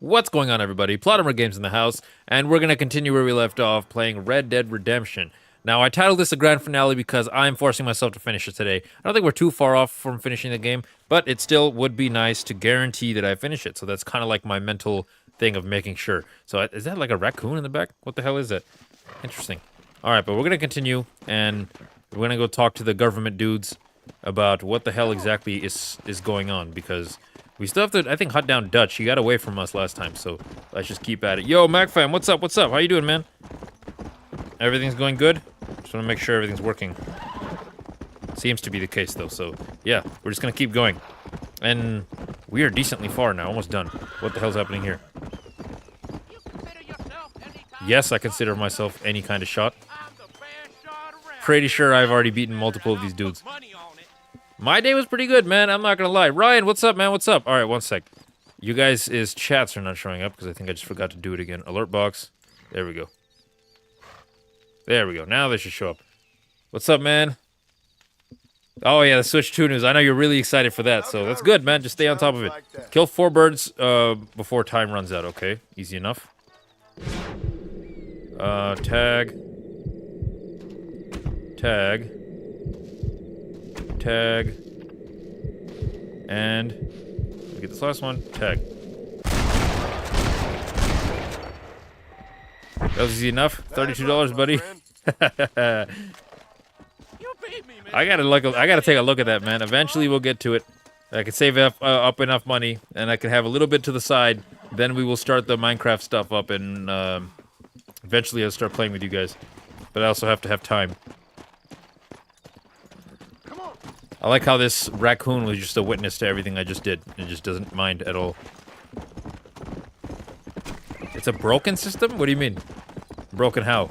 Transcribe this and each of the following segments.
What's going on, everybody? Plottimer Games in the house, and we're going to continue where we left off, playing Red Dead Redemption. Now, I titled this a grand finale because I'm forcing myself to finish it today. I don't think we're too far off from finishing the game, but it still would be nice to guarantee that I finish it. So that's kind of like my mental thing of making sure. So is that like a raccoon in the back? What the hell is that? Interesting. All right, but we're going to continue, and we're going to go talk to the government dudes about what the hell exactly is going on, because we still have to, I think, hunt down Dutch. He got away from us last time, so let's just keep at it. Yo, MacFam, what's up? What's up? How you doing, man? Everything's going good? Just want to make sure everything's working. Seems to be the case, though, so yeah, we're just gonna keep going. And we are decently far now, almost done. What the hell's happening here? Yes, I consider myself any kind of shot. Pretty sure I've already beaten multiple of these dudes. My day was pretty good, man. I'm not gonna lie. Ryan, what's up, man? What's up? All right, one sec. You guys' chats are not showing up because I think I just forgot to do it again. Alert box. There we go. There we go. Now they should show up. What's up, man? Oh, yeah, the Switch 2 news. I know you're really excited for that, so that's good, man. Just stay on top of it. Kill 4 birds before time runs out, okay? Easy enough. Tag. Tag. Tag. And let me get this last one. Tag. That was easy enough. $32, buddy. I gotta take a look at that, man. Eventually we'll get to it. I can save up enough money, and I can have a little bit to the side. Then we will start the Minecraft stuff up, and eventually I'll start playing with you guys. But I also have to have time. I like how this raccoon was just a witness to everything I just did. It just doesn't mind at all. It's a broken system? What do you mean? Broken how?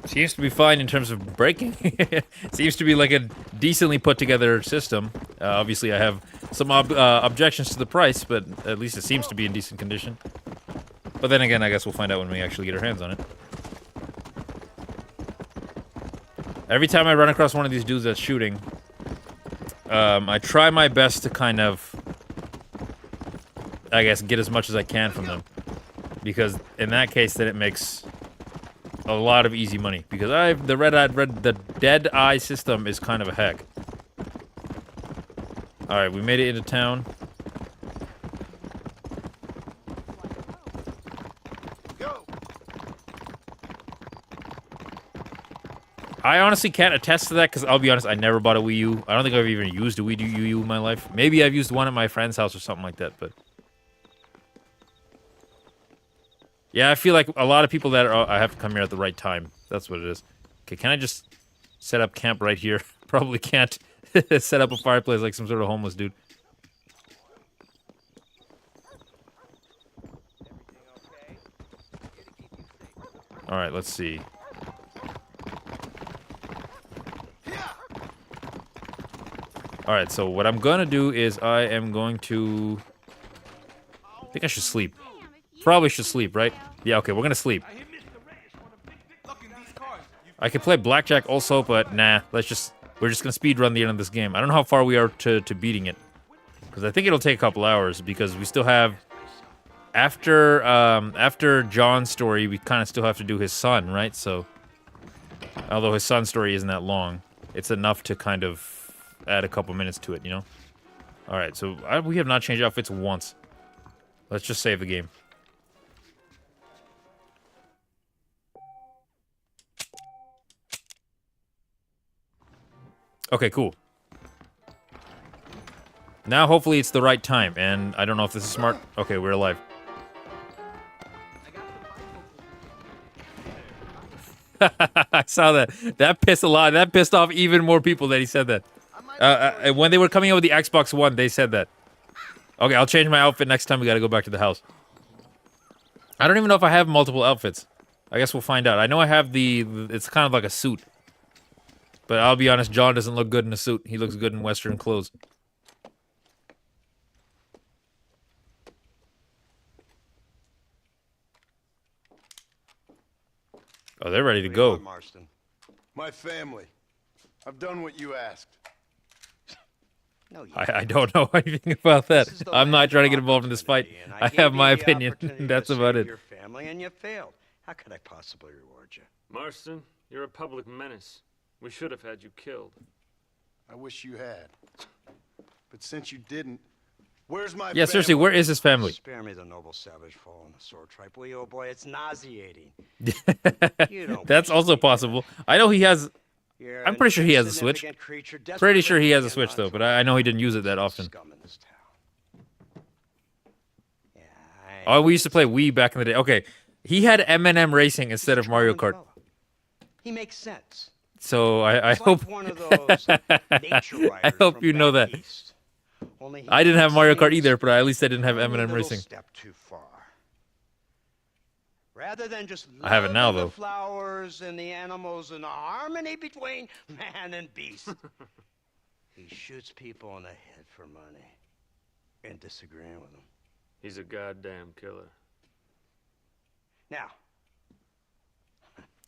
Seems to be fine in terms of breaking. Seems to be like a decently put together system. Obviously, I have some objections to the price, but at least it seems to be in decent condition. But then again, I guess we'll find out when we actually get our hands on it. Every time I run across one of these dudes that's shooting, I try my best to kind of, I guess, get as much as I can from them. Because in that case, then it makes a lot of easy money. Because the dead eye system is kind of a heck. Alright, we made it into town. I honestly can't attest to that, because I'll be honest, I never bought a Wii U. I don't think I've even used a Wii U in my life. Maybe I've used one at my friend's house or something like that, but... yeah, I feel like a lot of people that are... I have to come here at the right time. That's what it is. Okay, can I just set up camp right here? Probably can't set up a fireplace like some sort of homeless dude. Alright, let's see. Alright, so what I'm gonna do is I am going to... I think I should sleep. Probably should sleep, right? Yeah, okay, we're gonna sleep. I could play blackjack also, but nah, we're just gonna speedrun the end of this game. I don't know how far we are to beating it. Because I think it'll take a couple hours, because we still have... After John's story, we kind of still have to do his son, right? So... although his son's story isn't that long, it's enough to kind of add a couple minutes to it, you know? Alright, so we have not changed outfits once. Let's just save the game. Okay, cool. Now, hopefully, it's the right time, and I don't know if this is smart. Okay, we're alive. I saw that. That pissed off even more people that he said that. When they were coming out with the Xbox One, they said that. Okay, I'll change my outfit next time we gotta go back to the house. I don't even know if I have multiple outfits. I guess we'll find out. I know I have it's kind of like a suit. But I'll be honest, John doesn't look good in a suit. He looks good in Western clothes. Oh, they're ready to go. John Marston. My family. I've done what you asked. No, you I don't know anything about that. I'm not trying to get involved in this fight. I have my opinion. That's about it. Your family and you failed. How could I possibly reward you? Marston, you're a public menace. We should have had you killed. I wish you had. But since you didn't, where's my Yeah, seriously, where is his family? Spare me the noble savage fall on the sword tripe, will you, oh boy? It's nauseating. You don't That's also possible. I know he has. You're I'm an pretty sure he has a Switch. insignificant creature, Pretty sure he has a desperately Switch though, but I know he didn't use it that often. scum in this town. Yeah, Oh, we used to play Wii back in the day. Okay, he had M&M Racing instead of Mario Kart. He makes sense. So I He's hope like one of those nature I riders hope from you know back that. east. Only he I didn't have Mario Kart seems either, but at least I didn't have only a M&M little Racing. step too far. Rather than just I have it now, loving though. the flowers and the animals and the harmony between man and beast, he shoots people in the head for money and disagreeing with them. He's a goddamn killer. Now,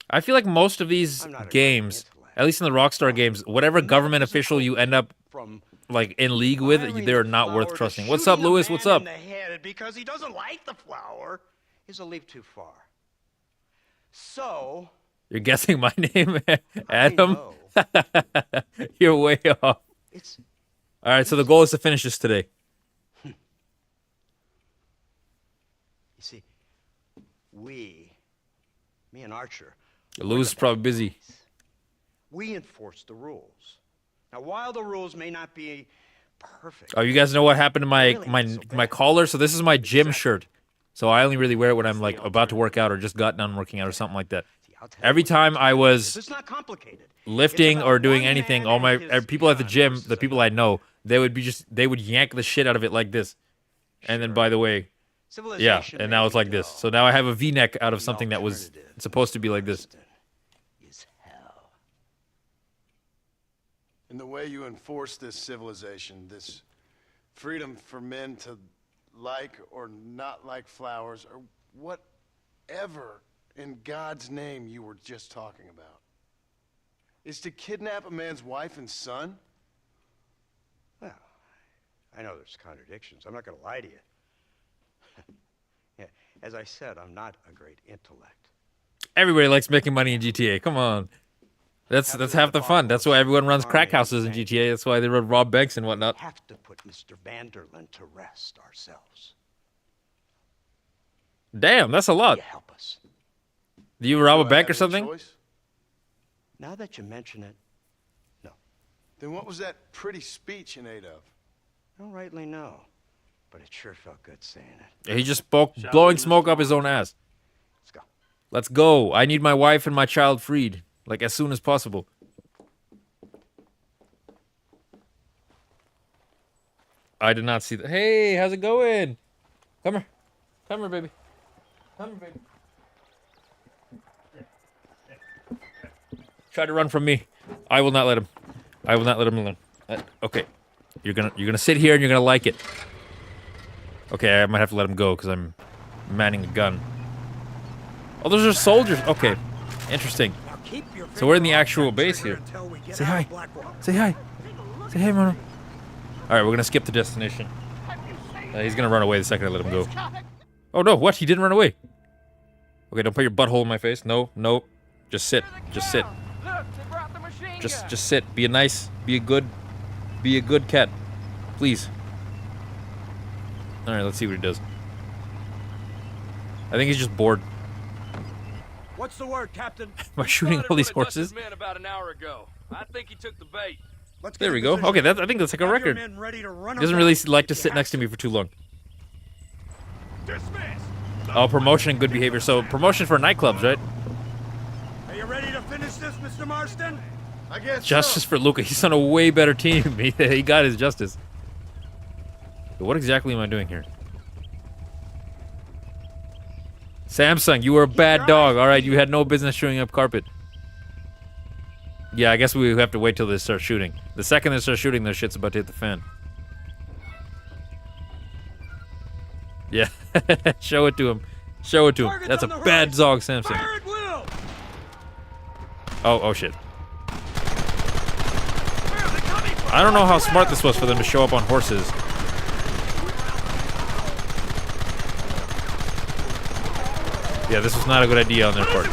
I feel like most of these I'm not a great games, intellect. at least in the Rockstar games, whatever government official you end up from like in league with, firing they're the not flower worth to trusting. What's up, shooting a Lewis? What's man up? in the head because he doesn't like the flower is a leap too far. So, You're guessing my name, Adam? know. You're way off. it's All right, so the goal is to finish this today. you see, me and Archer, Lewis is probably busy. we enforce the rules. Now, while the rules may not be perfect, Oh, you guys know what happened to my Really my not so my bad. collar? So this is my gym shirt. So I only really wear it when I'm like about to work out or just got done working out or something like that. See, I'll tell you Every what, time I was it's not complicated. lifting It's or about doing one anything, man all my and his people at the gun gym, versus the people I know, they would yank the shit out of it like this. And then by the way, yeah, Civilization and now may it's be like this. dull. So now I have a V-neck out of something that was alternative supposed to be like this. is hell. And the way you enforce this civilization, this freedom for men to like or not like flowers, or whatever in God's name you were just talking about, is to kidnap a man's wife and son? Well, I know there's contradictions. I'm not going to lie to you. Yeah, as I said, I'm not a great intellect. Everybody likes making money in GTA. Come on. That's half the fun. That's why everyone runs crack houses in GTA. That's why they rob banks and whatnot. We have to put Mr. Vanderlyn to rest ourselves. Damn, that's a lot. You help us. Do you rob a Do I bank have or any something? choice? Now that you mention it, no. Then what was that pretty speech in aid of? I don't rightly know, but it sure felt good saying it. Yeah, he just spoke, blowing smoke up his own ass. Let's go. Let's go. I need my wife and my child freed, like as soon as possible. I did not see that. Hey, how's it going? Come here. Come here, baby. Come here, baby. Try to run from me. I will not let him. I will not let him alone. Okay. You're gonna sit here and you're gonna like it. Okay, I might have to let him go because I'm manning a gun. Oh, those are soldiers. Okay. Interesting. So we're in the actual base here. Say hi. Say hi. Say hey, Mono. Alright, we're gonna skip the destination. He's gonna run away the second I let him go. Oh no, what? He didn't run away. Okay, don't put your butthole in my face. No, no. Just sit. Just sit. Just sit. Be a nice, be a good cat. Please. Alright, let's see what he does. I think he's just bored. What's the word, Captain? Am I shooting all these horses? Man about an hour ago. I think he took the bait. Let's There we go. Okay, I think that's like a record. He doesn't really like to sit next to me for too long. Dismiss. Oh, promotion and good behavior. So promotion for nightclubs, right? Are you ready to finish this, Mr. Marston? I guess Justice so. for Luca. He's on a way better team. He got his justice. But what exactly am I doing here? Samsung, you were a bad dog. All right, you had no business chewing up carpet. Yeah, I guess we have to wait till they start shooting. The second they start shooting, their shit's about to hit the fan. Yeah, show it to him. Show it to him. That's a bad dog, Samsung. Fire at will. Oh shit. Where are they coming from? I don't know how smart this was for them to show up on horses. Yeah, this was not a good idea on their part.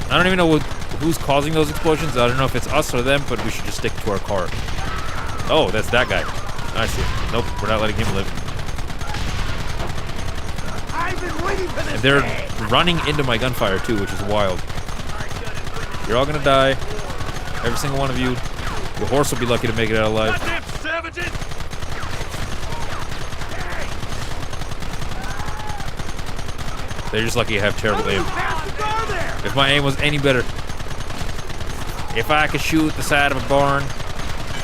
I don't even know who's causing those explosions. I don't know if it's us or them, but we should just stick to our car. Oh, that's that guy. I see. Nope, we're not letting him live. I've been waiting for this. And they're running into my gunfire too, which is wild. You're all gonna die. Every single one of you. Your horse will be lucky to make it out alive. Goddamn savages! They're just lucky I have terrible aim. If my aim was any better. If I could shoot the side of a barn,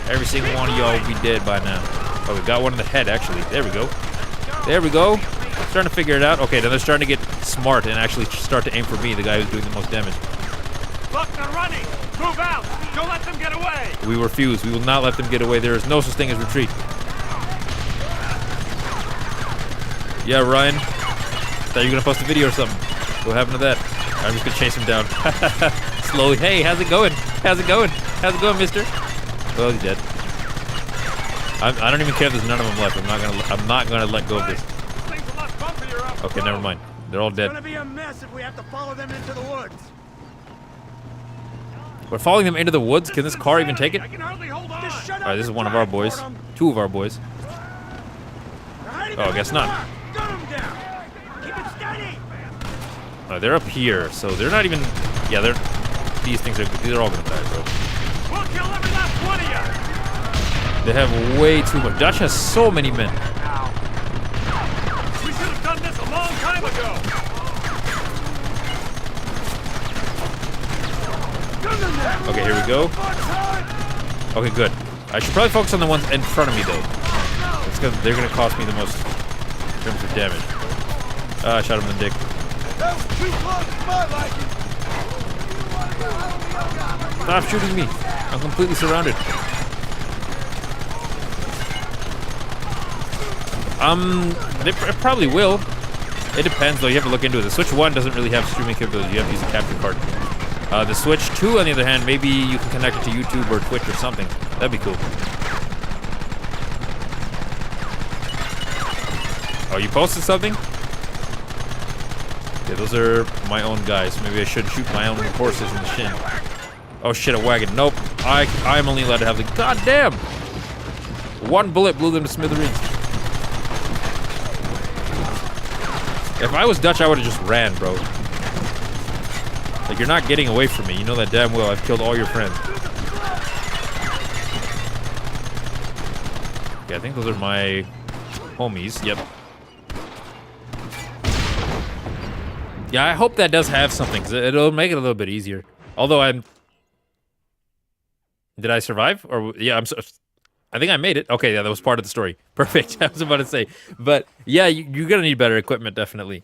every single one of y'all would be dead by now. Oh, we got one in the head, actually. There we go. There we go. Starting to figure it out. Okay, then they're starting to get smart and actually start to aim for me, the guy who's doing the most damage. Look, they're running! Move out! Don't let them get away! We refuse. We will not let them get away. There is no such thing as retreat. Yeah, Ryan. Thought you were gonna post a video or something. What happened to that? I'm just gonna chase him down. Slowly. Hey, how's it going? How's it going? How's it going, mister? Oh, he's dead. I don't even care if there's none of them left. I'm not gonna let go of this. Things a lot bumpier up. Okay, never mind. They're all It's dead. gonna be a mess if we have to follow them into the woods. We're following them into the woods. Can this car even take it? I can hardly hold on. Just shut up. All right, this is and one of our drive, boys. Fordham. Two of our boys. They're hiding Oh, I guess behind not. the rock. Gun 'em down. Keep it steady. They're up here, so they're not even. Yeah, they're. These are all gonna die, bro. We'll kill every last one of you. They have way too much. Dutch has so many men. We should have done this a long time ago. Okay, here we go. Okay, good. I should probably focus on the ones in front of me, though. It's because they're gonna cost me the most in terms of damage. I shot him in the dick. That was too close to my liking. Stop shooting me. I'm completely surrounded. It probably will. It depends, though. You have to look into it. The Switch 1 doesn't really have streaming capability. You have to use a capture card. The Switch 2, on the other hand, maybe you can connect it to YouTube or Twitch or something. That'd be cool. Oh, you posted something? Yeah, those are my own guys. Maybe I should shoot my own horses in the shin. Oh shit, a wagon. Nope. I'm only allowed to have the. God damn! One bullet blew them to smithereens. If I was Dutch, I would have just ran, bro. Like, you're not getting away from me. You know that damn well. I've killed all your friends. Okay, I think those are my homies. Yep. Yeah, I hope that does have something, 'cause it'll make it a little bit easier. Although Did I survive? Or yeah, I think I made it. Okay, yeah, that was part of the story. Perfect. I was about to say, but yeah, you're gonna need better equipment, definitely.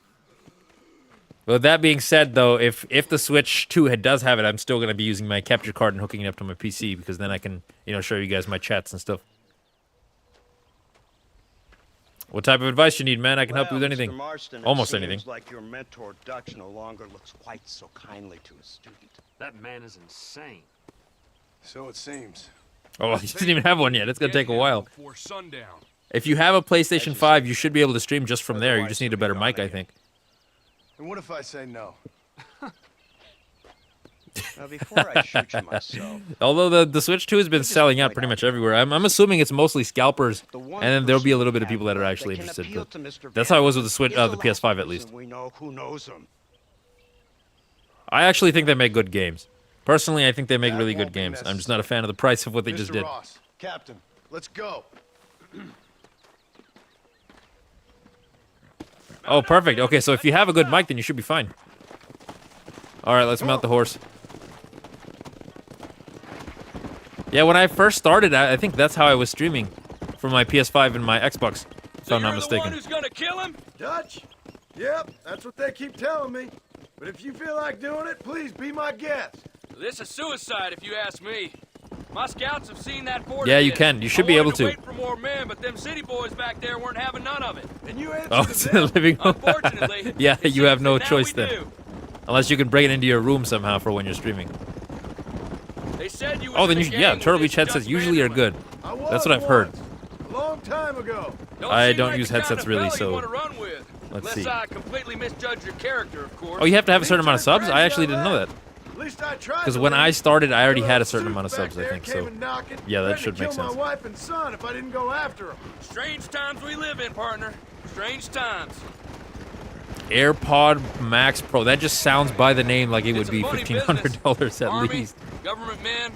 Well, that being said, though, if the Switch 2 does have it, I'm still gonna be using my capture card and hooking it up to my PC because then I can, show you guys my chats and stuff. What type of advice you need, man? I can help you with anything. Mr. Marston, Almost it anything. seems like your mentor Dutch no longer looks quite so kindly to his student. That man is insane. So it seems. Oh, you didn't even have one yet. It's gonna take a while. Before sundown. If you have a PlayStation 5, you should be able to stream just from there. You just need a better mic, I think. And what if I say no? Now, before I shoot you myself, Although the Switch 2 has been selling out pretty much everywhere. I'm assuming it's mostly scalpers, and then there'll be a little bit of people that are actually interested. But that's how it was with the Switch, the PS5 at least. we know who knows him. I actually think they make good games. Personally, I think they make really good games. I'm just not a fan of the price of what they just Mr. did. Ross, Captain, let's go. Oh, perfect. Okay, so if you have a good mic, then you should be fine. All right, let's mount the horse. Yeah, when I first started, I think that's how I was streaming for my PS5 and my Xbox, if I'm not mistaken. Who's gonna kill him? Dutch? Yep, that's what they keep telling me. But if you feel like doing it, please be my guest. This is suicide, if you ask me. My scouts have seen that fort. Yeah, you can. You should be able to. Wait for more men, but them city boys back there weren't having none of it. And you answer Oh, to it's them. a living room. Unfortunately, Yeah, it you have seems no that now choice we then. do. Unless you can bring it into your room somehow for when you're streaming. you was Oh, in then a you, gang yeah, with Turtle this Beach headsets Dutch usually are Vanderlyn. good. I was That's what I've heard. once, a long time ago. I seem don't like use the kind headsets of really, fella you so wanna run with. let's Unless see. I completely misjudge your character, of course. Oh, you have to have a Me certain amount of turn subs? I crazy actually out didn't know that. At least I tried. Because to when I leave. started, I already Your had a little certain suit amount of back subs, I there think, came so. and knocking, Yeah, that threatened should to make kill sense. my wife and son if I didn't go after them. Strange times we live in, partner. Strange times. AirPod Max Pro. That just sounds by the name like it would It's a be funny $1,500 at Army, least. government men,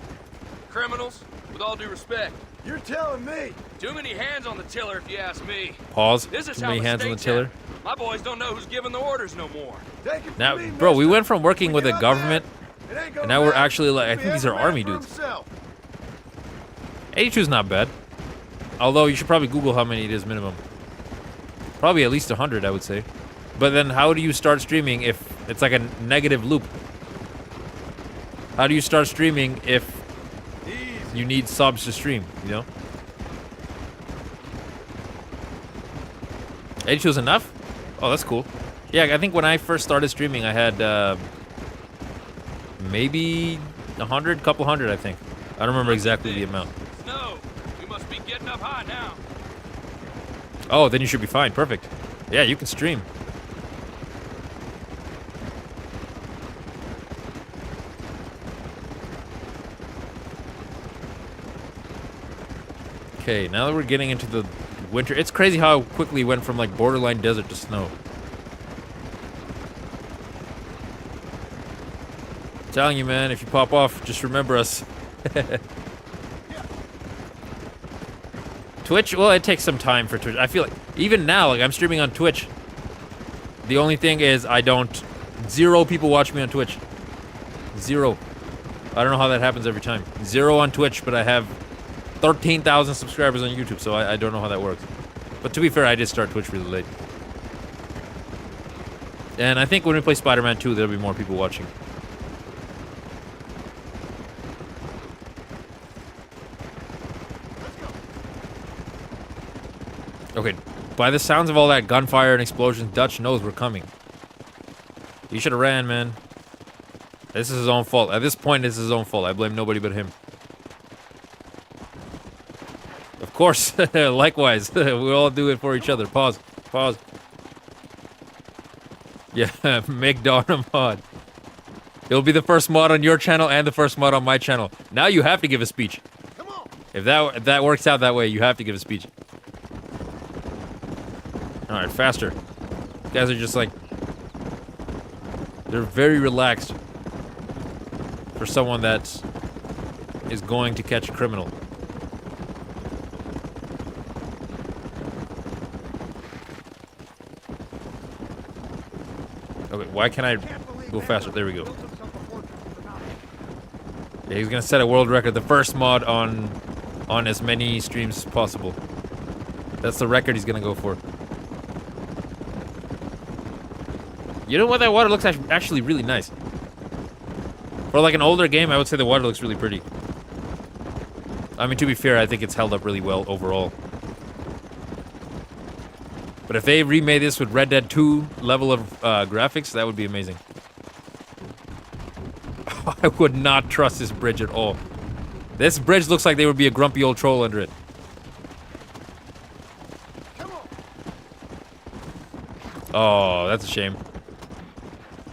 criminals, with all due respect. You're telling me. Too many hands on the tiller, if you ask me. Pause. This is Too how many hands on the mistakes tiller. happen. My boys don't know who's giving the orders no more. Take it from Now, me, bro, we mister. went from working When with you a out government, there, it ain't gonna and now we're matter. actually like, I You'll be think these are every man army for dudes. himself. 82 is not bad. Although you should probably Google how many it is minimum. Probably at least 100, I would say. But then how do you start streaming if it's like a negative loop? How do you start streaming if Easy. you need subs to stream, you know? 82 is enough? Oh, that's cool. Yeah, I think when I first started streaming, I had maybe 100, couple hundred, I think. I don't remember exactly the amount. No, we must be getting up high now. Oh, then you should be fine. Perfect. Yeah, you can stream. Okay, now that we're getting into the winter, it's crazy how quickly it went from like borderline desert to snow. Telling you, man, if you pop off, just remember us. Twitch, well, it takes some time for Twitch. I feel like even now, like I'm streaming on Twitch. The only thing is zero people watch me on Twitch. Zero. I don't know how that happens every time. Zero on Twitch, but I have 13,000 subscribers on YouTube, so I don't know how that works. But to be fair, I did start Twitch really late. And I think when we play Spider-Man 2, there'll be more people watching. Okay, by the sounds of all that gunfire and explosions, Dutch knows we're coming. He should have ran, man. This is his own fault. At this point, it's his own fault. I blame nobody but him. Of course, likewise. We all do it for each other. Pause. Pause. Yeah, make Dawn a mod. It'll be the first mod on your channel and the first mod on my channel. Now you have to give a speech. Come on. If that works out that way, you have to give a speech. Alright, faster. You guys are just like... They're very relaxed. For someone that is going to catch a criminal. Okay, why can't I go faster? There we go. Yeah, he's gonna set a world record. The first mod on as many streams as possible. That's the record he's gonna go for. You know what? That water looks actually really nice. For like an older game, I would say the water looks really pretty. I mean, to be fair, I think it's held up really well overall. But if they remade this with Red Dead 2 level of graphics, that would be amazing. I would not trust this bridge at all. This bridge looks like there would be a grumpy old troll under it. Oh, that's a shame.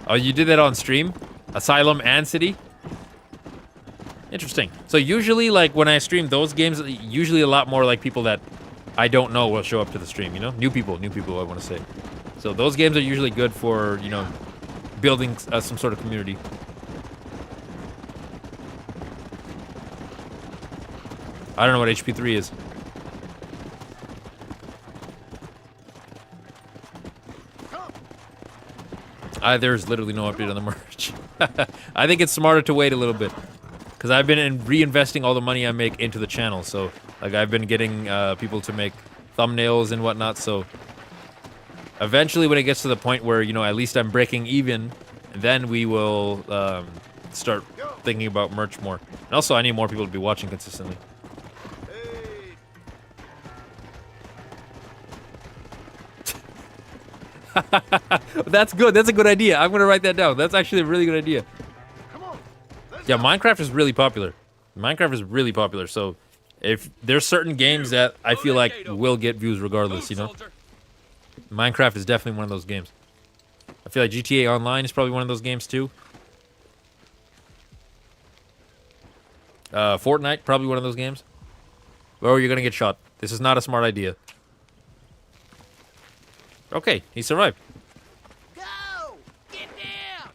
Oh, you did that on stream? Asylum and City? Interesting. So usually, like, when I stream those games, usually a lot more, like, people that I don't know will show up to the stream, you know? New people, I want to say. So those games are usually good for, you know, building some sort of community. I don't know what HP3 is. There's literally no update on the merch. I think it's smarter to wait a little bit. Because I've been reinvesting all the money I make into the channel. So, like, I've been getting people to make thumbnails and whatnot. So, eventually when it gets to the point where, you know, at least I'm breaking even, then we will start thinking about merch more. And also, I need more people to be watching consistently. That's good. That's a good idea. I'm gonna write that down. That's actually a really good idea. Yeah, Minecraft is really popular. Minecraft is really popular, so if there's certain games that I feel like will get views regardless, you know. Minecraft is definitely one of those games. I feel like GTA Online is probably one of those games too. Fortnite, probably one of those games. Oh, you're gonna get shot. This is not a smart idea. Okay, he survived. Go! Get down!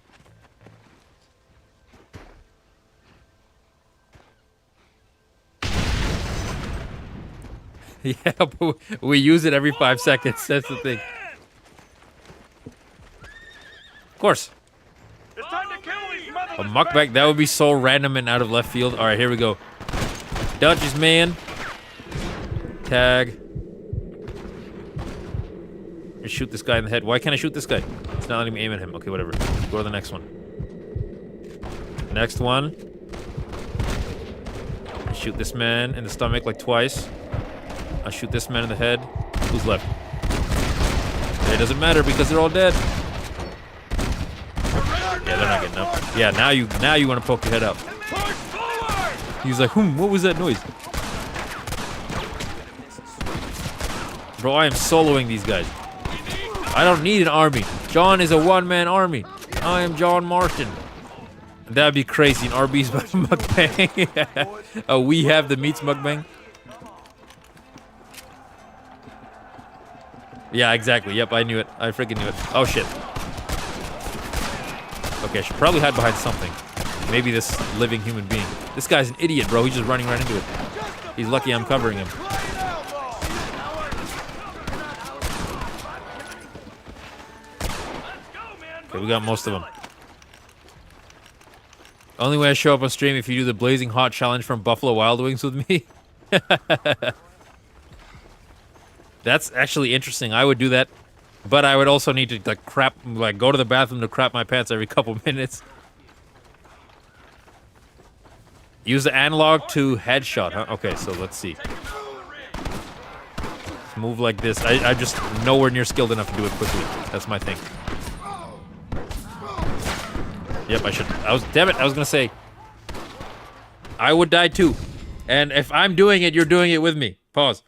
Yeah, but we use it every 5 seconds. That's the thing. Of course. It's time to kill these motherfuckers. A mukbang, that would be so random and out of left field. All right, here we go. Dutch's man. Tag. Just shoot this guy in the head. Why can't I shoot this guy? It's not letting me aim at him. Okay, whatever. Go to the next one. Next one. Shoot this man in the stomach like twice. I'll shoot this man in the head. Who's left? It doesn't matter because they're all dead. Yeah, they're not getting up. Yeah, now you want to poke your head out. He's like, what was that noise? Bro, I am soloing these guys. I don't need an army. John is a one-man army. I am John Marston. That'd be crazy. An Arby's mukbang. Oh, we have the meats mukbang. Yeah, exactly. Yep, I knew it. I freaking knew it. Oh, shit. Okay, I should probably hide behind something. Maybe this living human being. This guy's an idiot, bro. He's just running right into it. He's lucky I'm covering him. Okay, we got most of them. Only way I show up on stream if you do the Blazing Hot Challenge from Buffalo Wild Wings with me. That's actually interesting. I would do that. But I would also need to go to the bathroom to crap my pants every couple minutes. Use the analog to headshot, huh? Okay, so let's see. Move like this. I'm just nowhere near skilled enough to do it quickly. That's my thing. Yep, damn it, I was gonna say. I would die too. And if I'm doing it, you're doing it with me. Pause.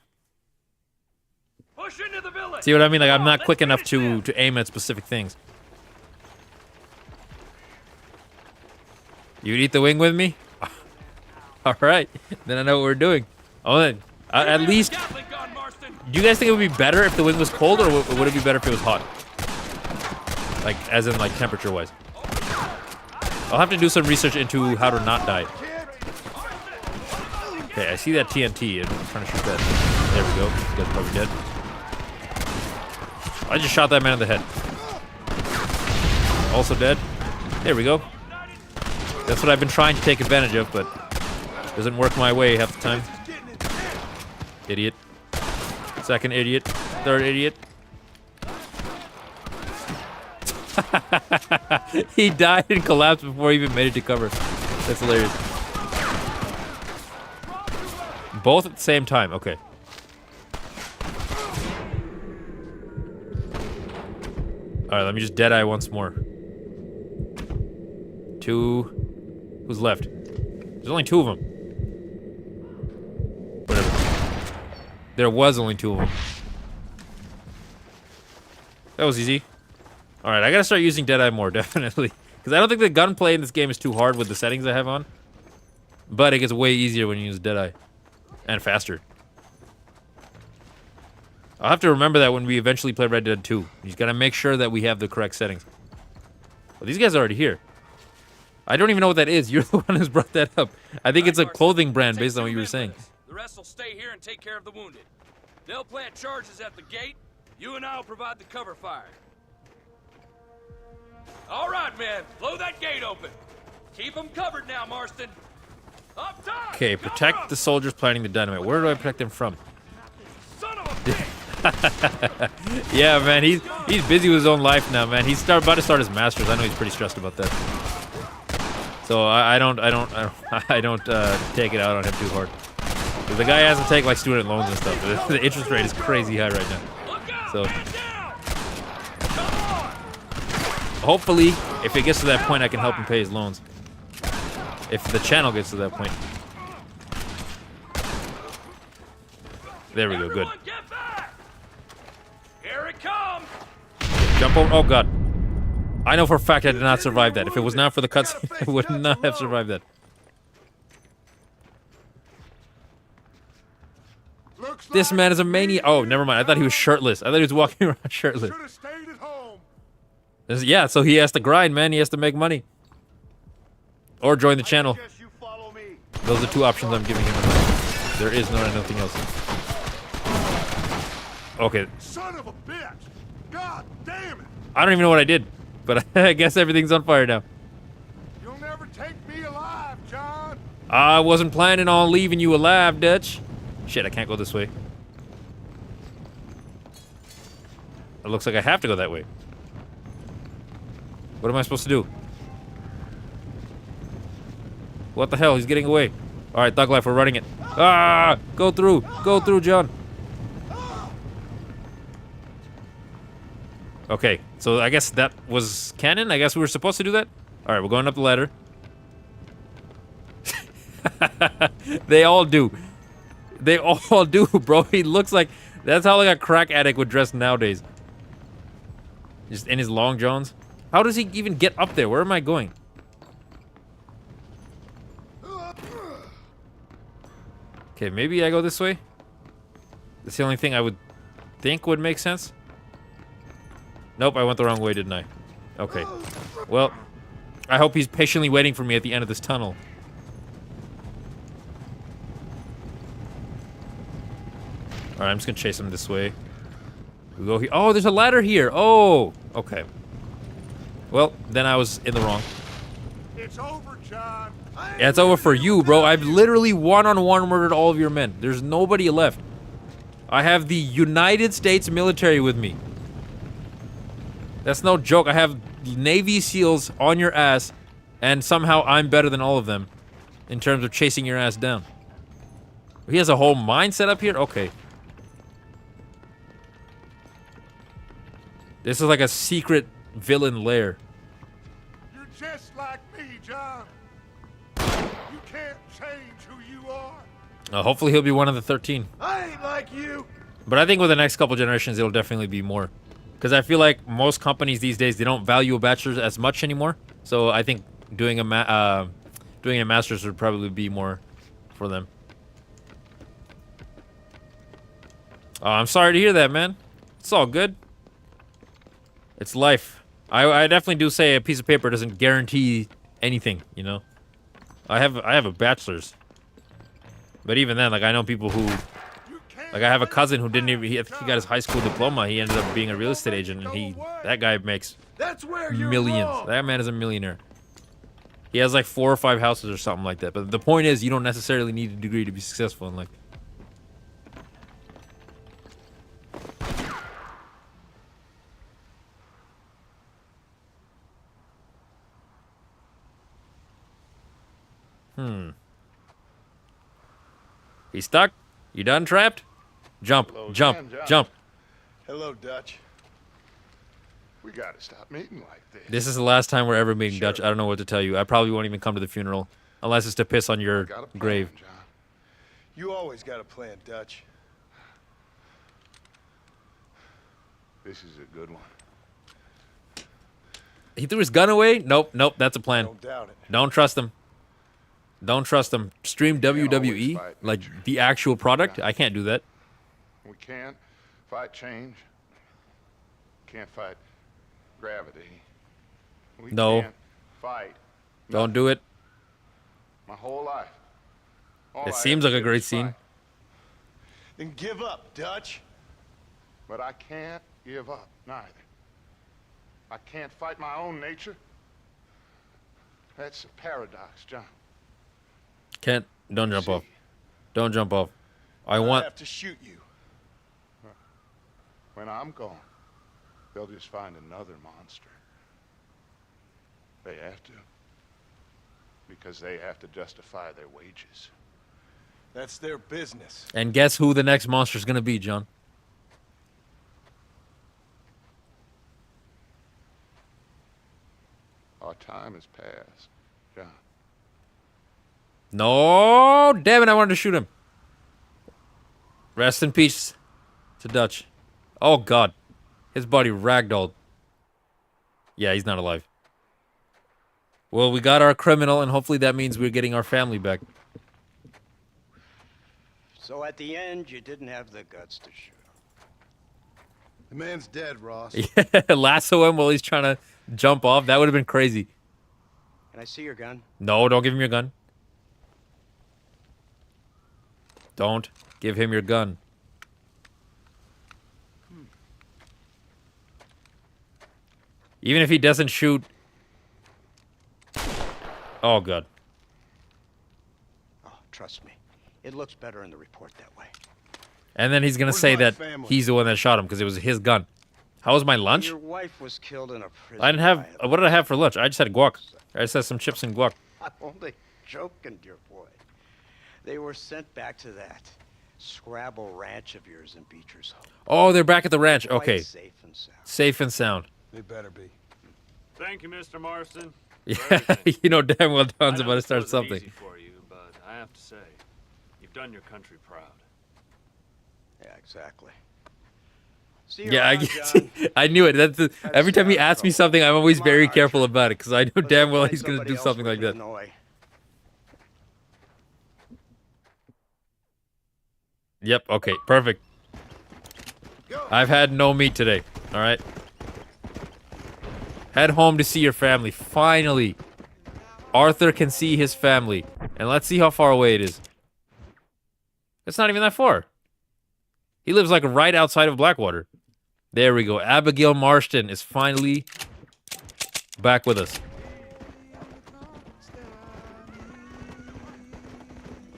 Push into the village. See what I mean? Like, I'm not quick enough to aim at specific things. You'd eat the wing with me? Alright, then I know what we're doing. Oh, then, at least... Do you guys think it would be better if the wing was cold, or would it be better if it was hot? Like, as in, like, temperature-wise. I'll have to do some research into how to not die. Okay, I see that TNT. I'm trying to shoot that. There we go. This guy's probably dead. I just shot that man in the head. Also dead. There we go. That's what I've been trying to take advantage of, but doesn't work my way half the time. Idiot. Second idiot. Third idiot. He died and collapsed before he even made it to cover. That's hilarious. Both at the same time. Okay. Alright, let me just deadeye once more. 2. Who's left? There's only 2 of them. Whatever. There was only 2 of them. That was easy. Alright, I gotta start using deadeye more, definitely. Because I don't think the gunplay in this game is too hard with the settings I have on. But it gets way easier when you use deadeye. And faster. I'll have to remember that when we eventually play Red Dead 2. You just gotta make sure that we have the correct settings. Well, these guys are already here. I don't even know what that is. You're the one who's brought that up. I think it's a clothing brand based on what you were saying. The rest will stay here and take care of the wounded. They'll plant charges at the gate. You and I will provide the cover fire. All right, man. Blow that gate open. Keep them covered now, Marston. Up top. Okay, protect the soldiers planting the dynamite. Where do I protect them from? Son of a bitch. Yeah, man, he's busy with his own life now, man. He's about to start his masters. I know he's pretty stressed about that. So I don't take it out on him too hard. The guy has to take like student loans and stuff. The interest rate is crazy high right now. So hopefully, if it gets to that point, I can help him pay his loans. If the channel gets to that point. There we go. Good. Everyone get back! Here it comes! Jump over. Oh god. I know for a fact I did not survive that. If it was not for the cutscene, I would not have survived that. This man is a maniac. Oh, never mind. I thought he was shirtless. I thought he was walking around shirtless. Should have stayed at home. Yeah, so he has to grind, man. He has to make money. Or join the channel. Suggest you follow me. Those are two options I'm giving him. There is nothing else. Okay. Son of a bitch! God damn it! I don't even know what I did. But I guess everything's on fire now. You'll never take me alive, John. I wasn't planning on leaving you alive, Dutch. Shit, I can't go this way. It looks like I have to go that way. What am I supposed to do? What the hell? He's getting away. All right, Thug Life, we're running it. Ah! Go through. Go through, John. Okay, so I guess that was canon? I guess we were supposed to do that? All right, we're going up the ladder. They all do. They all do, bro. He looks like... That's how like a crack addict would dress nowadays. Just in his long johns. How does he even get up there? Where am I going? Okay, maybe I go this way. That's the only thing I would think would make sense. Nope, I went the wrong way, didn't I? Okay. Well, I hope he's patiently waiting for me at the end of this tunnel. Alright, I'm just gonna chase him this way. We go here. Oh, there's a ladder here. Oh, okay. Well, then I was in the wrong. It's over, John. Yeah, it's over for you, bro. I've literally one-on-one murdered all of your men. There's nobody left. I have the United States military with me. That's no joke. I have Navy SEALs on your ass, and somehow I'm better than all of them in terms of chasing your ass down. He has a whole mine set up here? Okay. This is like a secret villain lair. You're just like me, John. You can't change who you are. Hopefully he'll be one of the 13. I ain't like you. But I think with the next couple generations, it'll definitely be more. Because I feel like most companies these days, they don't value a bachelor's as much anymore. So I think doing a master's would probably be more for them. Oh, I'm sorry to hear that, man. It's all good. It's life. I definitely do say a piece of paper doesn't guarantee anything, you know? I have a bachelor's. But even then, like, I know people who... Like, I have a cousin who didn't even... He got his high school diploma. He ended up being a real estate agent, and that guy makes millions. That man is a millionaire. He has, like, 4 or 5 houses or something like that. But the point is, you don't necessarily need a degree to be successful in life. He's stuck? You done trapped? Jump, Hello jump, again, John. jump. Hello, Dutch. We gotta stop meeting like this. This is the last time we're ever meeting, Sure. Dutch. I don't know what to tell you. I probably won't even come to the funeral. Unless it's to piss on your Got a plan, grave. John. You always got a plan, Dutch. This is a good one. He threw his gun away? Nope, nope, that's a plan. Don't doubt it. Don't trust him. Don't trust him. Stream WWE, fight like nature. the actual product? I can't do that. We can't fight change. Can't fight gravity. We No. can't fight. Don't do it. My whole life. All It I seems ever like a did great was scene. fight. Then give up, Dutch. But I can't give up, neither. I can't fight my own nature. That's a paradox, John. Don't jump off. See, Don't jump off. I I want... have to shoot you. When I'm gone, they'll just find another monster. They have to. Because they have to justify their wages. That's their business. And guess who the next monster's gonna be, John? Our time has passed, John. No! Damn it, I wanted to shoot him. Rest in peace to Dutch. Oh, God. His body ragdolled. Yeah, he's not alive. Well, we got our criminal, and hopefully that means we're getting our family back. So at the end, you didn't have the guts to shoot him. The man's dead, Ross. Yeah, lasso him while he's trying to jump off. That would have been crazy. Can I see your gun? No, don't give him your gun. Don't give him your gun. Even if he doesn't shoot... Oh, God. Oh, trust me. It looks better in the report that way. And then he's going to Where's say my that family? he's the one that shot him because it was his gun. How was my lunch? Your wife was killed in a prison. I didn't have... riot. What did I have for lunch? I just had guac. I just had some chips and guac. I'm only joking, dear boy. They were sent back to that Scrabble ranch of yours in Beecher's Home. Oh, they're back at the ranch. Quite Okay. safe and sound. Safe and sound. They better be. Thank you, Mr. Marston. Yeah, for everything. you know damn well Don's I know about to this start wasn't something. easy for you, but I have to say, you've done your country proud. Yeah, exactly. See you Yeah, around, John. I knew it. Every time he asks me something, I'm always Come very on, careful Archer. about it because I know Let's damn go well find he's going to somebody do else something we like can that. annoy. Yep, okay, perfect. I've had no meat today, all right? Head home to see your family. Finally, Arthur can see his family. And let's see how far away it is. It's not even that far. He lives like right outside of Blackwater. There we go. Abigail Marston is finally back with us.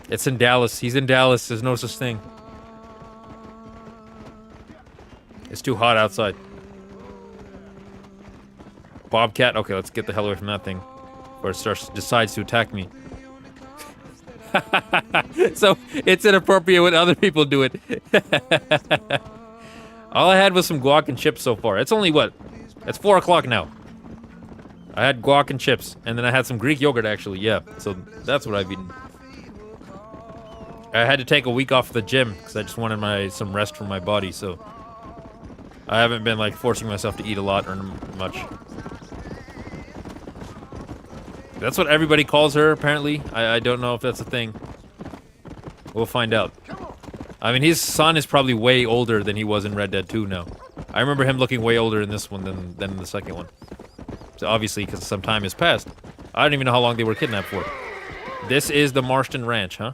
It's in Dallas. He's in Dallas. There's no such thing. It's too hot outside. Bobcat? Okay, let's get the hell away from that thing. Or it decides to attack me. So, it's inappropriate when other people do it. All I had was some guac and chips so far. It's only what? It's 4 o'clock now. I had guac and chips. And then I had some Greek yogurt, actually. Yeah, so that's what I've eaten. I had to take a week off the gym because I just wanted some rest from my body, so... I haven't been, like, forcing myself to eat a lot or much. That's what everybody calls her, apparently. I don't know if that's a thing. We'll find out. I mean, his son is probably way older than he was in Red Dead 2 now. I remember him looking way older in this one than in the second one. So obviously, because some time has passed. I don't even know how long they were kidnapped for. This is the Marston Ranch, huh?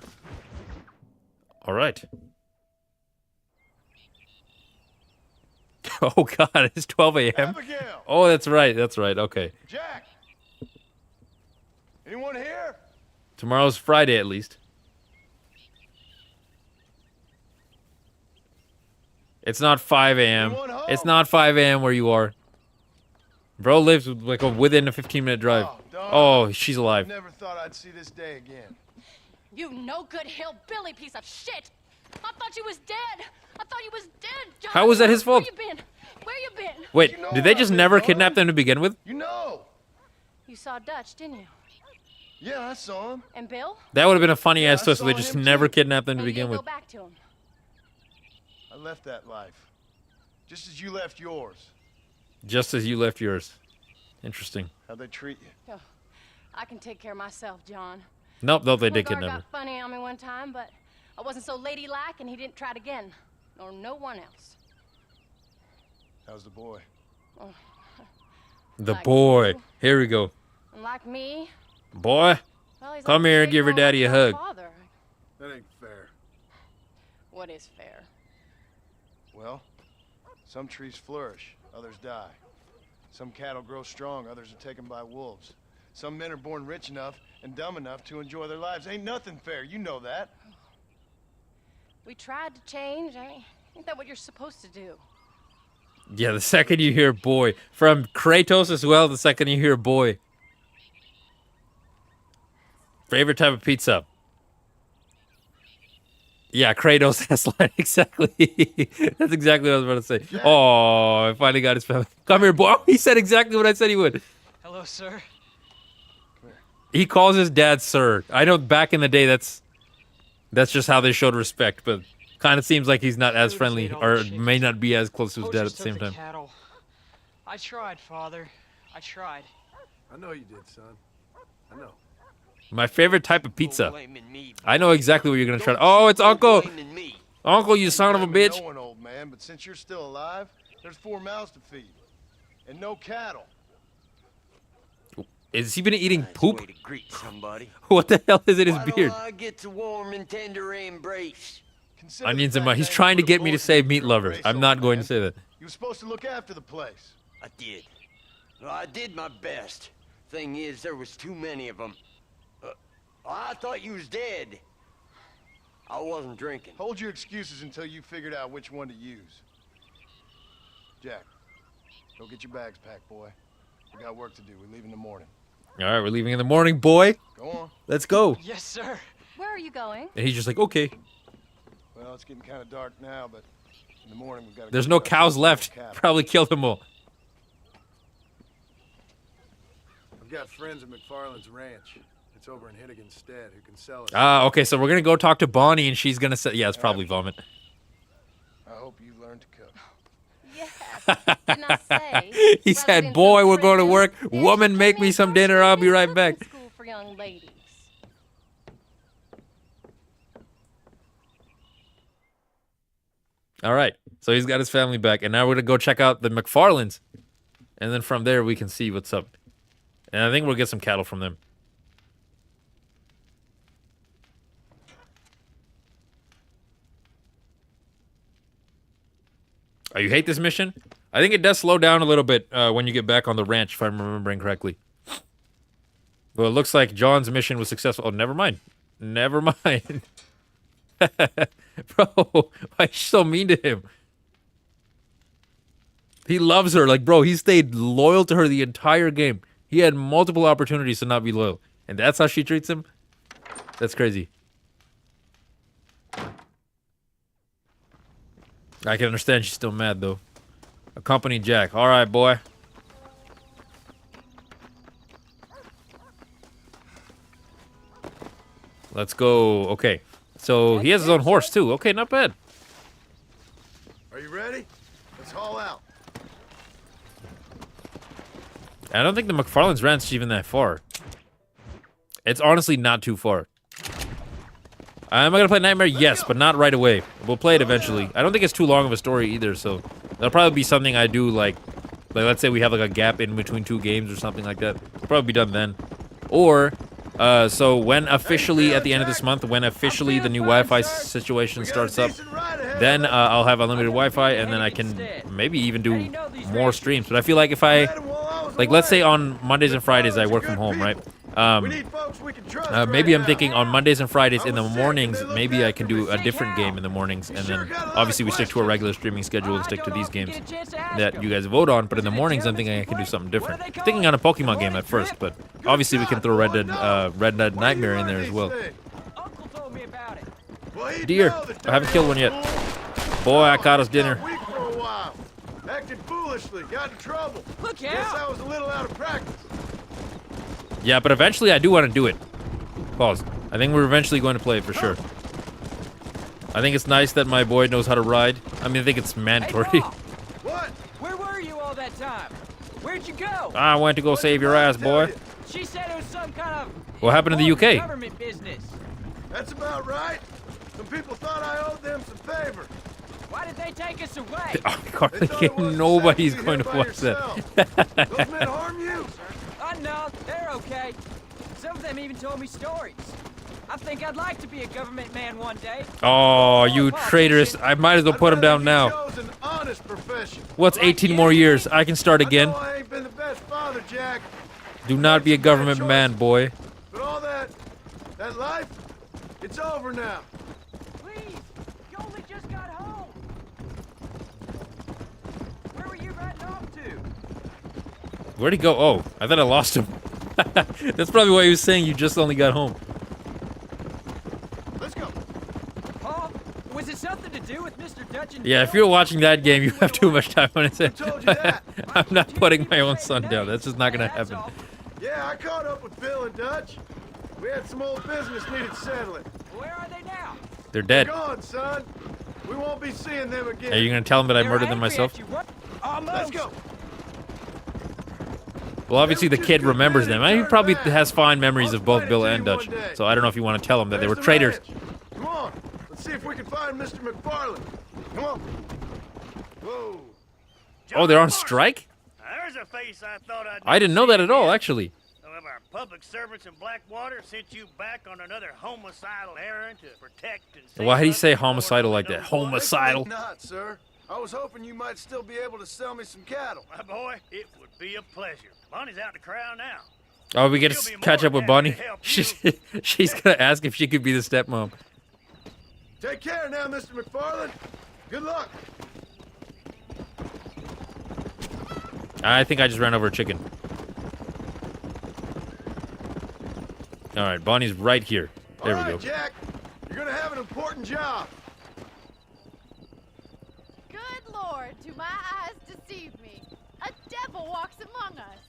Alright. Oh god, it's 12 a.m.? Abigail! Oh, that's right, okay. Jack! Anyone here? Tomorrow's Friday, at least. It's not 5 a.m. Anyone home? It's not 5 a.m. where you are. Bro lives like within a 15-minute drive. Oh, darn. Oh, she's alive. Never thought I'd see this day again. You no good hillbilly piece of shit! I thought you was dead! I thought you was dead, John! How was that his fault? Where you been? Where you been? Wait, You know did they where just I've been, never Ron. kidnap them to begin with? You know! You saw Dutch, didn't you? Yeah, I saw him. And Bill? That would have been a funny ass I twist if they saw just him never too. kidnapped them to Maybe begin you'll with. go back to him. I left that life. Just as you left yours. Just as you left yours. Interesting. How'd they treat you? Oh, I can take care of myself, John. Nope, they did Mulgar kidnap her. got funny on me one time, but I wasn't so ladylike, and he didn't try it again. Nor no one else. How's the boy? The Like boy. you. Here we go. And like me, Boy. well, he's Come like here a and give your big daddy a grown-up hug. father. That ain't fair. What is fair? Well, some trees flourish, others die. Some cattle grow strong, others are taken by wolves. Some men are born rich enough and dumb enough to enjoy their lives. Ain't nothing fair, you know that. We tried to change. Ain't that what you're supposed to do? Yeah, the second you hear boy. From Kratos as well, the second you hear boy. Favorite type of pizza? Yeah, Kratos has line exactly. That's exactly what I was about to say. Oh, I finally got his family. Come here, boy. Oh, he said exactly what I said he would. Hello, sir. He calls his dad sir. I know back in the day that's just how they showed respect, but Kind of seems like he's not as Food friendly, ate all or the chickens. may not be as close to his dad at Poachers the same took the time. cattle. I tried, Father. I tried. I know you did, son. I know. My favorite type of pizza. Blaming me. I know exactly what you're gonna try. Oh, it's Uncle. Blaming me. Uncle, you son of a Blaming bitch. No one, old man, but since you're still alive, there's 4 mouths to feed. And no cattle. Is he been eating Nice poop? way to greet somebody. What the hell is in his Why beard? don't I get to warm and tender embrace? Consider Onions the and fact mud. He's I ain't trying to put a get me to bullet say in meat your lovers. race, I'm old not going to man. say that. You were supposed to look after the place. I did. Well, I did my best. Thing is, there was too many of them. I thought you was dead. I wasn't drinking. Hold your excuses until you figured out which one to use. Jack, go get your bags packed, boy. We got work to do. We leave in the morning. All right, we're leaving in the morning, boy. Go on. Let's go. Yes, sir. Where are you going? And he's just like, okay. Well, it's getting kind of dark now, but in the morning we've got to. There's no cows left. Probably killed them all. I've got friends at McFarland's ranch. It's over in Hittiganstead who can sell us. Ah, okay, so we're going to go talk to Bonnie, and she's going to say, yeah, it's probably vomit. I hope you learn to cook. Yes. Didn't I say? He said, boy, we're going to work. Woman, make me some dinner. I'll be right back. School for young ladies. All right, so he's got his family back, and now we're going to go check out the McFarlands. And then from there, we can see what's up. And I think we'll get some cattle from them. Oh, you hate this mission? I think it does slow down a little bit when you get back on the ranch, if I'm remembering correctly. Well, it looks like John's mission was successful. Oh, never mind. Never mind. Bro, why are you so mean to him? He loves her. Like, bro, he stayed loyal to her the entire game. He had multiple opportunities to not be loyal. And that's how she treats him? That's crazy. I can understand she's still mad, though. Accompany Jack. All right, boy. Let's go. Okay. So he has his own horse, too. Okay, not bad. Are you ready? Let's haul out. I don't think the McFarland's ranch is even that far. It's honestly not too far. Am I going to play Nightmare? Yes, but not right away. We'll play it eventually. I don't think it's too long of a story either, so that'll probably be something I do, like let's say we have like a gap in between 2 games or something like that. It'll probably be done then. Or, so when officially, at the end of this month, when officially the new Wi-Fi situation starts up, then I'll have unlimited Wi-Fi, and then I can maybe even do more streams. But I feel like if I, like, let's say on Mondays and Fridays I work from home, right? Maybe I'm thinking on Mondays and Fridays in the mornings, maybe I can do a different game in the mornings, and then obviously we stick to a regular streaming schedule and stick to these games that you guys vote on. But in the mornings, I'm thinking I can do something different. Thinking on a Pokemon game at first, but obviously we can throw Red Dead Nightmare in there as well. Uncle told me about it. Deer, I haven't killed one yet. Boy, I caught us dinner. Acted foolishly, got in trouble. Look Guess I out! was a little out of practice. Yeah, but eventually I do want to do it. Pause. I think we're eventually going to play it for sure. I think it's nice that my boy knows how to ride. I mean, I think it's mandatory. Hey, Paul, What? where were you all that time? Where'd you go? I went to go save your ass, boy. She said it was some kind of... What happened in the UK? Government business. That's about right. Some people thought I owed them some favor. Why did they take us away? Oh, God, They thought it was nobody's safe to going be to here by watch that. yourself. Those men harm you? No, they're okay. Some of them even told me stories. I think I'd like to be a government man one day. Oh, you traitorous. I might as well put him down now. Chose an honest profession. What's 18 more years? I can start again. I know I ain't been the best father, Jack, Do not be a government man, boy. but all that life, it's over now. Please, you only just got home. Where were you riding off to? Where'd he go? Oh, I thought I lost him. That's probably why he was saying you just only got home. Let's go. Paul, was it something to do with Mr. Dutch and Yeah, if you're watching that game, you have too much time on it. Who told you that? I'm not putting my own son down. That's just not gonna That's happen. all. Yeah, I caught up with Bill and Dutch. We had some old business needed settling. Where are they now? They're dead. Gone, son. We won't be seeing them again. Are you gonna tell him that I They're murdered them angry myself? at you. What? Let's Almost. go. Well, obviously the Just kid good remembers men them. and He probably turn back. has fond memories I'll of both explain it Bill to and you Dutch. one day. So I don't know if you want to tell him that they were Where's the traitors. ranch? Come on. Let's see if we can find Mr. McFarland. Come on. Whoa. Oh, they're on strike? There's a face I thought I'd I didn't know that at all, actually. Some of our public servants in Blackwater sent you back on another homicidal errand to protect and save Why did he us say from homicidal like more that? than Homicidal. Not, sir. I was hoping you might still be able to sell me some cattle. My boy, it would be a pleasure. Bonnie's out in the crowd now. Oh, we get to She'll be catch more up with than Bonnie. happy to help She's gonna ask if she could be the stepmom. Take care now, Mr. McFarland. Good luck. I think I just ran over a chicken. All right, Bonnie's right here. There All we right, go. Jack. You're gonna have an important job. Good Lord, do my eyes deceive me? A devil walks among us.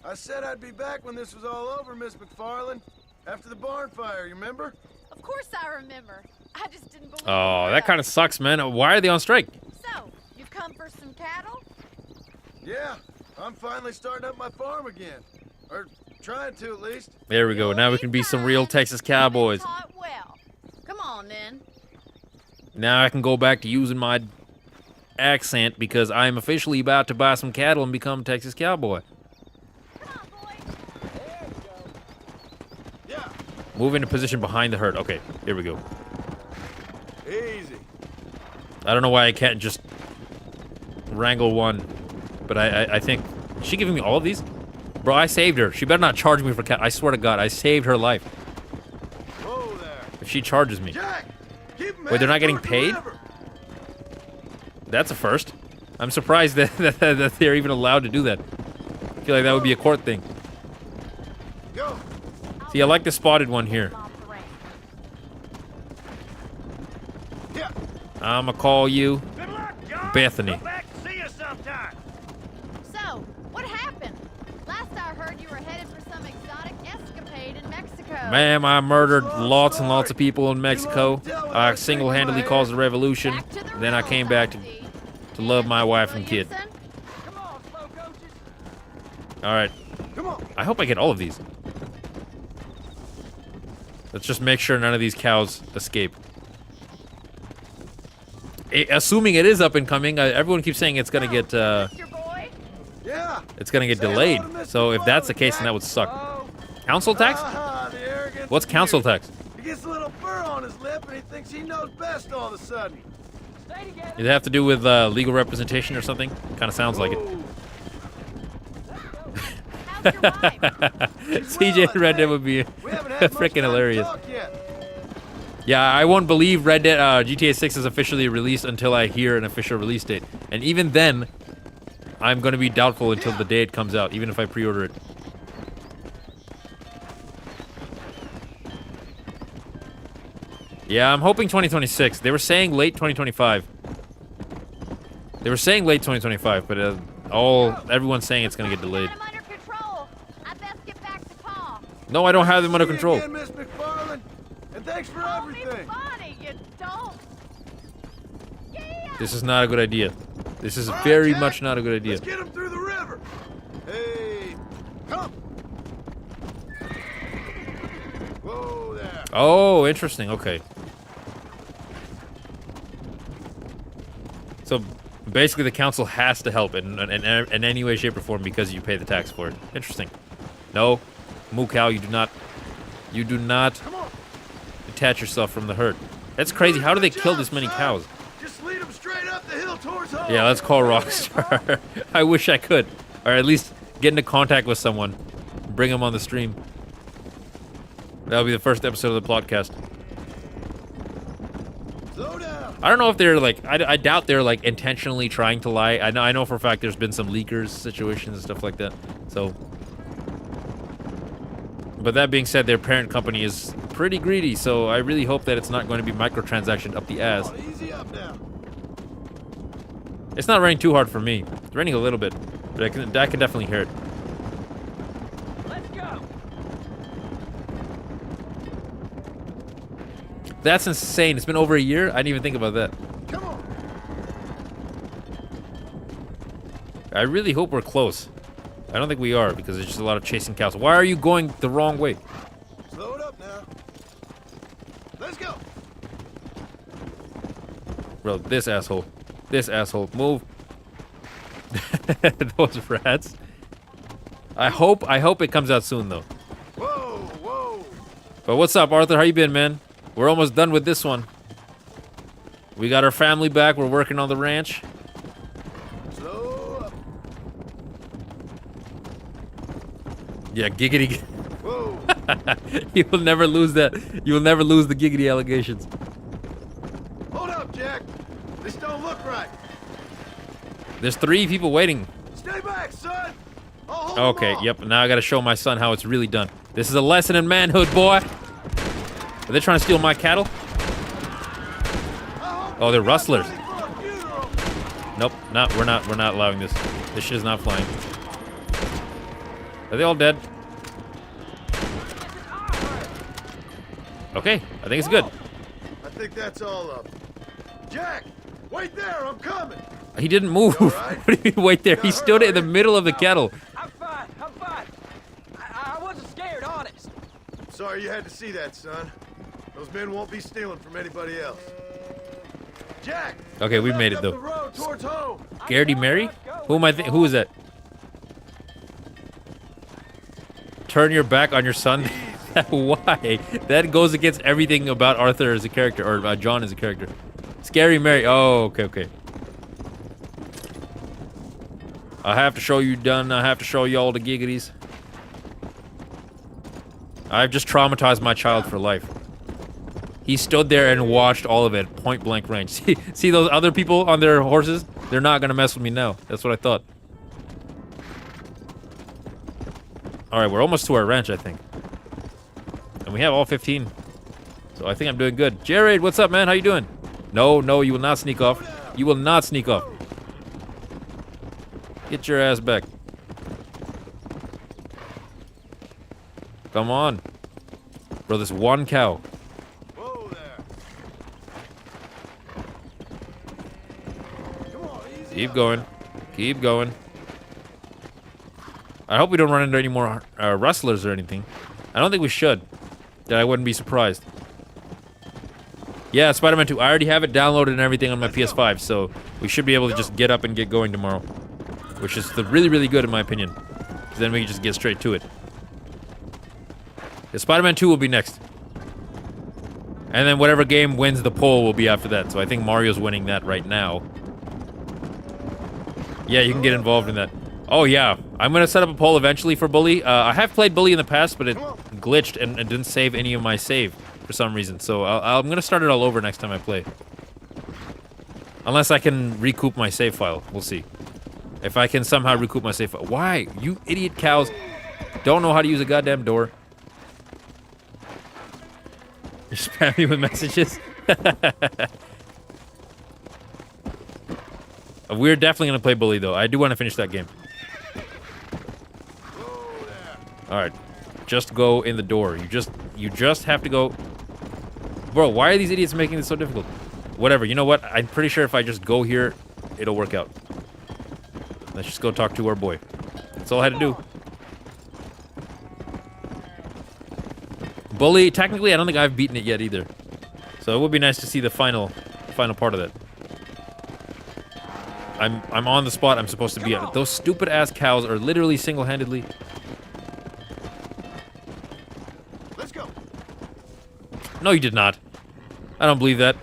I said I'd be back when this was all over, Miss McFarland. After the barn fire, you remember? Of course I remember. I just didn't believe Oh, that kind of sucks, man. Why are they on strike? So, you've come for some cattle? Yeah, I'm finally starting up my farm again. Or trying to, at least. There we go. Now we can be some real Texas cowboys. Taught well. Come on, then. Now I can go back to using my accent because I'm officially about to buy some cattle and become a Texas cowboy. Come on, boy. Yeah, Move into position behind the herd. Okay, here we go. easy. I don't know why I can't just wrangle one, but I think... Is she giving me all of these? Bro, I saved her. She better not charge me for cat. I swear to God, I saved her life. Whoa there. If she charges me. Jack, keep 'em Wait, they're not headed getting toward the paid? river. That's a first. I'm surprised that they're even allowed to do that. I feel like that would be a court thing. Go. See, I like the spotted one here. Yeah. I'ma call you Good luck, John. Bethany. Come back and see us sometime. So, what happened? Last I heard you were headed for some exotic escapade in Mexico. Ma'am, I murdered lots and lots of people in Mexico. I single-handedly caused a revolution. Back to the Then I real came back to love my wife and kid. Williamson. Come on, slow coaches. All right. Come on. I hope I get all of these. Let's just make sure none of these cows escape. Assuming it is up and coming, everyone keeps saying it's gonna get Mr. Boy. Yeah. it's gonna get Say hello delayed. to Mr. So if that's the McFarland, case, then Jack. that would suck. Oh, Council tax? Ah, the arrogance What's of council youth. tax? He gets a little fur on his lip and he thinks he knows best all of a sudden. stay together. Does it have to do with legal representation or something? Kind of sounds like it. Whoa. How's your wife? CJ and Red Dead would be We haven't had much freaking time to hilarious. talk yet. Yeah, I won't believe Red Dead GTA 6 is officially released until I hear an official release date. And even then, I'm going to be doubtful until the day it comes out, even if I pre-order it. Yeah, I'm hoping 2026. They were saying late 2025. They were saying late 2025, but everyone's saying it's going to get delayed. Got him under control. I best get back to Pa. No, I don't have them under See you control. Again, Miss McFarland. And thanks for Call me everything. Bonnie, you don't. Yeah. This is not a good idea. This is All right, very Jack, much not a good idea. Let's get him through the river. Hey, come. Whoa there. Oh, interesting. Okay. So basically, the council has to help in any way, shape, or form because you pay the tax for it. Interesting. No, moo cow, you do not. You do not Come on. detach yourself from the herd. That's crazy. How do they kill this many cows? Just lead him straight up the hill towards home. Yeah, let's call Rockstar. I wish I could, or at least get into contact with someone, bring them on the stream. That'll be the first episode of the podcast. Slow down. I don't know if they're like, I doubt they're like intentionally trying to lie. I know for a fact there's been some leakers situations and stuff like that. So, but that being said, their parent company is pretty greedy. So I really hope that it's not going to be microtransaction up the ass. Oh, easy up now. It's not raining too hard for me. It's raining a little bit, but I can definitely hear it. Let's go. That's insane. It's been over a year. I didn't even think about that. Come on. I really hope we're close. I don't think we are because there's just a lot of chasing cows. Why are you going the wrong way? Slow it up now. Let's go. Bro, this asshole. This asshole. Move. Those rats. I hope it comes out soon though. Whoa, whoa. But what's up, Arthur? How you been, man? We're almost done with this one. We got our family back. We're working on the ranch. Slow up. Yeah, giggity. Whoa. You will never lose that. You will never lose the giggity allegations. Hold up, Jack. This don't look right. There's 3 people waiting. Stay back, son. I'll hold Okay, them off. yep. Now I gotta show my son how it's really done. This is a lesson in manhood, boy. Are they trying to steal my cattle? Oh, they're rustlers. Nope, we're not allowing this. This shit is not flying. Are they all dead? Okay, I think it's good. I think that's all of them. Jack, wait there. I'm coming. He didn't move. You all right? What do you mean wait there? He stood in the middle of the kettle. I'm fine. I'm fine. I wasn't scared, honest. Sorry you had to see that, son. Those men won't be stealing from anybody else. Jack. Okay, we made it up though. The road towards home. Garrity Mary? Who am I? Who is that? Turn your back on your son. Why? That goes against everything about Arthur as a character, or about John as a character. Scary Mary. Oh, okay. I have to show you done. I have to show you all the giggities. I've just traumatized my child for life. He stood there and watched all of it, point blank range. See those other people on their horses? They're not gonna mess with me now. That's what I thought. All right, we're almost to our ranch, I think. And we have all 15. So I think I'm doing good. Jared, what's up, man? How you doing? No, you will not sneak off. You will not sneak off. Get your ass back. Come on. Bro, this one cow. Whoa there. Come on, easy Keep up. going. Keep going. I hope we don't run into any more rustlers or anything. I don't think we should. That I wouldn't be surprised. Yeah, Spider-Man 2. I already have it downloaded and everything on my PS5, so we should be able to just get up and get going tomorrow. Which is really, really good in my opinion. 'Cause then we can just get straight to it. The Spider-Man 2 will be next. And then whatever game wins the poll will be after that. So I think Mario's winning that right now. Yeah, you can get involved in that. Oh yeah, I'm gonna set up a poll eventually for Bully. I have played Bully in the past, but it glitched and didn't save any of my save for some reason. So I'm gonna start it all over next time I play. Unless I can recoup my save file. We'll see. If I can somehow recoup my save file. Why? You idiot cows don't know how to use a goddamn door. You're spamming me with messages. We're definitely gonna play Bully though. I do want to finish that game. Alright. Just go in the door. You just have to go. Bro, why are these idiots making this so difficult? Whatever, you know what? I'm pretty sure if I just go here, it'll work out. Let's just go talk to our boy. That's all I had to do. Bully, technically I don't think I've beaten it yet either. So it would be nice to see the final part of that. I'm on the spot I'm supposed to be at. Those stupid ass cows are literally single-handedly. Let's go. No, you did not. I don't believe that.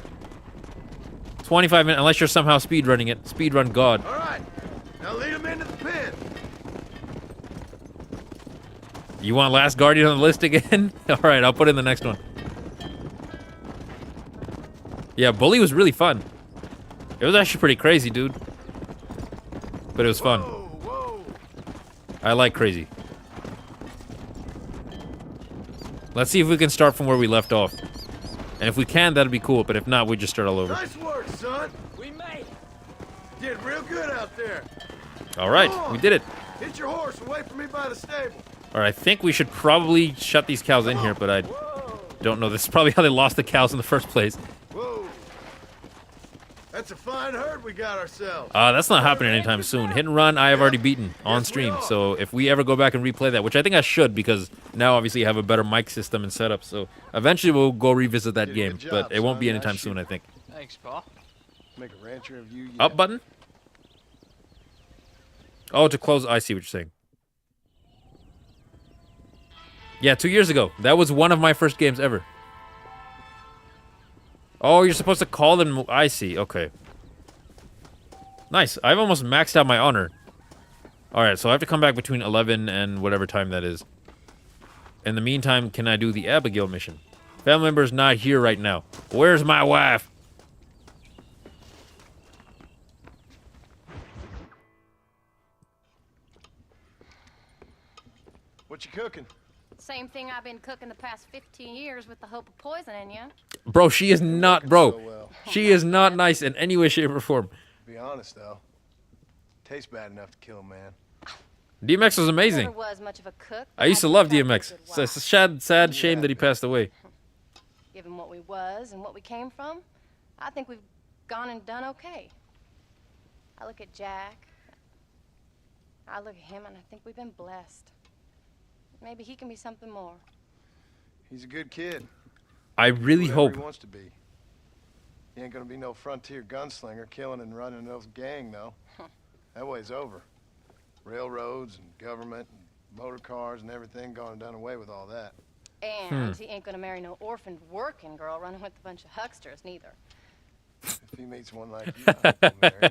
25 minutes, unless you're somehow speedrunning it. Speedrun God. All right. Now lead them into the pen. You want Last Guardian on the list again? Alright, I'll put in the next one. Yeah, Bully was really fun. It was actually pretty crazy, dude. But it was fun. Whoa. I like crazy. Let's see if we can start from where we left off. And if we can, that'd be cool. But if not, we just start all over. Nice work, son. We made it. Did real good out there. Alright, we did it. Hit your horse and wait for me by the stable. Alright, I think we should probably shut these cows in here, but don't know, this is probably how they lost the cows in the first place. Whoa. That's a fine herd we got ourselves. That's not happening anytime soon. Hit and run, I have already beaten on stream. So if we ever go back and replay that, which I think I should, because now obviously you have a better mic system and setup. So eventually we'll go revisit that game, but it won't be anytime soon, I think. Thanks, Pa. Make a rancher of you. Up button? Oh, to close. I see what you're saying. Yeah, 2 years ago. That was one of my first games ever. Oh, you're supposed to call them. I see. Okay. Nice. I've almost maxed out my honor. Alright, so I have to come back between 11 and whatever time that is. In the meantime, can I do the Abigail mission? Family member's not here right now. Where's my wife? What you cooking? Same thing I've been cooking the past 15 years with the hope of poisoning you. Bro, she is not, bro. So well. She is not nice in any way, shape, or form. Be honest though, tastes bad enough to kill a man. DMX was amazing. Never was much of a cook. I used to love DMX. It's a sad shame that he passed away. Given what we was and what we came from, I think we've gone and done okay. I look at Jack. I look at him and I think we've been blessed. Maybe he can be something more. He's a good kid. I really Whatever hope. he wants to be. He ain't gonna be no frontier gunslinger killing and running no gang though. That way's over. Railroads and government and motor cars and everything gone and done away with all that. And he ain't gonna marry no orphaned working girl running with a bunch of hucksters, neither. If he meets one like you, I hope he'll marry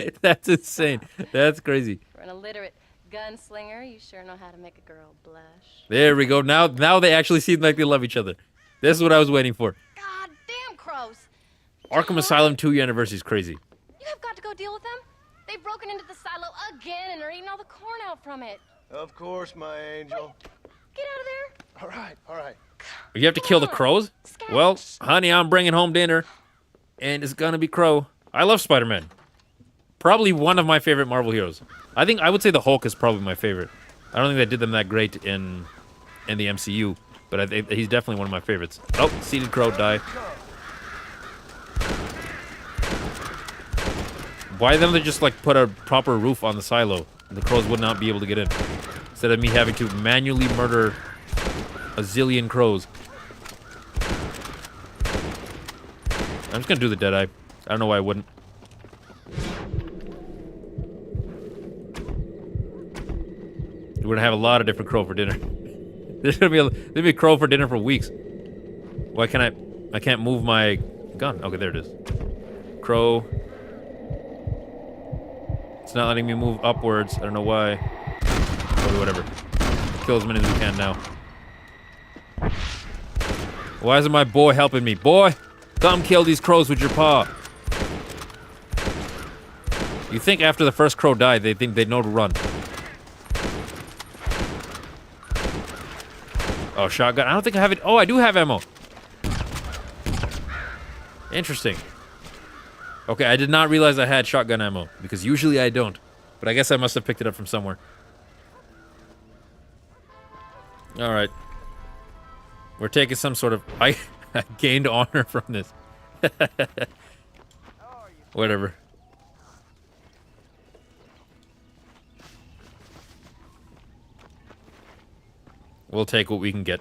her. That's insane. That's crazy. For an illiterate gunslinger, you sure know how to make a girl blush. There we go. Now they actually seem like they love each other. This is what I was waiting for. God damn, crows! Arkham Asylum 2 year anniversary is crazy. You have got to go deal with them. They've broken into the silo again and are eating all the corn out from it. Of course, my angel. Get out of there. All right, all right. You have to kill the crows? Well, honey, I'm bringing home dinner. And it's gonna be Crow. I love Spider-Man. Probably one of my favorite Marvel heroes. I would say the Hulk is probably my favorite. I don't think they did them that great in the MCU, but I think he's definitely one of my favorites. Oh, seated crow, die. Why don't they just like put a proper roof on the silo? The crows would not be able to get in. Instead of me having to manually murder a zillion crows. I'm just gonna do the Deadeye. I don't know why I wouldn't. We're gonna have a lot of different crow for dinner. There's gonna be a crow for dinner for weeks. Why can't I can't move my gun. Okay, there it is. Crow. It's not letting me move upwards. I don't know why. Okay, whatever. Kill as many as we can now. Why isn't my boy helping me? Boy, come kill these crows with your paw. You think after the first crow died, they think they'd know to run. Oh, shotgun. I don't think I have it. Oh, I do have ammo. Interesting. Okay, I did not realize I had shotgun ammo, because usually I don't. But I guess I must have picked it up from somewhere. Alright. We're taking some sort of... I gained honor from this. Whatever. We'll take what we can get.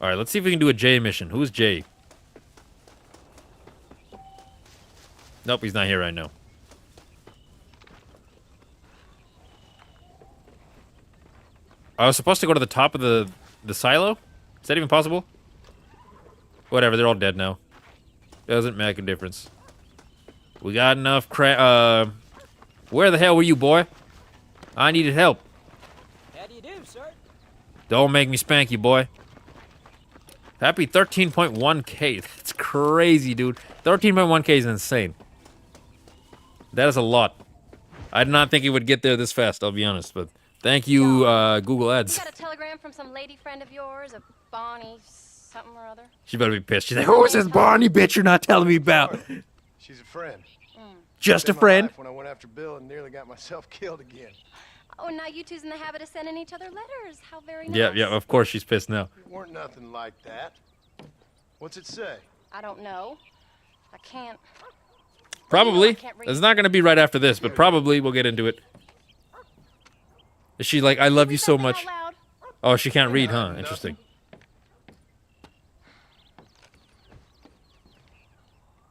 Alright, let's see if we can do a Jay mission. Who's Jay? Nope, he's not here right now. I was supposed to go to the top of the silo? Is that even possible? Whatever, they're all dead now. Doesn't make a difference. We got enough where the hell were you, boy? I needed help. How do you do, sir? Don't make me spank you, boy. Happy 13.1k. That's crazy, dude. 13.1k is insane. That is a lot. I did not think it would get there this fast, I'll be honest, but thank you, Google Ads. You got a telegram from some lady friend of yours, a Bonnie something or other? She better be pissed. She's like, who is this Barney bitch you're not telling me about? She's a friend. Just a Saved my friend? life when I went after Bill and nearly got myself killed again. Oh, now you two's in the habit of sending each other letters. How very nice. Yeah, of course she's pissed now. It weren't nothing like that. What's it say? I don't know. I can't. Probably. I can't read. It's not going to be right after this, but probably we'll get into it. Is she like, I love you so much? Out loud. Oh, she can't read, huh? Interesting.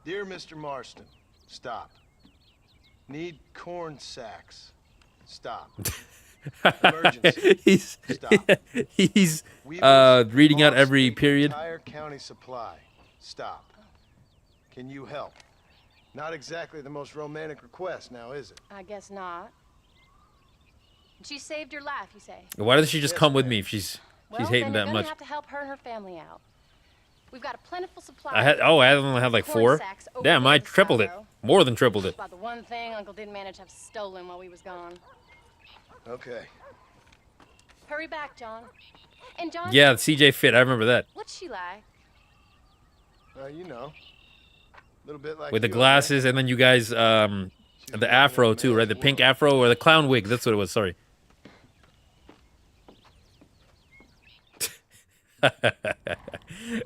Dear Mr. Marston, stop. Need corn sacks. Stop. Emergency. he's Stop. he's Weevils reading out lost every the period. Entire county supply. Stop. Can you help? Not exactly the most romantic request, now is it? I guess not. She saved your life, you say? Why doesn't she just come with me if she's Well, hating then that you're much? gonna have to help her and her family out. We've got a plentiful supply. I only had like Corn 4. sacks over Damn, I the tripled it. silo. More than tripled it. About the one thing Uncle didn't manage to have stolen while we was gone. Okay. Hurry back, John. And John, Yeah, the CJ fit. I remember that. what's she like? You know. A little bit like With the you, glasses, and then you guys, the afro too, right? The pink afro or the clown wig. That's what it was. Sorry.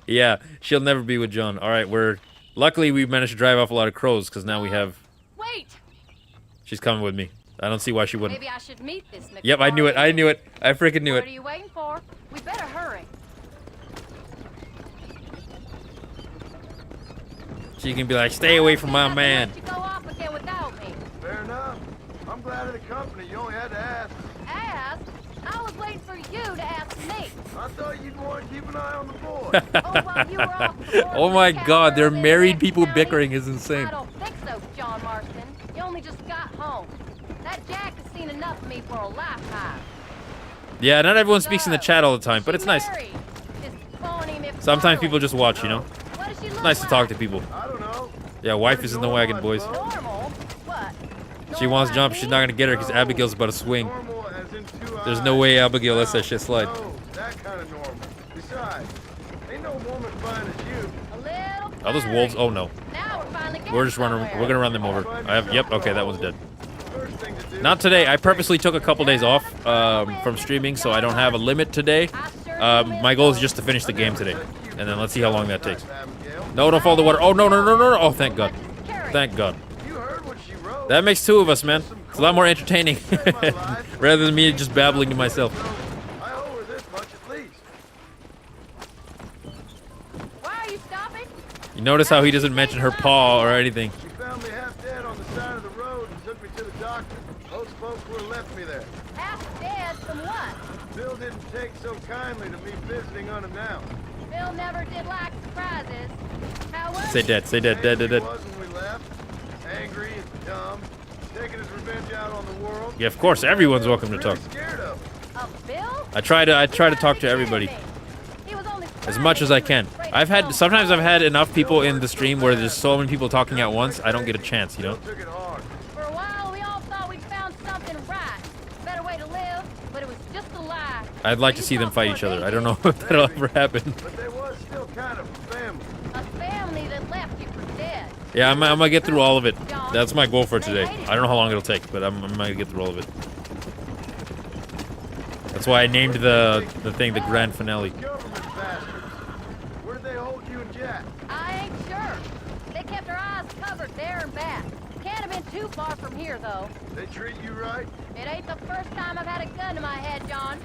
Yeah, she'll never be with John. All right, luckily we managed to drive off a lot of crows because now we have. Wait! She's coming with me. I don't see why she wouldn't. Maybe I should meet this McFarlane. Yep, I knew it. I knew it. I freaking knew What are it. you waiting for? We better hurry. She can be like, stay away from my I man. let you go off again without me. Fair enough. I'm glad of the company. You only had to ask. Ask? I was waiting for you to ask me. I thought you'd want to keep an eye on the boy. Oh, while you were off the board Oh my with the God, they're cowgirls in married Lake people County? bickering is insane. I don't think so, John Marston. You only just got home. That Jack has seen enough of me for a lifetime. Yeah, not everyone speaks in the chat all the time, but it's nice. Sometimes people just watch, you know? It's nice to talk to people. I don't know. Yeah, wife is in the wagon, boys. Normal? What? She wants to jump, she's not gonna get her because Abigail's about to swing. Normal as in 2 There's eyes. no way Abigail lets that shit slide. No, that kind of normal. Besides, ain't no woman fine as you. A little Are those wolves? Oh no. Now we're finally getting We're just running. somewhere. We're gonna run them over. Yep. Okay, that one's dead. First thing to do. Not today. I purposely took a couple days off from streaming, so I don't have a limit today. My goal is just to finish the game today, and then let's see how long that takes. Abigail. No, don't fall in the water. Oh no, no, no, no, no. Oh, thank God. Thank God. You heard what she wrote. That makes 2 of us, man. It's a lot more entertaining rather than me just babbling to myself. I owe her this much at least. Why are you stopping? You notice how he doesn't mention her paw or anything. She found me half dead on the side of the road and took me to the doctor. Most folks would have left me there. Half dead from what? Bill didn't take so kindly to me visiting unannounced. Bill never did like surprises. How was Say dead. Say dead. Dead. Dead. He Dead. was when we left. Angry and dumb. Taking his revenge out on the world. Yeah, of course. Everyone's welcome to Really talk. scared of. Of Bill? I try to talk to everybody He was only as much as I can. Sometimes I've had enough people in the stream where there's so many people talking at once. I don't get a chance, you know. Took it hard. For a while, we all thought we'd found something right. A better way to live, but it was just a lie. I'd like to see them fight each other. I don't know if that'll ever happen. But they was still kind of family. A family that left you for dead. Yeah, I'm gonna get through all of it. That's my goal for today. I don't know how long it'll take, but I'm gonna get through all of it. That's why I named the thing the grand finale. Government bastards. Where did they hold you and Jack? I ain't sure. They kept our eyes covered there and back. Can't have been too far from here, though. They treat you right? It ain't the first time I've had a gun to my head, John.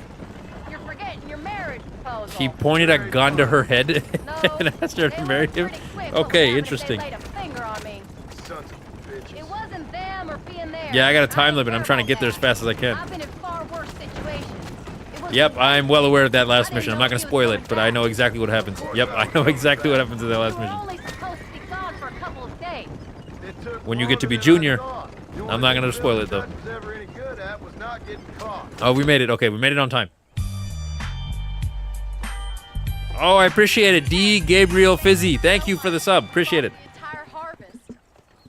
You're forgetting your marriage proposal. He pointed a gun to her head No, and asked her they to were marry him. pretty quick what would Okay, happen if interesting. They laid a finger on me. Sons of bitches. It wasn't them or being there. Yeah, I got a time ain't limit. I'm sure trying to about get there as that. fast as I can. I've been in far worse situations. It was Yep, the I'm right well aware of that I last didn't mission. I'm know not gonna he was spoil going it, but I know back. exactly what happens. Yep, I know exactly what happens in that last We were mission. only supposed to be gone for a couple of days. It took When you get to be longer than I junior, thought. The I'm only not thing gonna spoil it, though. Bill was ever any good at was not getting caught. Oh, we made it. Okay, we made it on time. Oh, I appreciate it. D. Gabriel Fizzy. Thank you for the sub. Appreciate it. The entire harvest.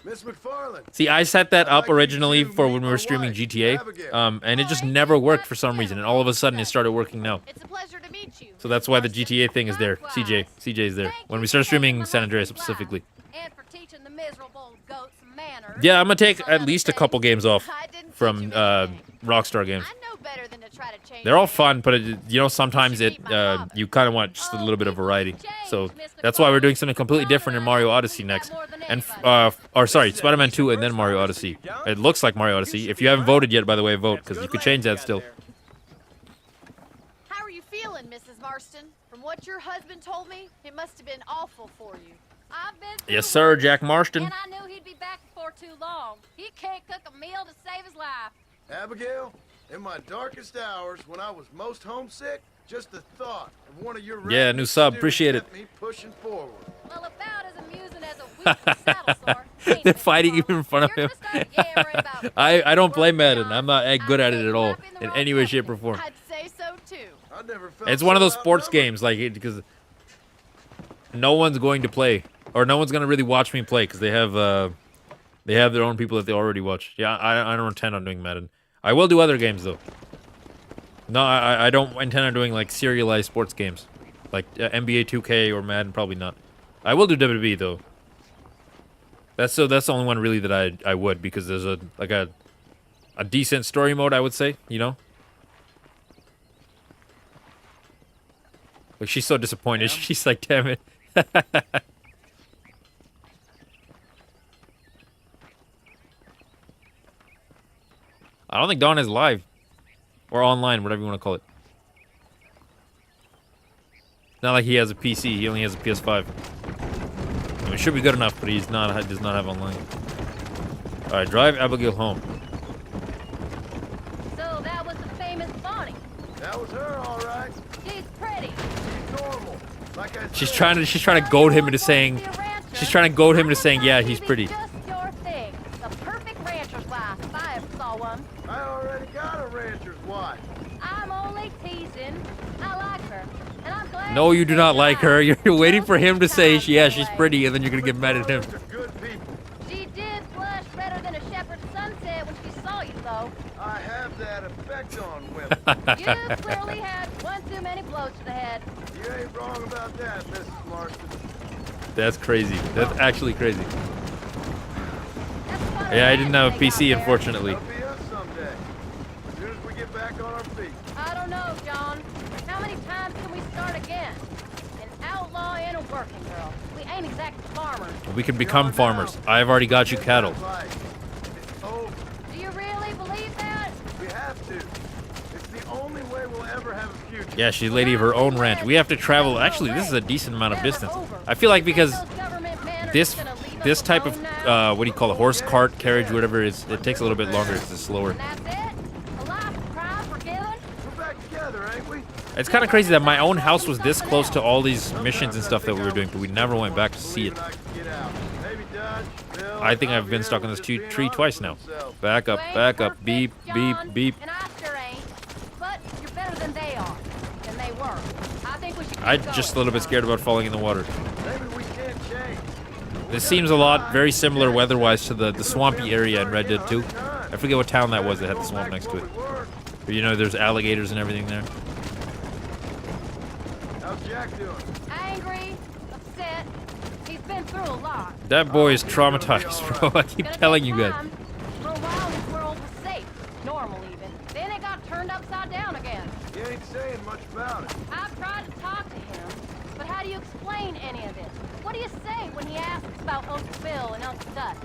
Miss McFarland. See, I set that up I'd like originally you to for meet when we my were streaming wife, GTA, Abigail. and it just never worked for some reason, and all of a sudden it started working now. It's a pleasure to meet you. So that's why the GTA thing is there. CJ is there. When we start streaming San Andreas specifically. And for teaching the miserable goats manners. Yeah, I'm gonna take at least a couple games off I didn't from Rockstar Games. I know better than to try to change They're all things. fun, but you know, sometimes you kind of want just a little bit of variety. So that's why we're doing something completely different in Mario Odyssey next, and or sorry, Spider-Man 2 and then Mario Odyssey. It looks like Mario Odyssey. If you haven't voted yet, by the way, vote because you could change that still. How are you feeling, Mrs. Marston? From what your husband told me, it must have been awful for you. I've been through Yes, sir, worse, Jack Marston. And I knew he'd be back before too long. He can't cook a meal to save his life. Abigail, in my darkest hours, when I was most homesick, just the thought of one of your Yeah, new sub, students appreciate it. kept me pushing forward. Well, about as amusing as a week saddle sore. ain't They're it, Mrs. fighting even in Marston? front of You're him. gonna start yammering about I don't play working Madden. jobs. I'm not good at it at all I'd say in you're any up way, in the shape, or wrong form. company. I'd say so too. I never felt It's one of so those sports outnumbered. games, like because no one's going to play, or no one's gonna really watch me play because they have their own people that they already watch. Yeah, I don't intend on doing Madden. I will do other games though. No, I don't intend on doing like serialized sports games, like NBA 2K or Madden. Probably not. I will do WWE though. That's the only one really that I would, because there's a decent story mode, I would say, you know. Like, she's so disappointed. She's like, damn it. I don't think Dawn is live. Or online, whatever you want to call it. Not like he has a PC, he only has a PS5. I mean, it should be good enough, but does not have online. Alright, drive Abigail home. So that was the famous Bonnie. That was her, all right. She's pretty. She's normal. Like I She's said, trying to goad him into saying, yeah, he's pretty. Just your thing. The perfect rancher's wife, if I ever saw one. I already got a rancher's wife. I'm only teasing. I like her, and I'm glad. No, you do not like her. You're waiting for him to say, Just yeah, the she's way. pretty, and then you're gonna get mad at him. They're good people. She did flush redder than a shepherd's sunset when she saw you, though. I have that effect on women. You clearly had one too many blows to the head. You ain't wrong about that, Mrs. Marston. That's crazy. That's actually crazy. That's what Yeah, I didn't have a thing out PC, there. unfortunately. That'll be us someday. As soon as we get back on our feet. I don't know, John. How many times can we start again? An outlaw and a working girl. We ain't exactly farmers. We can become farmers. I've already got you cattle. It's over. Do you really believe that? We have to. It's the only way we'll ever have a future. Yeah, she's lady of her own ranch. We have to travel. Actually, this is a decent amount of distance. I feel like because this type of what do you call it, horse cart carriage, whatever it is, it takes a little bit longer. It's slower. And that's it? A life of crime forgiven? We're back together, ain't we? It's kind of crazy that my own house was this close to all these missions and stuff that we were doing, but we never went back to see it. Believe I can get out. Maybe Dutch, Bill, I think I've been Javier stuck on this was being tree honest twice with now. themselves. Back up, You ain't back up, perfect, beep, beep, John, beep. And I sure ain't. But you're better than they are. And they were. I think we should keep I'm going, just a little bit John. scared about falling in the water. Maybe we can't change. This seems a lot very similar weather-wise to the swampy area in Red Dead 2. I forget what town that was that had the swamp next to it. But you know, there's alligators and everything there. How's Jack doing? Angry, upset. He's been through a lot. That boy is traumatized, bro. I keep Gonna telling take you guys. time. For a while, his world was safe, normal even. Then it got turned upside down again. You ain't saying much about it. I've tried to talk to him, but how do you explain any of it? What do you say when he asks about Uncle Bill and Uncle Dutch?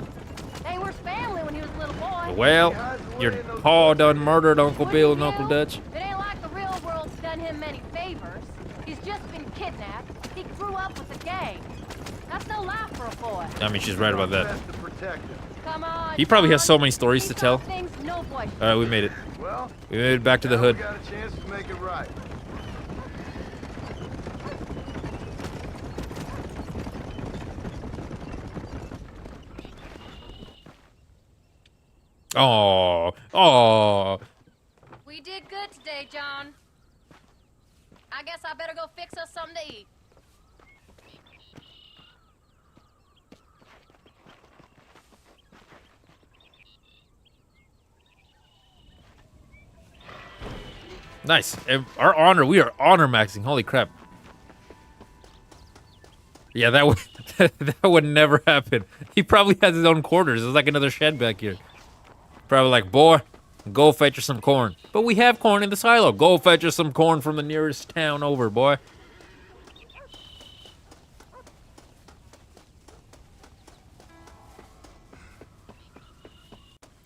They were family when he was a little boy. Well, your paw done murdered Uncle What Bill he and Uncle knew, Dutch. It ain't like the real world's done him many favors. He's just been kidnapped. He grew up with a gang. That's no life for a boy. I mean, she's right about that. Best to protect him. Come on. He probably has John. so many stories He to saw tell. things no boy should. Alright, we made it. Well, We made it back to the now hood. we got a chance to make it right. Oh, oh. We did good today, John. I guess I better go fix us something to eat. Nice. Our honor, we are honor maxing. Holy crap. Yeah, that would that would never happen. He probably has his own quarters. There's like another shed back here. Probably like, boy, Go fetch us some corn. But we have corn in the silo. Go fetch us some corn from the nearest town over, boy.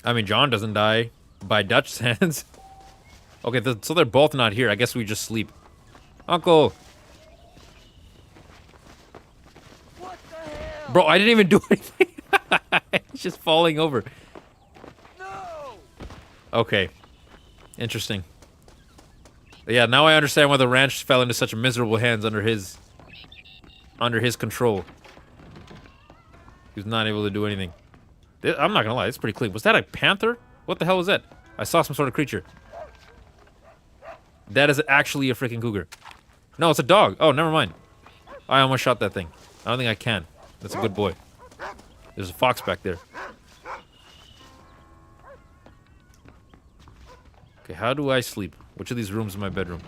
I mean, John doesn't die by Dutch hands. Okay, so they're both not here. I guess we just sleep. Uncle. What the hell? Bro, I didn't even do anything. It's just falling over. No! Okay. Interesting. Yeah, now I understand why the ranch fell into such miserable hands under his control. He was not able to do anything. I'm not gonna lie, it's pretty clean. Was that a panther? What the hell was that? I saw some sort of creature. That is actually a freaking cougar. No, it's a dog. Oh, never mind. I almost shot that thing. I don't think I can. That's a good boy. There's a fox back there. Okay, how do I sleep? Which of these rooms is my bedroom?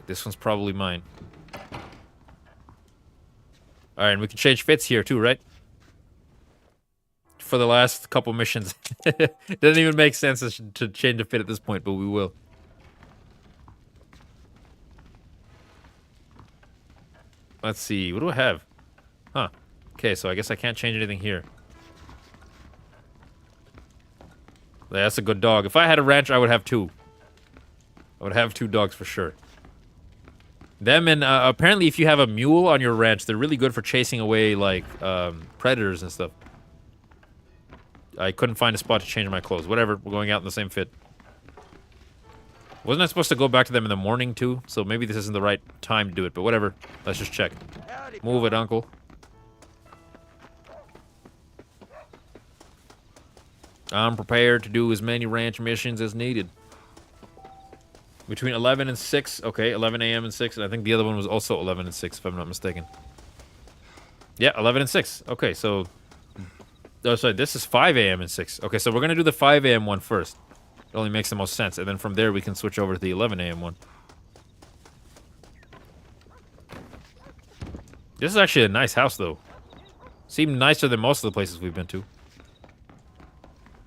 This one's probably mine. Alright, and we can change fits here too, right? For the last couple missions. It doesn't even make sense to change the fit at this point, but we will. Let's see, what do I have? Huh. Okay, so I guess I can't change anything here. Yeah, that's a good dog. If I had a ranch, I would have two. I would have two dogs for sure. Them and apparently if you have a mule on your ranch, they're really good for chasing away, like, predators and stuff. I couldn't find a spot to change my clothes. Whatever, we're going out in the same fit. Wasn't I supposed to go back to them in the morning, too? So maybe this isn't the right time to do it, but whatever. Let's just check. Move it, uncle. I'm prepared to do as many ranch missions as needed. Between 11 and 6. Okay, 11 a.m. and 6. And I think the other one was also 11 and 6, if I'm not mistaken. Yeah, 11 and 6. Okay, so... Oh, sorry, this is 5 a.m. and 6. Okay, so we're going to do the 5 a.m. one first. It only makes the most sense. And then from there, we can switch over to the 11 a.m. one. This is actually a nice house, though. Seemed nicer than most of the places we've been to.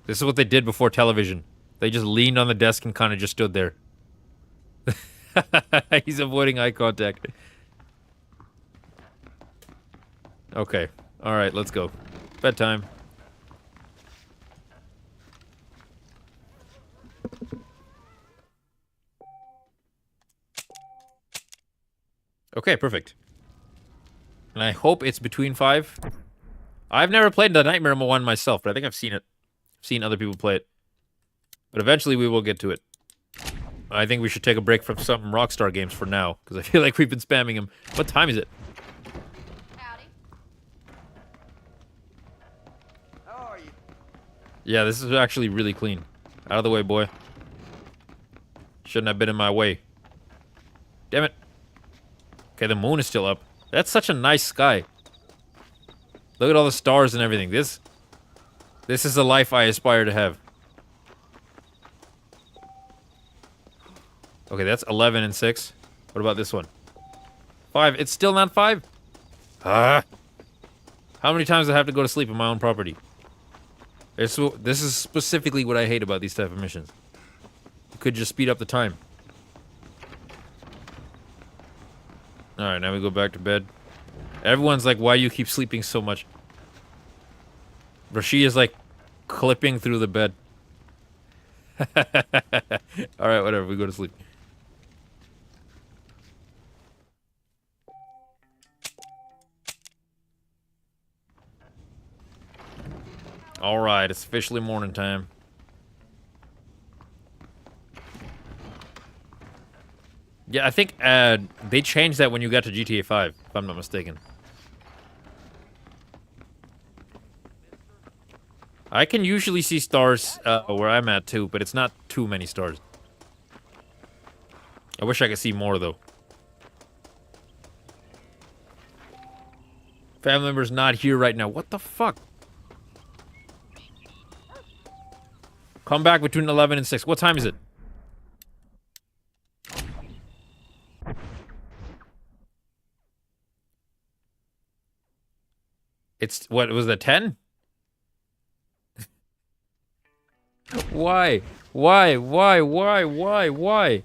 This is what they did before television. They just leaned on the desk and kind of just stood there. He's avoiding eye contact. Okay. Alright, let's go. Bedtime. Okay, perfect. And I hope it's between 5. I've never played the Nightmare one myself, but I think I've seen it. I've seen other people play it. But eventually we will get to it. I think we should take a break from some Rockstar Games for now, because I feel like we've been spamming them. What time is it? Howdy. How are you? Yeah, this is actually really clean. Out of the way, boy. Shouldn't have been in my way. Damn it. Okay, the moon is still up. That's such a nice sky. Look at all the stars and everything. This is the life I aspire to have. Okay, that's 11 and 6. What about this one? 5. It's still not 5? Ah. How many times do I have to go to sleep on my own property? This is specifically what I hate about these type of missions. You could just speed up the time. Alright, now we go back to bed. Everyone's like, why you keep sleeping so much? Rashi is like clipping through the bed. Alright, whatever, we go to sleep. Alright, it's officially morning time. Yeah, I think they changed that when you got to GTA 5, if I'm not mistaken. I can usually see stars where I'm at too, but it's not too many stars. I wish I could see more though. Family member's not here right now. What the fuck? Come back between 11 and 6. What time is it? It's, what, was that 10? Why? Why? Why? Why? Why? Why?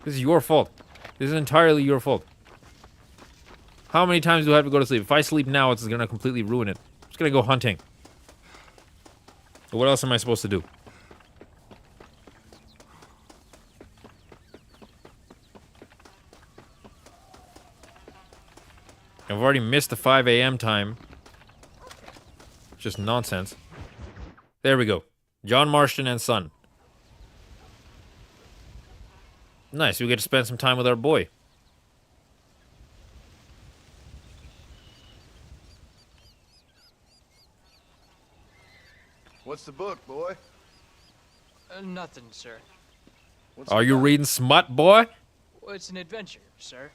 This is your fault. This is entirely your fault. How many times do I have to go to sleep? If I sleep now, it's gonna completely ruin it. I'm just gonna go hunting. What else am I supposed to do? I've already missed the 5 a.m. time. Just nonsense. There we go. John Marston and son. Nice, we get to spend some time with our boy. What's the book, boy? Nothing, sir. What's Are it you about? reading smut, boy? Well, it's an adventure, sir.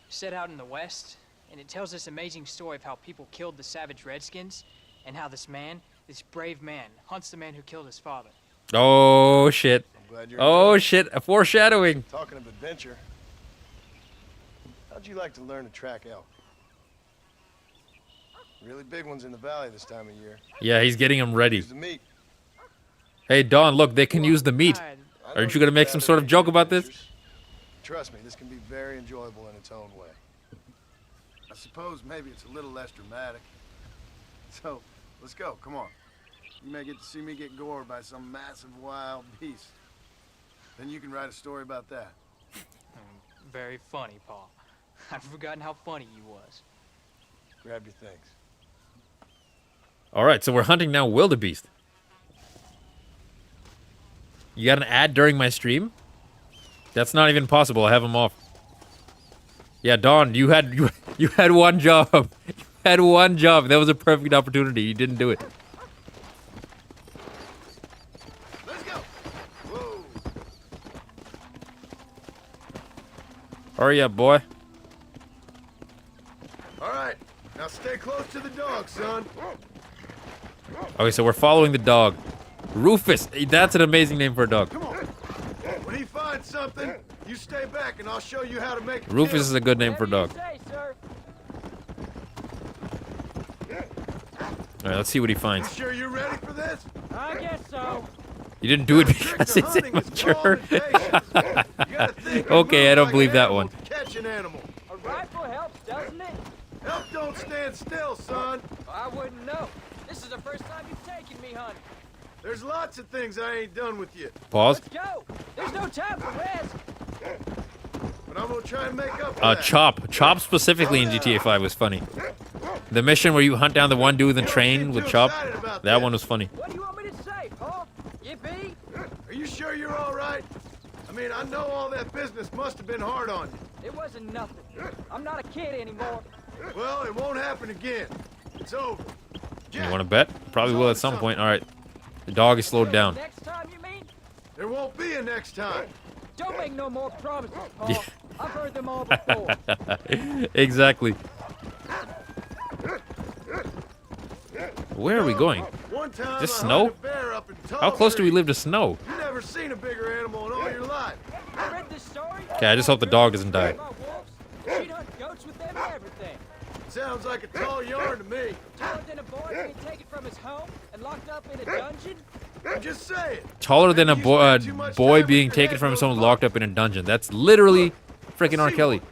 Set out in the West, and it tells this amazing story of how people killed the savage Redskins, and how this man, this brave man, hunts the man who killed his father. Oh, shit. I'm glad you're Oh, enjoying shit. A foreshadowing. it. Talking of adventure, how'd you like to learn to track elk? Really big ones in the valley this time of year. Yeah, he's getting him ready. Use the meat. Hey, Don, look, they can use the meat. I- I know Aren't you gonna you've make some gathered sort of many joke about this? adventures. Trust me, this can be very enjoyable in its own way. I suppose maybe it's a little less dramatic. So, let's go, come on. You may get to see me get gored by some massive wild beast. Then you can write a story about that. Very funny, Paul. I've forgotten how funny you was. Grab your things. All right, so we're hunting now wildebeest. You got an ad during my stream? That's not even possible. I have them off. Yeah, Don, you had one job. You had one job. That was a perfect opportunity. You didn't do it. Let's go! Whoa! Hurry up, boy. All right, now stay close to the dog, son. Okay, so we're following the dog. Rufus. That's an amazing name for a dog. Come on. When he finds something, you stay back and I'll show you how to make it. Rufus is a good name for a dog. Say, sir. All right, let's see what he You finds. sure you're ready for this? I guess so. You didn't do it The trick because to it's hunting is calm immature. and patience. You gotta think and Okay, move I don't like believe an that animal one. to catch an animal. A rifle helps, doesn't it? Elk don't stand still, son. I wouldn't know. This is the first time you've taken me hunting. There's lots of things I ain't done with you, Pause. Let's go. There's no time for rest. but I'm gonna try and make up for that. Chop. Chop specifically in GTA 5 was funny. The mission where you hunt down the one dude in the Don't train seem with too Chop, excited about that this. one was funny. What do you want me to say, Paul? Yippee? Are you sure you're all right? I mean, I know all that business must have been hard on you. It wasn't nothing. I'm not a kid anymore. Well, it won't happen again. It's over. You want to bet? Probably will at some point. All right. The dog is slowed down. Next time, you mean? There won't be a next time. Don't make no more promises, Paul. Yeah. I've heard them all before. Exactly. Where are we going? One time Is this I snow? hunted a bear up in tall How close do we trees. live to snow? You never seen a bigger animal in all your life. I read this story. Okay, I just hope the dog doesn't die. About wolves. She'd hunt goats with them and everything. Sounds like a tall yarn to me. Taller than a boy being taken from his home and locked up in a dungeon. I'm just saying. Taller than a You spend too much boy time being with your taken head from moved someone up. locked up in a dungeon. That's literally freaking R. See Kelly. one.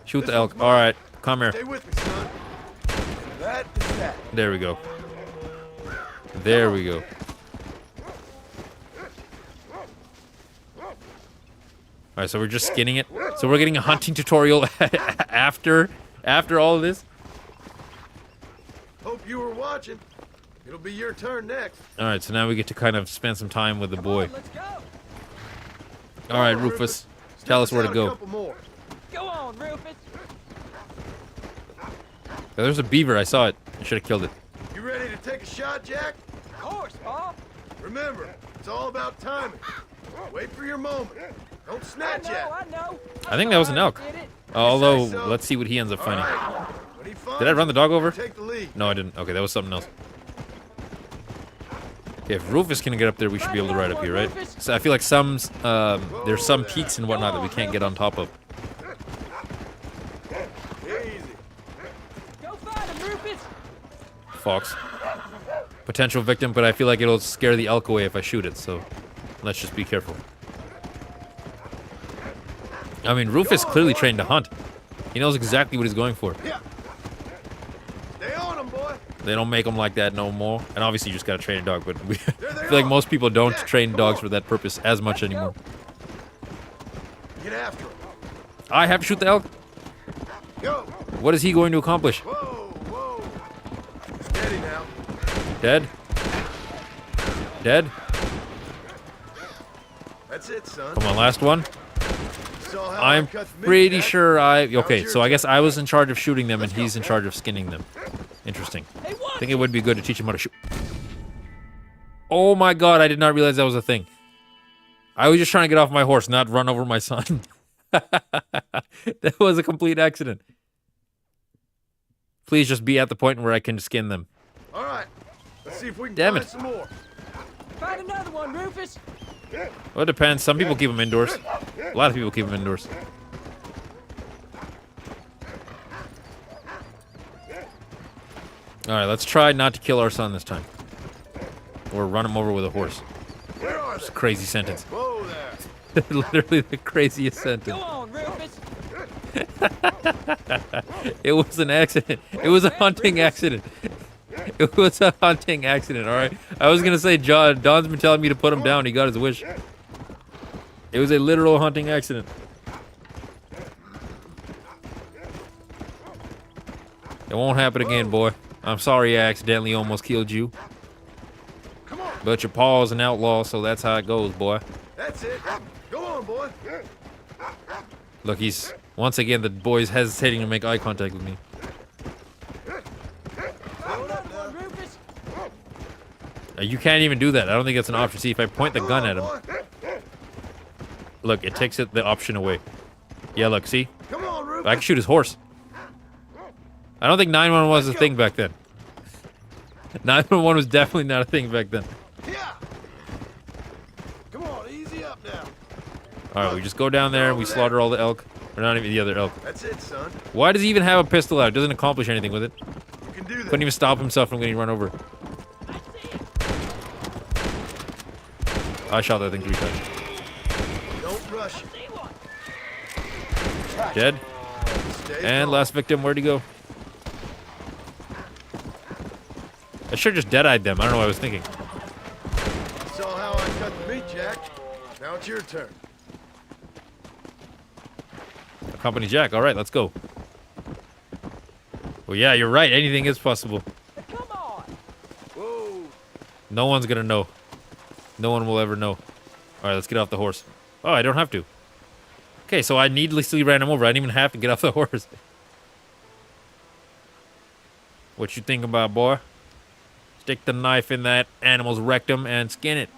Shoot the This elk. one's All mine. right, come here. Stay with me, son. That is that. There we go. There we go. All right, so we're just skinning it. So we're getting a hunting tutorial after all of this. Hope you were watching. It'll be your turn next. All right, so now we get to kind of spend some time with the boy. Come on, let's go. All right, Come on, Rufus, Step tell us where to out a go. couple more. Go on, Rufus. Oh, there's a beaver. I saw it. I should have killed it. You ready to take a shot, Jack? Of course, Paul. Remember, it's all about timing. Wait for your moment. Don't snatch yet. I know. I think that was an elk. Did it. Although, say so. let's see what he ends up All finding. right. When he finds Did I run the dog over? you take the lead. No, I didn't. Okay, that was something else. Okay, if Rufus can get up there, we should be able to ride up here, right? So I feel like there's some peaks and whatnot that we can't get on top of. Easy. Go find him, Rufus! Fox. Potential victim, but I feel like it'll scare the elk away if I shoot it, so let's just be careful. I mean, Rufus clearly trained to hunt. He knows exactly what he's going for. Yeah. Stay on him, boy. They don't make them like that no more. And obviously, you just gotta train a dog, but I feel like most people don't train dogs for that purpose as much anymore. Get after him. I have to shoot the elk? Go. What is he going to accomplish? Whoa, whoa. Steady now. Dead? Dead? That's it, son. Come on, last one. Saw how I I'm cut the meat, pretty Jack? sure Now okay, it's so your I guess turn. I was in charge of shooting them and he's in charge of skinning them. Interesting. I think it would be good to teach him how to shoot. Oh my god, I did not realize that was a thing. I was just trying to get off my horse, not run over my son. That was a complete accident. Please just be at the point where I can skin them. All right. Let's see if we can Damn find it. some more. Find another one, Rufus! Well, it depends. Some people keep them indoors. A lot of people keep them indoors. Alright, let's try not to kill our son this time. Or run him over with a horse. Where are It's they? a crazy sentence. Whoa there. Literally the craziest sentence. Go on, Rufus! It was an accident. It was a hunting accident. It was a hunting accident, alright? I was gonna say, Don's been telling me to put him down. He got his wish. It was a literal hunting accident. It won't happen again, boy. I'm sorry I accidentally almost killed you. Come on. But your paw's an outlaw, so that's how it goes, boy. That's it. Go on, boy. Look, he's... Once again, the boy's hesitating to make eye contact with me. Find another one, Rufus! You can't even do that. I don't think that's an option. See, if I point the gun at him... Boy. Look, it takes the option away. Yeah, look, see? Come on, Rufus. I can shoot his horse. I don't think 911 was a thing back then. 911 was definitely not a thing back then. Yeah. Come on, easy up now. Alright, we just go down there and we slaughter all the elk. Or not even the other elk. That's it, son. Why does he even have a pistol out? It doesn't accomplish anything with it. You can do that. Couldn't even stop himself from getting run over. I shot that thing 3 times. Don't rush it. Dead. Stay And calm. last victim, where'd he go? I should have just dead-eyed them. I don't know what I was thinking. Saw how I cut the meat, Jack. Now it's your turn. Company Jack. All right, let's go. Well, yeah, you're right. Anything is possible. Come on! Whoa. No one's gonna know. No one will ever know. All right, let's get off the horse. Oh, I don't have to. Okay, so I needlessly ran him over. I didn't even have to get off the horse. What you think about, boy? Stick the knife in that animal's rectum and skin it.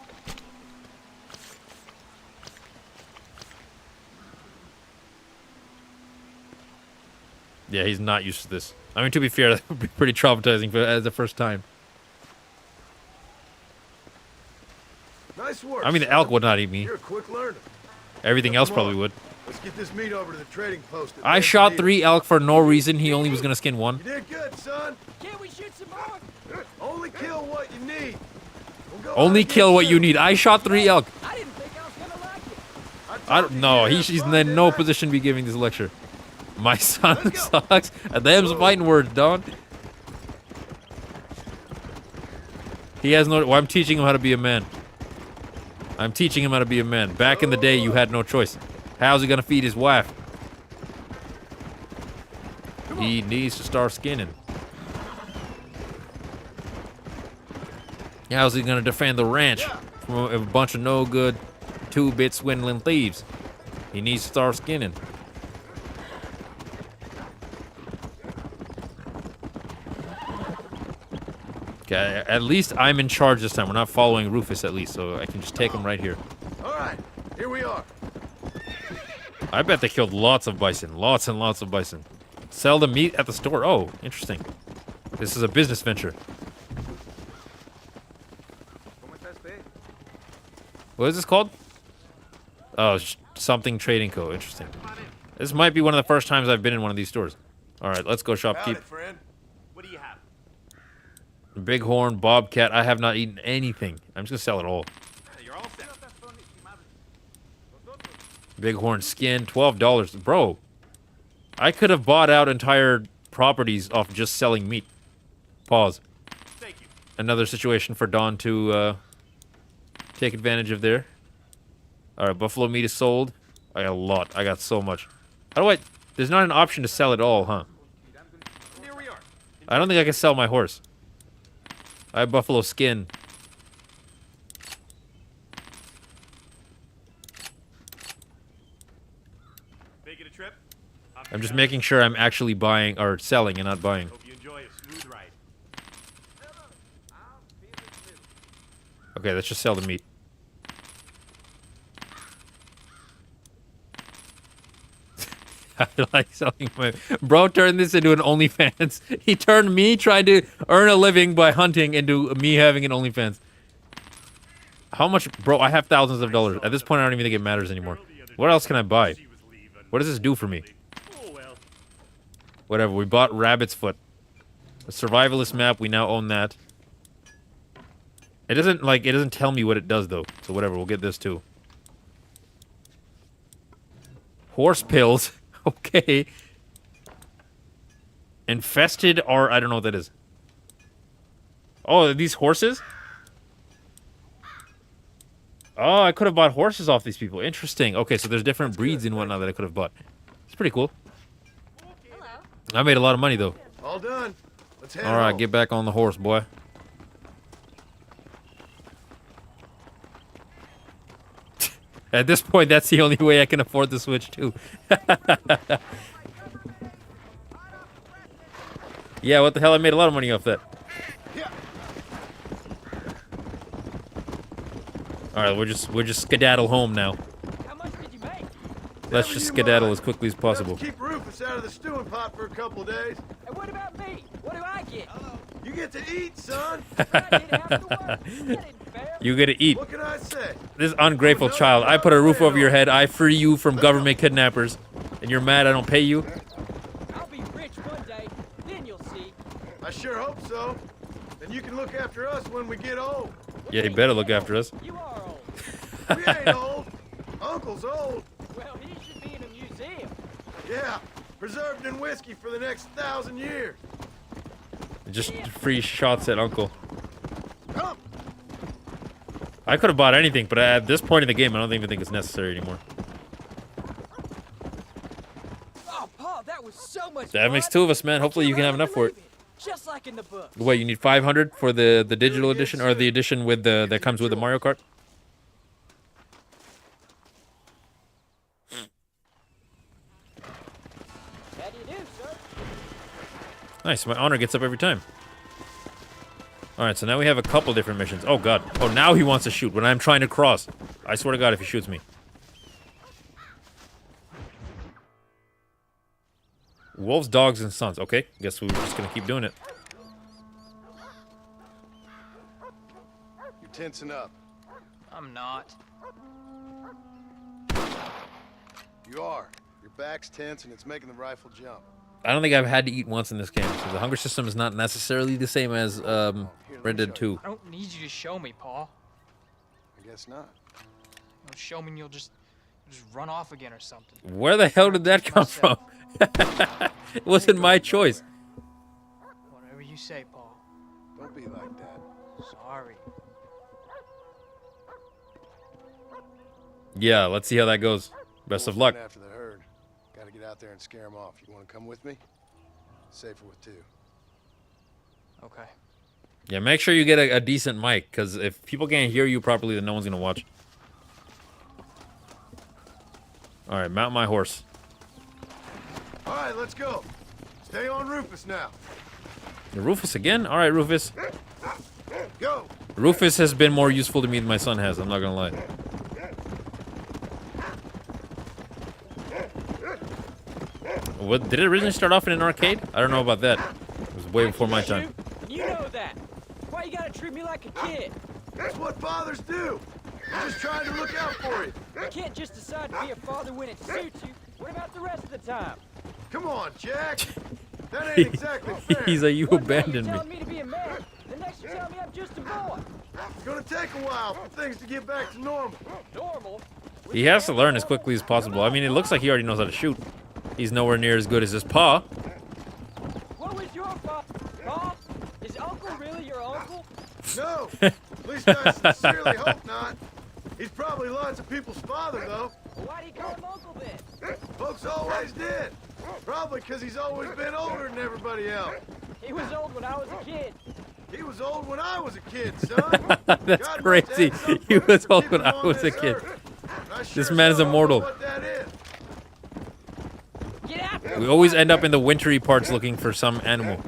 Yeah, he's not used to this. I mean, to be fair, that would be pretty traumatizing for as the first time. Nice work. I mean, the son. elk would not eat me. You're a quick learner. Everything else probably would. Let's get this meat over to the trading post. at I shot Manzanita. 3 elk for no reason. He only was gonna skin 1. You did good, son. Can't we shoot some more? Only kill what you need. We'll go Only out and kill get what you you. need. I shot 3 elk. I didn't think I was gonna like it. I don't know. He's in no position to be giving this lecture. My son sucks. Them's fighting words, Don. He has no... Well, I'm teaching him how to be a man. I'm teaching him how to be a man. Back in the day, you had no choice. How's he gonna feed his wife? He needs to start skinning. How's he gonna defend the ranch from a bunch of no good 2-bit swindling thieves? He needs to start skinning. Okay, at least I'm in charge this time. We're not following Rufus at least, so I can just take him right here. All right, here we are. I bet they killed lots of bison. Lots and lots of bison. Sell the meat at the store. Oh, interesting. This is a business venture. What is this called? Oh, something Trading Co. Interesting. This might be one of the first times I've been in one of these stores. All right, let's go Howdy, shopkeep. friend. What do you have? Bighorn, bobcat. I have not eaten anything. I'm just gonna sell it all. You're all set. Bighorn skin, $12, bro. I could have bought out entire properties off just selling meat. Pause. Thank you. Another situation for Don to take advantage of there. All right, buffalo meat is sold. I got a lot. I got so much. How do I? There's not an option to sell it all, huh? Here we are. I don't think I can sell my horse. I have buffalo skin. Making a trip? I'm just making sure I'm actually buying or selling and not buying. Hope you enjoy a smooth ride. Okay, let's just sell the meat. I like selling my... Bro turned this into an OnlyFans. He turned me trying to earn a living by hunting into me having an OnlyFans. How much... Bro, I have thousands of dollars. At this point, I don't even think it matters anymore. What else can I buy? What does this do for me? Whatever, we bought Rabbit's Foot. A survivalist map, we now own that. It doesn't tell me what it does, though. So whatever, we'll get this, too. Horse pills. Okay. Infested or... I don't know what that is. Oh, are these horses? Oh, I could have bought horses off these people. Interesting. Okay, so there's different breeds and whatnot that I could have bought. It's pretty cool. Hello. I made a lot of money, though. All done. Let's head Alright, home. get back on the horse, boy. At this point, that's the only way I can afford the Switch, too. Yeah, what the hell? I made a lot of money off that. Alright, we're just skedaddle home now. How much did you make? Let's just skedaddle as quickly as possible. Keep Rufus out of the stewing pot for a couple of days. And what about me? What do I get? You get to eat, son. I didn't have to work. That isn't fair. You get to eat. What can I say? This ungrateful child. I put a roof over your head. I free you from government kidnappers. And you're mad I don't pay you? I'll be rich one day, then you'll see. I sure hope so. Then you can look after us when we get old. Yeah, you better look after us. You are old. We ain't old. Uncle's old. Well, he should be in a museum. Yeah, preserved in whiskey for the next 1,000 years. Just free shots at Uncle. Come. I could have bought anything, but at this point in the game, I don't even think it's necessary anymore. Oh, Paul, that was so much That fun. makes two of us, man. Hopefully you can have enough for it. Just like in the book. What, you need 500 for the digital edition or the edition with the that comes with the Mario Kart? How do you do, sir? Nice, my honor gets up every time. Alright, so now we have a couple different missions. Oh god. Oh, now he wants to shoot when I'm trying to cross. I swear to god if he shoots me. Wolves, dogs, and sons. Okay, guess we're just gonna keep doing it. You're tensing up. I'm not. You are. Your back's tense and it's making the rifle jump. I don't think I've had to eat once in this game, so the hunger system is not necessarily the same as Red Dead 2. I don't need you to show me, Paul. I guess not. You'll show me and you'll just run off again or something. Where the hell did that come from? It wasn't my choice. Whatever you say, Paul. Don't be like that. Sorry. Yeah, let's see how that goes. Best of luck. After the herd, gotta get out there and scare them off. You want to come with me? Safer with two. Okay. Yeah, make sure you get a decent mic, because if people can't hear you properly, then no one's gonna watch. All right, mount my horse. All right, let's go. Stay on Rufus now. Rufus again? All right, Rufus. Go. Rufus has been more useful to me than my son has. I'm not gonna lie. What did it originally start off in an arcade? I don't know about that. It was way before my time. You know that. Why you gotta treat me like a kid? That's what fathers do. I'm just trying to look out for you. You can't just decide to be a father when it suits you. What about the rest of the time? Come on, Jack. That ain't exactly fair. He's like, you One day abandoned you're me. telling me to be a man, the next you're telling me I'm just a boy. It's gonna take a while for things to get back to normal. Normal? He has to learn as quickly as possible. I mean, it looks like he already knows how to shoot. He's nowhere near as good as his pa. What was your pa? Pa? Is uncle really your uncle? No, at least I sincerely hope not. He's probably lots of people's father, though. Well, why do you call him uncle then? Folks always did. Probably because he's always been older than everybody else. He was old when I was a kid. He was old when I was a kid, son. That's God crazy. must have some He was purpose to old keep when him I on was a this kid. earth. I This sure man is don't know immortal. what that is. Get out there. We always end up in the wintry parts looking for some animal.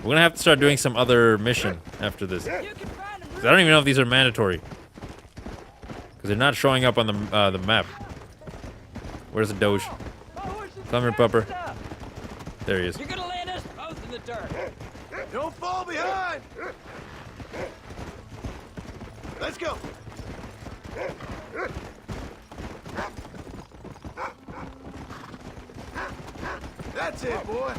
We're gonna have to start doing some other mission after this. 'Cause You can find him. I don't even know if these are mandatory. Because they're not showing up on the map. Where's the Doge? My horse is Come here, messed pupper. up. There he is. You're gonna land us both in the dirt. Don't fall behind. Let's go. That's it, boy.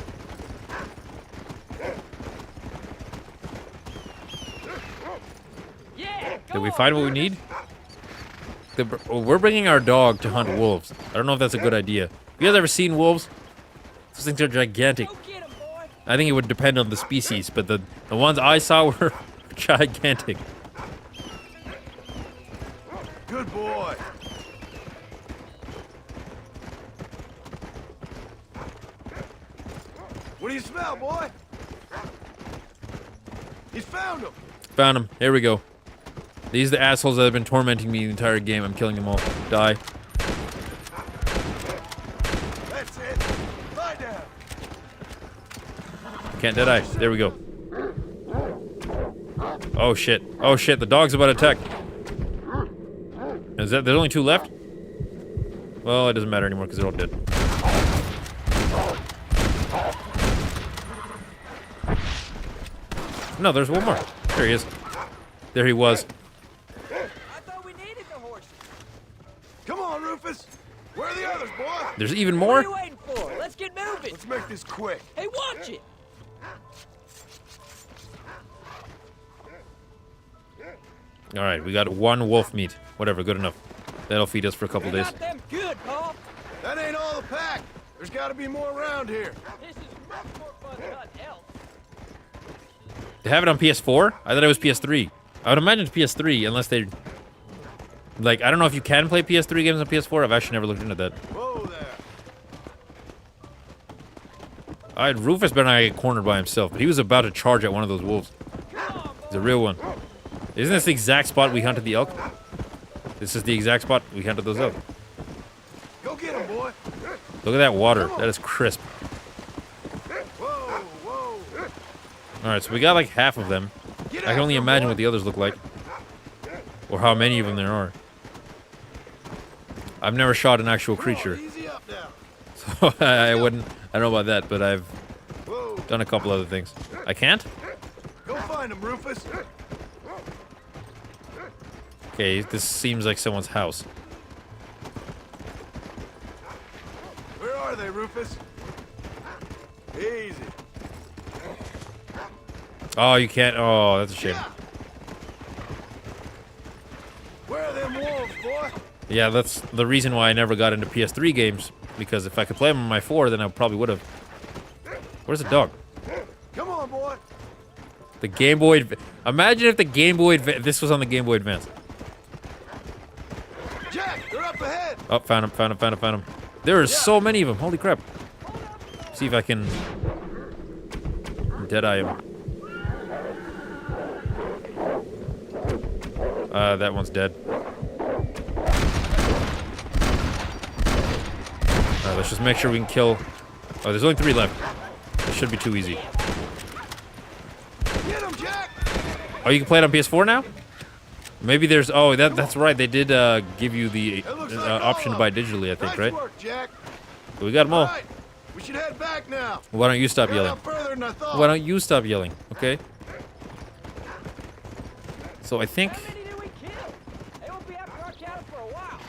Yeah. Did we find what we need? We're bringing our dog to hunt wolves. I don't know if that's a good idea. Have you guys ever seen wolves? Those things are gigantic. Go get him, boy. I think it would depend on the species, but the ones I saw were gigantic. Good boy. What do you smell, boy? He's found him. Found him. Here we go. These are the assholes that have been tormenting me the entire game. I'm killing them all. Die. That's it. Lie down. Can't dead eye. There we go. Oh shit. Oh shit. The dog's about to attack. Is that? There's only 2 left? Well, it doesn't matter anymore because they're all dead. No, there's one more. There he is. There he was. I thought we needed the horses. Come on, Rufus. Where are the others, boy? There's even What more? are you waiting for? Let's get moving. Let's make this quick. Hey, watch it. All right, we got 1 wolf meat. Whatever, good enough. That'll feed us for a couple We days. got them good, Paul. That ain't all the pack. There's got to be more around here. This is much more fun than hunting elk. They have it on PS4? I thought it was PS3. I would imagine it's PS3 unless they... Like, I don't know if you can play PS3 games on PS4. I've actually never looked into that. Whoa there. Rufus better not get cornered by himself, but he was about to charge at one of those wolves. He's a real one. Isn't this the exact spot we hunted the elk? This is the exact spot we hunted those elk. Go get him, boy. Look at that water. That is crisp. Whoa, whoa. Alright, so we got like half of them. Get I can only after him, imagine boy. what the others look like. Or how many of them there are. I've never shot an actual creature. Easy up now. So I wouldn't... I don't know about that, but I've Whoa. done a couple other things. I can't? Go find him, Rufus. Okay, this seems like someone's house. Where are they, Rufus? Easy. Oh, you can't... Oh, that's a shame. Where are them wolves, boy? Yeah, that's the reason why I never got into PS3 games. Because if I could play them on my 4, then I probably would have. Where's the dog? Come on, boy. The Game Boy... Imagine if the Game Boy... This was on the Game Boy Advance. Jack, they're up ahead. Oh, found him, found him, found him, found him. There are so many of them. Holy crap. See if I can... Deadeye him. That one's dead. Let's just make sure we can kill... Oh, there's only 3 left. This should be too easy. Get him, Jack. Oh, you can play it on PS4 now? Maybe there's... Oh, that's right. They did give you the option to buy digitally, I think, Nice right? work, Jack. We got them all. All right, we should head back now. Why don't you stop We're yelling? out further than I thought. Why don't you stop yelling, okay? So I think... How many did we kill? They won't be after our cattle for a while.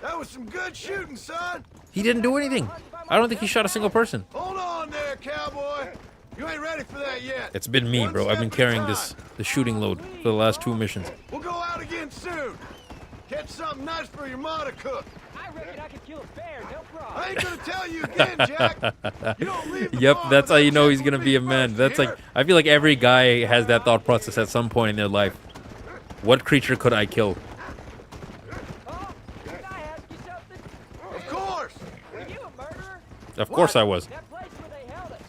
That was some good shooting, son. He didn't do anything. I don't think he shot a single person. Hold on there, You ain't ready for that yet. It's been me, One bro. I've step been at a carrying time. the shooting load for the last 2 missions. We'll go out again soon. Catch something nice for your ma to cook. I reckon I could kill a bear, no problem. I ain't gonna tell you again, Jack. You don't leave the Yep, bar that's how you without know he's checking gonna with be me a man. first, That's hear? like, I feel like every guy has that thought process at some point in their life. What creature could I kill? Oh, can I ask you something? Of course. Were you a murderer? Of course I was. That place where they held us.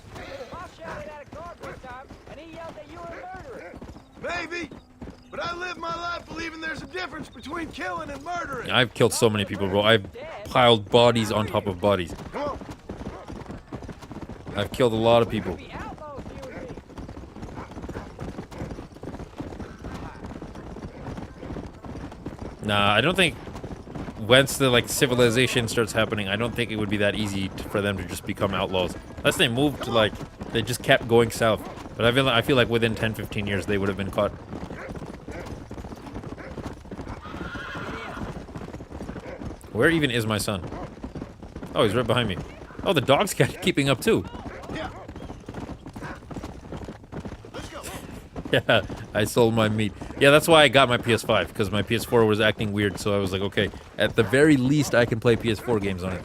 I shouted at a guard one time, and he yelled that you were a murderer. Maybe. But I live my life believing there's a difference between killing and murdering. I've killed so many people, bro. I've piled bodies on top of bodies. Come on. I've killed a lot of people. Be outlaws, you and me. Nah, I don't think once the like civilization starts happening, I don't think it would be that easy for them to just become outlaws. Unless they moved to like, they just kept going south. But I feel like within 10, 15 years they would have been caught. Where even is my son? Oh, he's right behind me. Oh, the dog's keeping up too. Yeah. Let's go. Yeah, I sold my meat. Yeah, that's why I got my PS5, because my PS4 was acting weird, so I was like, okay, at the very least I can play PS4 games on it.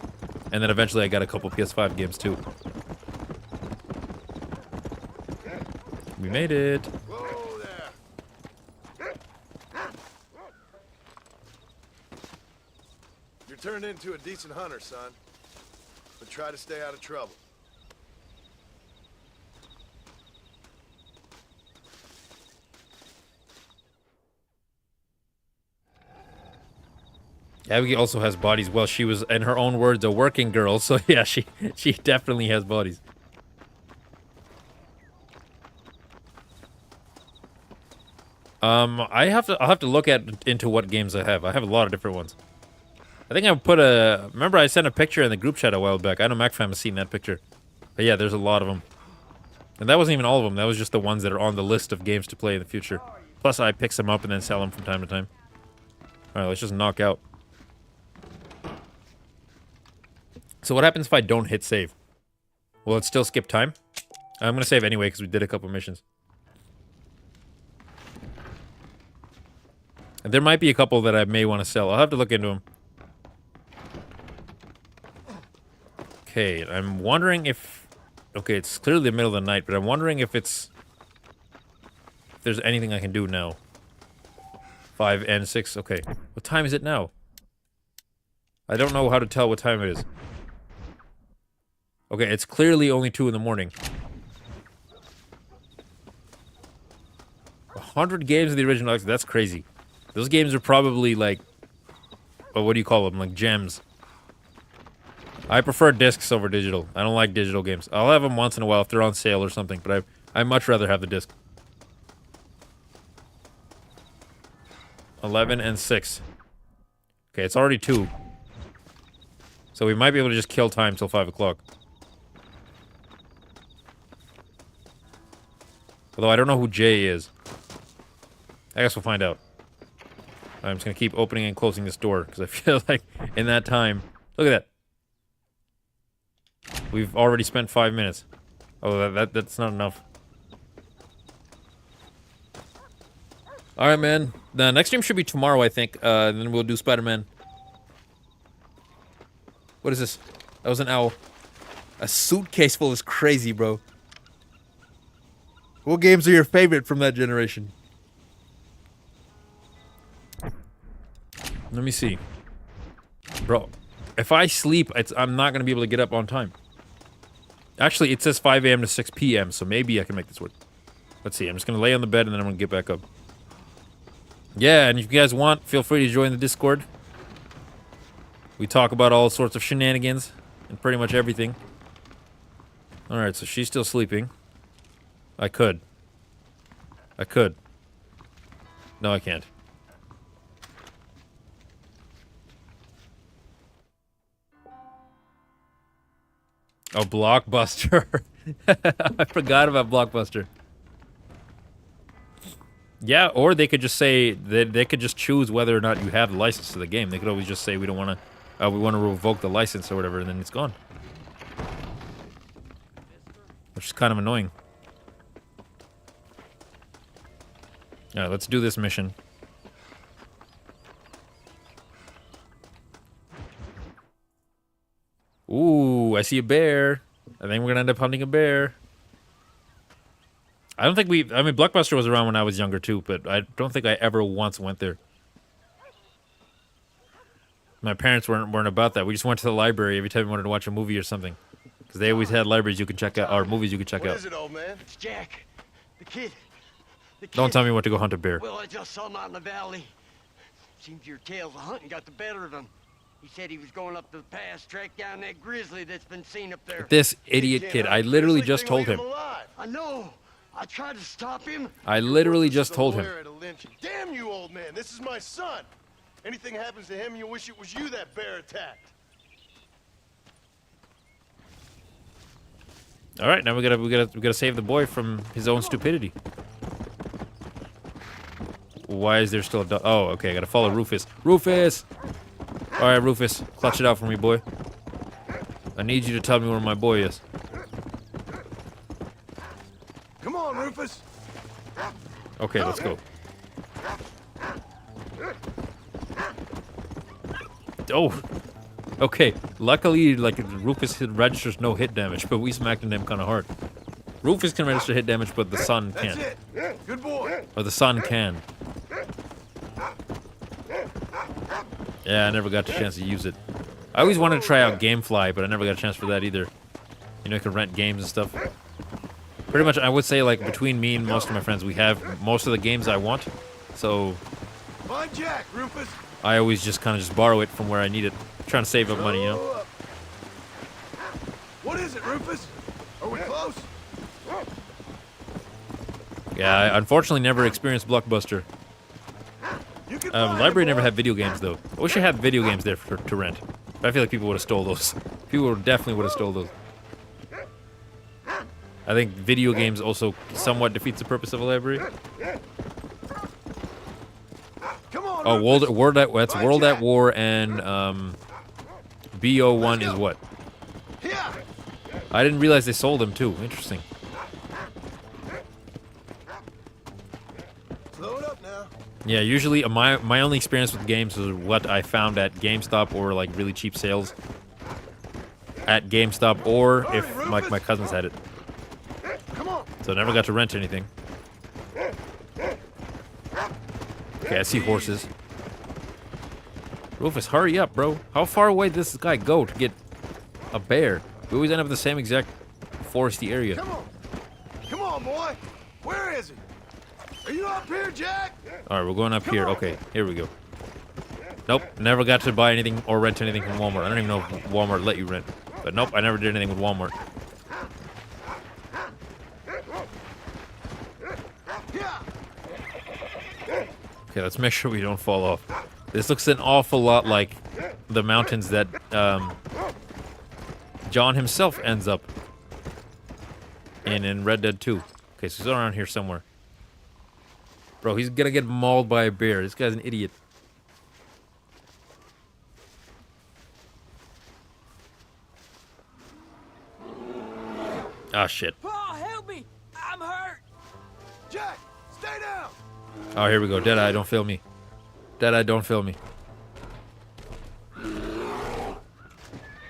And then eventually I got a couple PS5 games too. We made it. Whoa there. You're turned into a decent hunter, son. But try to stay out of trouble. Abigail also has bodies. Well, she was, in her own words, a working girl, so yeah, she definitely has bodies. I'll have to look into what games I have. I have a lot of different ones. I think I put remember I sent a picture in the group chat a while back. I know MacFam has seen that picture. But yeah, there's a lot of them. And that wasn't even all of them. That was just the ones that are on the list of games to play in the future. Plus, I pick some up and then sell them from time to time. Alright, let's just knock out. So what happens if I don't hit save? Will it still skip time? I'm gonna save anyway because we did a couple missions. And there might be a couple that I may want to sell. I'll have to look into them. Okay, I'm wondering if... Okay, it's clearly the middle of the night, but I'm wondering if it's... If there's anything I can do now. 5 and 6, okay. What time is it now? I don't know how to tell what time it is. Okay, it's clearly only 2 in the morning. 100 games of the original Xbox, that's crazy. Those games are probably like... Oh, what do you call them? Like gems. I prefer discs over digital. I don't like digital games. I'll have them once in a while if they're on sale or something, but I'd much rather have the disc. 11 and 6. Okay, it's already 2. So we might be able to just kill time till 5 o'clock. Although I don't know who Jay is. I guess we'll find out. I'm just gonna keep opening and closing this door, because I feel like in that time... Look at that. We've already spent 5 minutes. Oh, that's not enough. Alright, man. The next stream should be tomorrow, I think. And then we'll do Spider-Man. What is this? That was an owl. A suitcase full is crazy, bro. What games are your favorite from that generation? Let me see. Bro, if I sleep, I'm not going to be able to get up on time. Actually, it says 5 a.m. to 6 p.m., so maybe I can make this work. Let's see, I'm just going to lay on the bed and then I'm going to get back up. Yeah, and if you guys want, feel free to join the Discord. We talk about all sorts of shenanigans and pretty much everything. Alright, so she's still sleeping. I could. No, I can't. Oh, Blockbuster. I forgot about Blockbuster. Yeah, or they could just say that they could just choose whether or not you have the license to the game. They could always just say we don't want to, we want to revoke the license or whatever, and then it's gone. Which is kind of annoying. All right, let's do this mission. Ooh, I see a bear. I think we're gonna end up hunting a bear. I don't think I mean, Blockbuster was around when I was younger too, but I don't think I ever once went there. My parents weren't about that. We just went to the library every time we wanted to watch a movie or something. Because they always had libraries you could check out, or movies you could check What out. is it, old man? It's Jack. The kid. Don't tell me what to go hunt a bear. Well, I just saw him out in the valley. Seems your tales of hunting got the better of him. He said he was going up to the pass, track down that grizzly that's been seen up there. This idiot kid, I literally just told him. I know. I tried to stop him. I literally just told him. Damn you, old man. This is my son. Anything happens to him, you wish it was you that bear attacked. All right, now we gotta save the boy from his own stupidity. Why is there still a dog? Oh, okay, I gotta follow Rufus. Rufus! All right, Rufus, clutch it out for me, boy. I need you to tell me where my boy is. Come on, Rufus. Okay, let's go. Oh, okay. Luckily, like, Rufus registers no hit damage, but we smacked him kind of hard. Rufus can register hit damage, but the son can't. That's it. Good boy. Or the son can. Yeah, I never got the chance to use it. I always wanted to try out Gamefly, but I never got a chance for that either. You know, you can rent games and stuff. Pretty much, I would say, like, between me and most of my friends, we have most of the games I want. So Find Jack, Rufus. I always just kind of just borrow it from where I need it. Trying to save up money, you know? What is it, Rufus? Are we close? Yeah, I unfortunately never experienced Blockbuster. Library never had video games, though. I wish I had video games there to rent. But I feel like people would have stole those. People definitely would have stole those. I think video games also somewhat defeats the purpose of a library. Come on, Oh, Rufus. that's World at War and BO1 is what? Here. I didn't realize they sold them too. Interesting. Slow it up now. Yeah, usually my only experience with games is what I found at GameStop or like really cheap sales at GameStop, or if my cousins had it. Come on. So I never got to rent anything. Okay, I see horses. Rufus, hurry up, bro. How far away does this guy go to get a bear? We always end up in the same exact foresty area. Come on. Come on, boy. Where is he? Are you up here, Jack? All right, we're going up here. Okay, here we go. Nope, never got to buy anything or rent anything from Walmart. I don't even know if Walmart let you rent. But nope, I never did anything with Walmart. Okay, let's make sure we don't fall off. This looks an awful lot like the mountains that John himself ends up in Red Dead 2. Okay, so he's around here somewhere. Bro, he's gonna get mauled by a bear. This guy's an idiot. Ah, shit. Oh, help me! I'm hurt! Jack, stay down. Oh, here we go. Deadeye, don't fail me. Deadeye, don't fail me.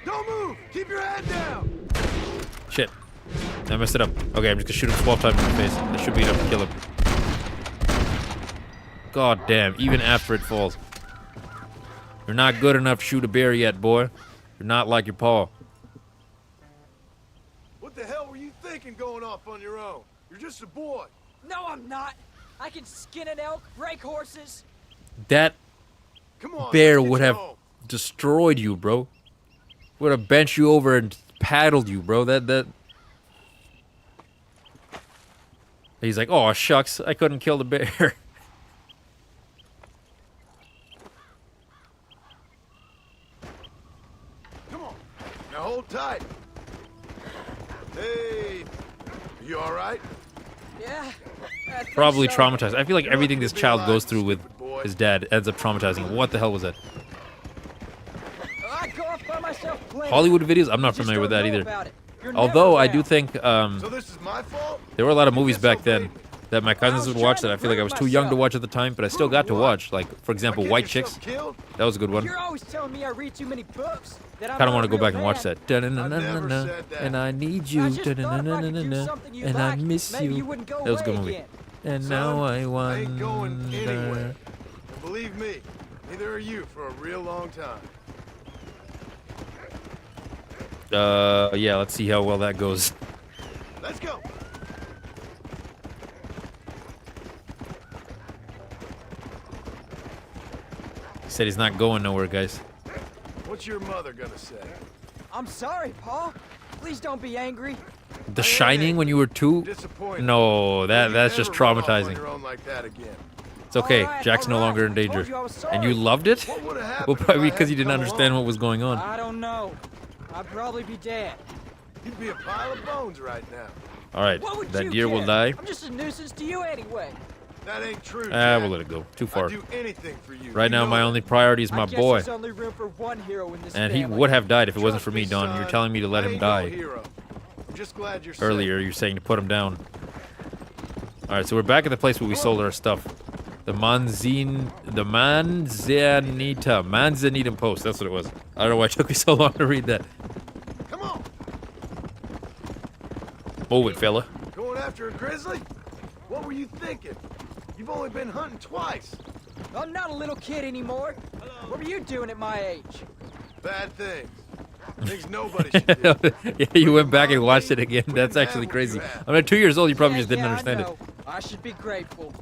Don't move. Keep your head down. Shit. I messed it up. Okay, I'm just gonna shoot him 12 times in the face. That should be enough to kill him. God damn, even after it falls. You're not good enough to shoot a bear yet, boy. You're not like your paw. What the hell were you thinking going off on your own? You're just a boy. No, I'm not. I can skin an elk, break horses. That Come on. bear let's get would you have home. destroyed you, bro. Would have bent you over and paddled you, bro. That. He's like, oh shucks, I couldn't kill the bear. Come on. Now hold tight. Hey. You all right? Yeah. I think Probably so. traumatized. I feel like everything this child goes through with his dad ends up traumatizing him. What the hell was that? I go off by myself playing. Hollywood videos? I'm not You just familiar with don't that know either. about it. You're Although never I do around. think So this is my fault? there were a lot of movies back then that my cousins would watch that I feel like I was too young to watch at the time, but I still got to watch. Like, for example, White Chicks. That was a good one. You're always telling me I read too many books. That I'm Kind of not want a to go real back and watch man. that. Da-na-na-na-na-na, and I need you. I just thought if I could do Da-na-na-na-na-na, something you and I liked, miss maybe you. you wouldn't go That was a good away movie. again. And Son, now I I ain't going wonder. anywhere. And believe me, neither are you for a real long time. Yeah, let's see how well that goes. Let's go. He said he's not going nowhere, guys. What's your mother gonna say? I'm sorry, Pa. Please don't be angry. The Shining when you were 2? Disappointed. No, that's just Never run off on traumatizing. your own like that again. It's okay. All right, Jack's no all right. longer in I told danger. you I was And you sorry. loved it? What would have happened? Well, probably if I because you hadn't didn't come understand along? what was going on. I don't know. I'd probably be dead. You'd be a pile of bones right now. All right, What would that you deer will care? die. I'm just a nuisance to you anyway. That ain't true. Ah, Jack. we'll let it go. Too I'd far. do anything for you. Right You now, know my that. only priority is my I guess boy. there's only room for one hero in this And he family. would have died if it wasn't Trust for me, Don. You're son. telling me to let I him ain't no die. hero. I'm just glad you're Earlier, you're saying to put him down. All right, so we're back at the place where we sold our stuff. The Manzanita Post. That's what it was. I don't know why it took me so long to read that. safe. Come on. Move it, fella. Going after a grizzly? What were you thinking? You've only been hunting twice. I'm not a little kid anymore. What were you doing at my age? Bad things. Things nobody should do. Yeah, you went back and watched it again. That's actually crazy. I mean, at 2 years old, you probably just didn't Yeah, understand I it. know. I should be grateful.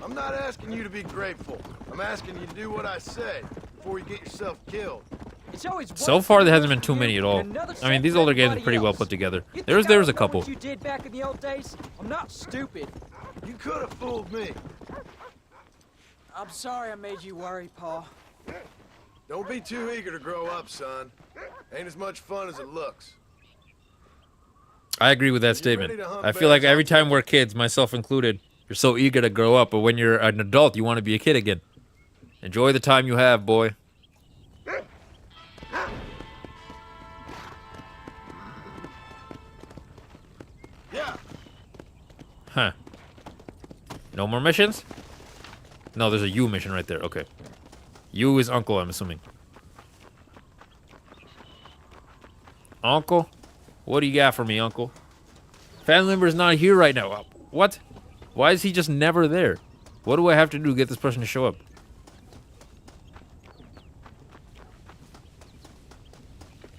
I'm not asking you to be grateful. I'm asking you to do what I say before you get yourself killed. It's always So one far, there thing hasn't been for too you many at all. and another I mean, these for older games are everybody pretty well else. put together. You think There was I a don't know couple. What you did back in the old days? I'm not stupid. You could have fooled me. I'm sorry I made you worry, Paul. Don't be too eager to grow up, son. Ain't as much fun as it looks. I agree with that You statement. ready to hunt I feel like bears? every time we're kids, myself included, you're so eager to grow up, but when you're an adult, you want to be a kid again. Enjoy the time you have, boy. Yeah. Huh. No more missions? No, there's a U mission right there. Okay. U is uncle, I'm assuming. Uncle? What do you got for me, uncle? Family member is not here right now. What? Why is he just never there? What do I have to do to get this person to show up?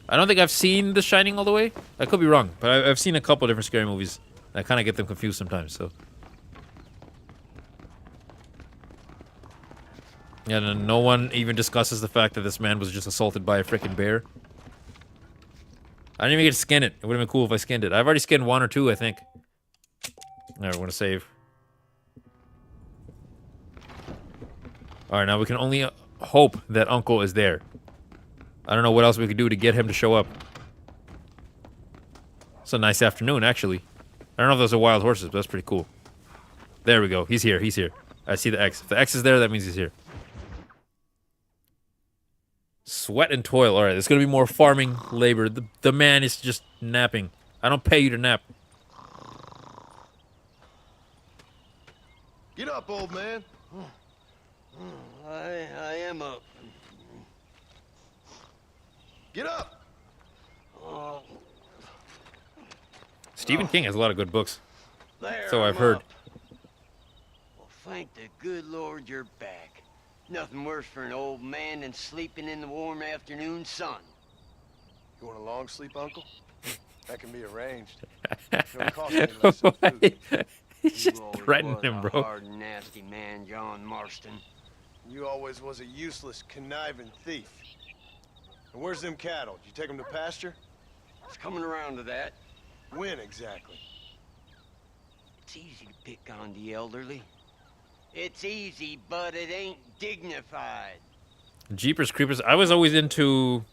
I don't think I've seen The Shining all the way. I could be wrong, but I've seen a couple different scary movies. I kind of get them confused sometimes, so. Yeah, and no one even discusses the fact that this man was just assaulted by a freaking bear. I didn't even get to skin it. It would have been cool if I skinned it. I've already skinned 1 or 2, I think. Alright, we're gonna save. Alright, now we can only hope that Uncle is there. I don't know what else we could do to get him to show up. It's a nice afternoon, actually. I don't know if those are wild horses, but that's pretty cool. There we go. He's here. He's here. I see the X. If the X is there, that means he's here. Sweat and toil. All right, there's going to be more farming labor. The man is just napping. I don't pay you to nap. Get up, old man. I am up. Get up. Oh, Stephen King has a lot of good books. there So I've I'm heard. up. Well, thank the good Lord you're back. Nothing worse for an old man than sleeping in the warm afternoon sun. You want a long sleep, Uncle? That can be arranged. It'll cost me less than food. He's You just always threatening was him, a bro. hard, nasty man, John Marston. You always was a useless, conniving thief. And where's them cattle? Did you take them to pasture? It's coming around to that. When exactly? It's easy to pick on the elderly. It's easy, but it ain't dignified. Jeepers Creepers. I was always into,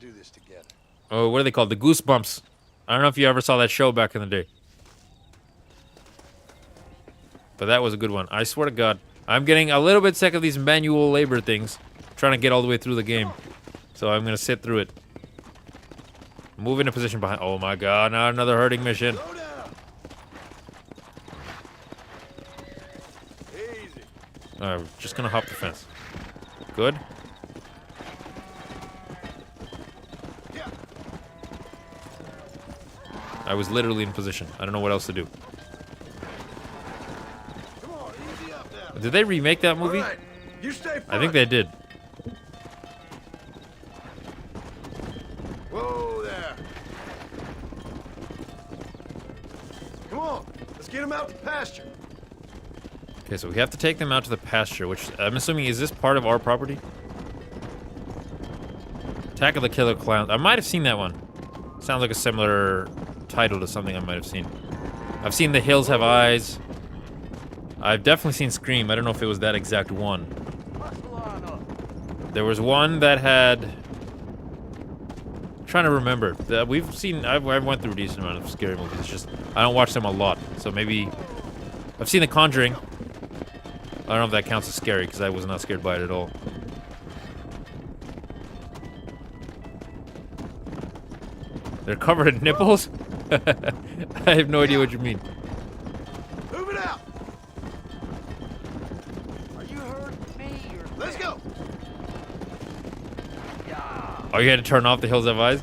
Do this together. oh, what are they called? The Goosebumps. I don't know if you ever saw that show back in the day. But that was a good one. I swear to God. I'm getting a little bit sick of these manual labor things. Trying to get all the way through the game. So I'm going to sit through it. Move into position behind. Oh my God, not another herding mission. Slow down. Alright, we're just gonna hop the fence. Good. I was literally in position. I don't know what else to do. Come on, easy up now. Did they remake that movie? All right, you stay I think they did. Whoa there. Come on, let's get him out to pasture. Okay, so we have to take them out to the pasture, which I'm assuming, is this part of our property? Attack of the Killer Clowns. I might have seen that one. Sounds like a similar title to something I might have seen. I've seen The Hills Have Eyes. I've definitely seen Scream. I don't know if it was that exact one. There was one that had... I'm trying to remember. We've seen... I went through a decent amount of scary movies. It's just... I don't watch them a lot. So maybe... I've seen The Conjuring. I don't know if that counts as scary, because I was not scared by it at all. They're covered in nipples? I have no idea what you mean. Move it out. Are you hurting me or Let's go. Oh, you had to turn off The Hills Have Eyes?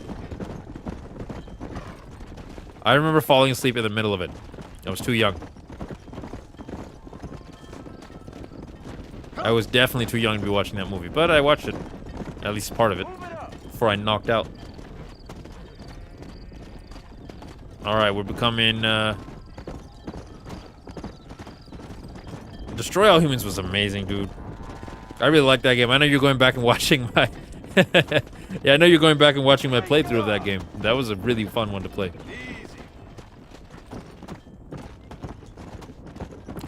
I remember falling asleep in the middle of it. I was too young. I was definitely too young to be watching that movie, but I watched it. At least part of it. Before I knocked out. Alright, we're becoming, Destroy All Humans was amazing, dude. I really like that game. I know you're going back and watching my... Yeah, I know you're going back and watching my playthrough of that game. That was a really fun one to play.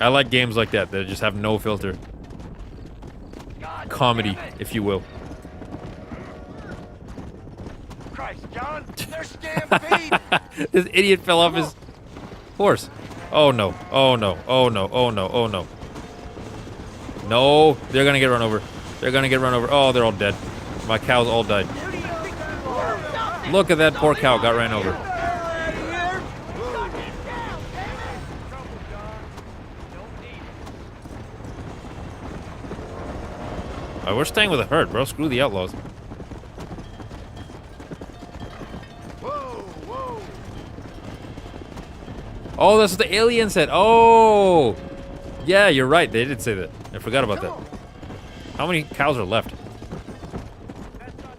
I like games like that just have no filter. Comedy, if you will. Christ, John, they're stampede. This idiot fell off his horse. Oh no, oh no, oh no, oh no, oh no. No, they're gonna get run over. They're gonna get run over. Oh, they're all dead. My cows all died. Look at that poor cow got ran over. We're staying with the herd, bro. Screw the outlaws. Oh, that's what the alien said. Oh! Yeah, you're right. They did say that. I forgot about that. How many cows are left?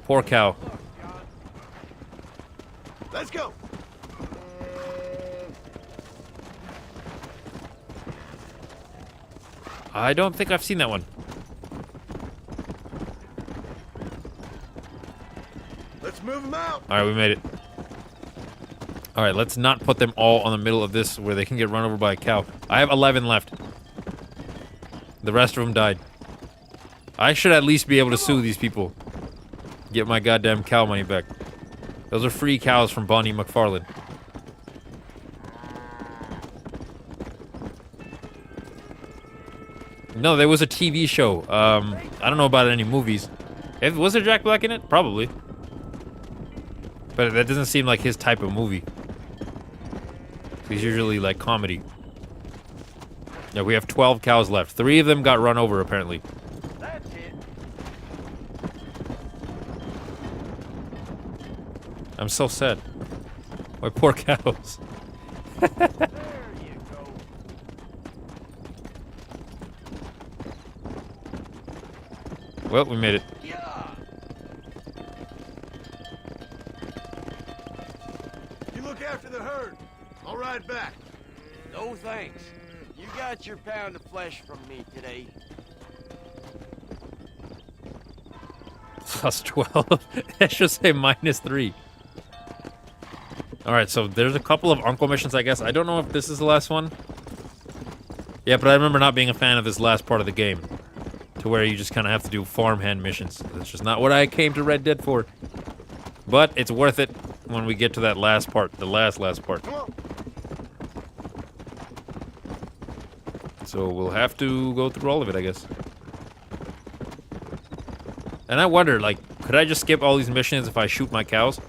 Poor cow. Let's go. I don't think I've seen that one. Let's move them out. All right, we made it. All right, let's not put them all on the middle of this where they can get run over by a cow. I have 11 left. The rest of them died. I should at least be able to sue these people. Get my goddamn cow money back. Those are free cows from Bonnie McFarlane. No, there was a TV show. I don't know about any movies. Was there Jack Black in it? Probably. But that doesn't seem like his type of movie. He's usually like comedy. Yeah, we have 12 cows left. 3 of them got run over, apparently. That's it. I'm so sad. My poor cows. There you go. Well, we made it. Yeah. You look after the herd. I'll ride back. No thanks. You got your pound of flesh from me today. Plus 12. That should say -3. Alright, so there's a couple of uncle missions, I guess. I don't know if this is the last one. Yeah, but I remember not being a fan of this last part of the game. To where you just kind of have to do farmhand missions. That's just not what I came to Red Dead for. But it's worth it when we get to that last part. The last part. So we'll have to go through all of it, I guess. And I wonder, like, could I just skip all these missions if I shoot my cows?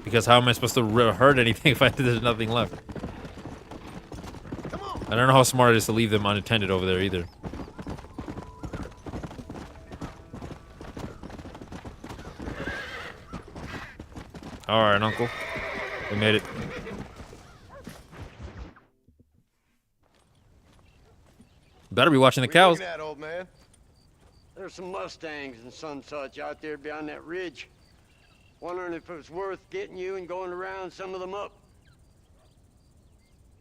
Because how am I supposed to hurt anything if there's nothing left? I don't know how smart it is to leave them unattended over there either. All right, Uncle. We made it. Better be watching the What are you cows. looking at, old man? There's some Mustangs and some such out there behind that ridge. Wondering if it was worth getting you and going around some of them up.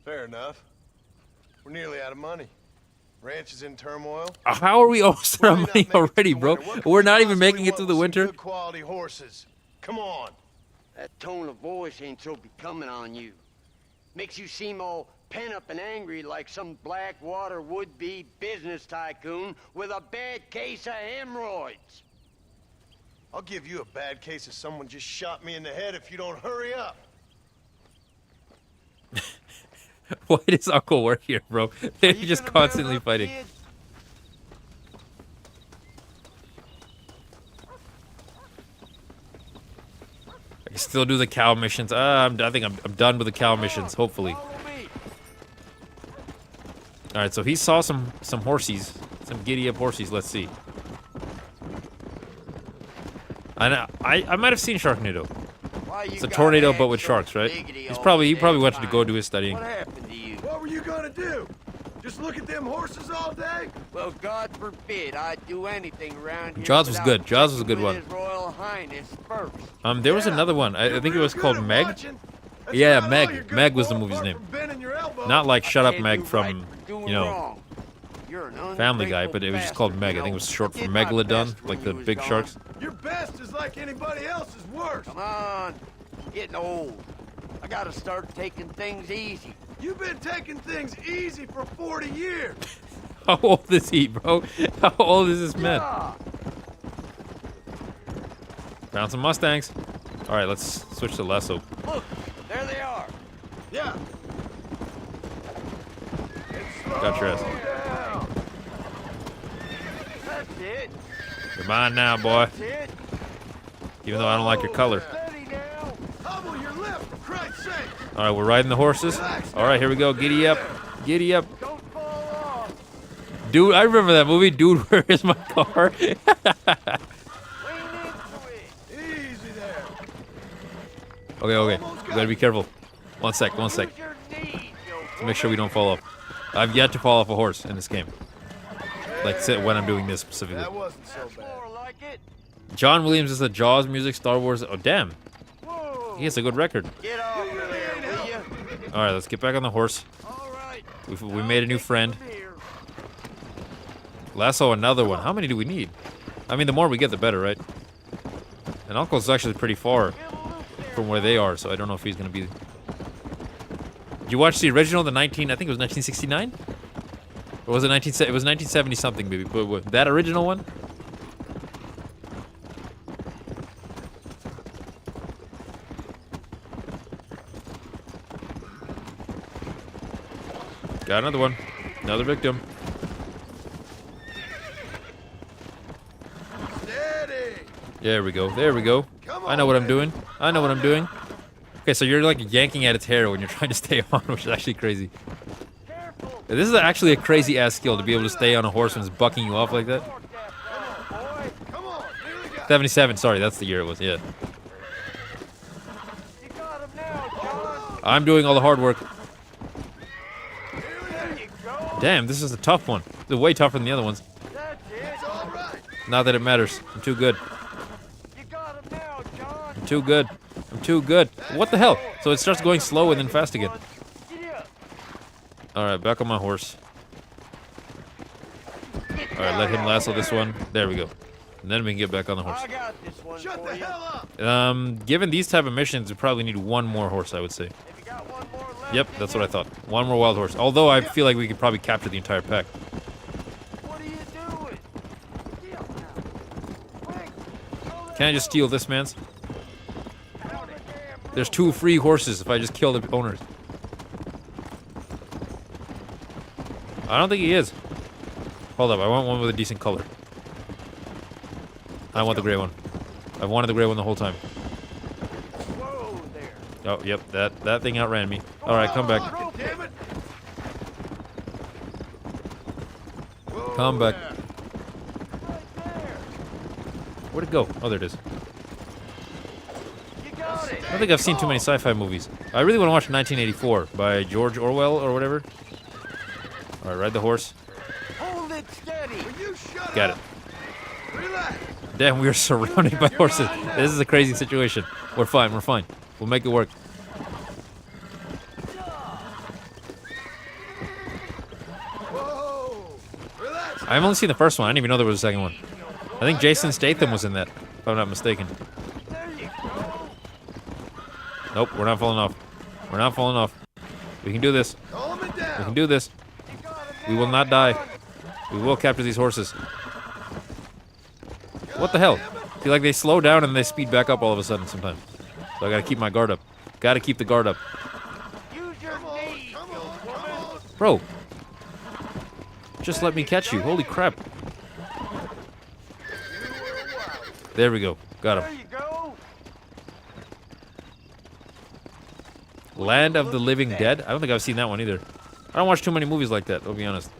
Fair enough. We're nearly out of money. Ranch is in turmoil. How are we almost out of money already, bro? What could We're we not even possibly making it want through the with some winter. Good quality horses. Come on. That tone of voice ain't so becoming on you. Makes you seem all pent up and angry like some blackwater would-be business tycoon with a bad case of hemorrhoids. I'll give you a bad case of someone just shot me in the head if you don't hurry up. Why does Uncle work here, bro? They're You just gonna bear constantly up, fighting. kid? I can still do the cow missions. I think I'm done with the cow missions, hopefully. Follow me. All right, so he saw some horsies, some giddy-up horsies. Let's see. I might have seen Sharknado. Why you It's a gotta tornado, act but with so sharks, right? biggity He all probably the went to damn go do time? his studying. What happened to you? What were you gonna do? Just look at them horses all day? Well, God forbid I'd do anything around here. Jaws was without good. Jaws was a good checking one. with His Royal Highness first. There was Yeah, another one. I you're think it real was good called at Meg. watching. That's Yeah, about all Meg. you're good Meg was the for, movie's apart name. from bending your elbow. Not like Shut Up Can't Meg do from, right for doing you know, wrong. You're an Family Guy, ungrateful but it was just called bastard, Meg. you I think it know. was short for I did my Megalodon, best when like the you was big gone. sharks. Your best is like anybody else's worst. Come on, getting old. I gotta start taking things easy. You've been taking things easy for 40 years. How old is he, bro? How old is this man? Yeah. Found some Mustangs. All right, let's switch to Lasso. Look, there they are. Yeah. Got your ass. Down. That's it. You're mine now, boy. That's it. Even though I don't like your color. Steady now. Hobble your left, for Christ's sake. All right, we're riding the horses. All right, here we go. Giddy up. Giddy up. Don't fall off. Dude, I remember that movie. Dude, where is my car? Lean into it. Easy there. Okay. We gotta be careful. One sec. Use your knees, To make sure we don't fall off. I've yet to fall off a horse in this game. Like when I'm doing this specifically. That wasn't so That's bad. more like it. John Williams is the Jaws music, Star Wars. Oh, damn. Whoa. He has a good record. Get off of there, will you? All right, let's get back on the horse. All right. We made a new friend. From here. Lasso another one. How many do we need? I mean, the more we get, the better, right? And Uncle's actually pretty far from where they are, so I don't know if he's gonna be. Did you watch the original, I think it was 1969? Or was it 19? It was 1970 something, maybe. But that original one? Got another one. Another victim. Steady. There we go. There we go. Come I know on, what I'm baby. doing. I know what I'm doing. Okay, so you're like yanking at its hair when you're trying to stay on, which is actually crazy. Careful. This is actually a crazy ass skill to be able to stay on a horse when it's bucking you off like that. Torque that boy. Come on. Nearly got it. 77, sorry, that's the year it was, yeah. You got him now, John. I'm doing all the hard work. There you go. Damn, this is a tough one. It's way tougher than the other ones. That's it. It's all right. Not that it matters. I'm too good. You got him now, John. I'm too good. I'm too good. What the hell? So it starts going slow and then fast again. Get up. Alright, back on my horse. Get Alright, let him down lasso out this there. one. There we go. And then we can get back on the horse. I got this one Shut for the you. hell up. Given these type of missions, we probably need one more horse, I would say. Have you got one more left? Yep, in that's you? what I thought. One more wild horse. Although I feel like we could probably capture the entire pack. What are you doing? Get up now. Quick. Throw Can I just steal this man's? that out of the damn There's 2 free horses if I just kill the owners. I don't think he is. Hold up, I want one with a decent color. I want the gray one. I've wanted the gray one the whole time. Whoa there. Oh, yep, that thing outran me. Alright, come back. God damn it. Whoa Come back. there. Right there. Where'd it go? Oh, there it is. You got I don't think I've seen too many sci-fi movies. I really want to watch 1984 by George Orwell or whatever. All right, ride the horse. Hold it steady. Got it. Damn, we are surrounded by horses. This is a crazy situation. We're fine. We're fine. We'll make it work. I've only seen the first one. I didn't even know there was a second one. I think Jason Statham was in that, if I'm not mistaken. Nope, we're not falling off. We're not falling off. We can do this. We can do this. We will not die. We will capture these horses. What the hell? I feel like they slow down and they speed back up all of a sudden sometimes. So I gotta keep my guard up. Gotta keep the guard up. Bro. Just let me catch you. Holy crap. There we go. Got him. Land of the Living Dead? I don't think I've seen that one either. I don't watch too many movies like that, I'll be honest.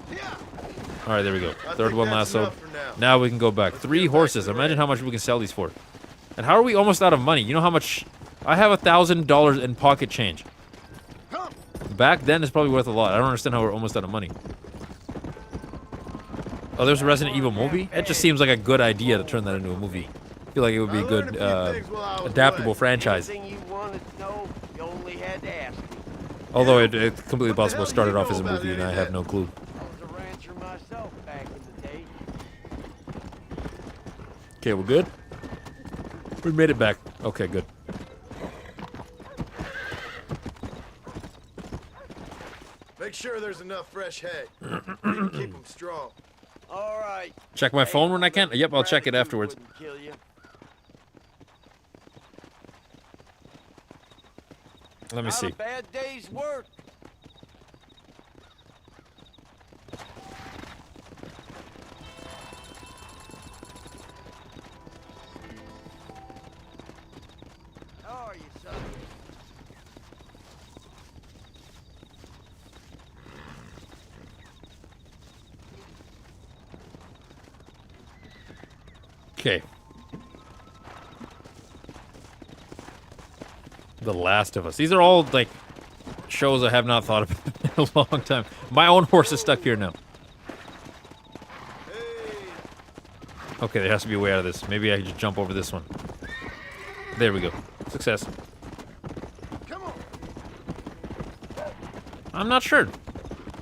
Alright, there we go. Third one lasso. Now we can go back. 3 horses. Imagine how much we can sell these for. And how are we almost out of money? You know how much... I have $1,000 in pocket change. Back then, it's probably worth a lot. I don't understand how we're almost out of money. Oh, there's a Resident Evil movie? It just seems like a good idea to turn that into a movie. I feel like it would be a good, adaptable franchise. Although it's completely possible it started off as a movie and I have no clue. Okay, we're good? We made it back. Okay, good. Make sure there's enough fresh hay. We can keep them strong. All right. Check my phone when I can? Yep, I'll check it afterwards. Let me see. Not a bad day's work. How are you, son? Okay. The Last of Us. These are all, like, shows I have not thought about in a long time. My own horse is stuck here now. Okay, there has to be a way out of this. Maybe I can just jump over this one. There we go. Success. I'm not sure.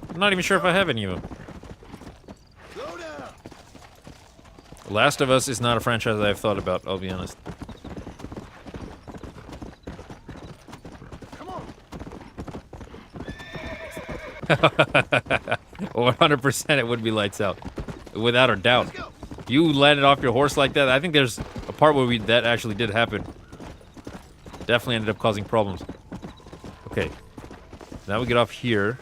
I'm not even sure if I have any of them. Last of Us is not a franchise that I've thought about, I'll be honest. 100% it would be lights out. Without a doubt. You landed off your horse like that, I think there's a part where that actually did happen. Definitely ended up causing problems. Okay. Now we get off here.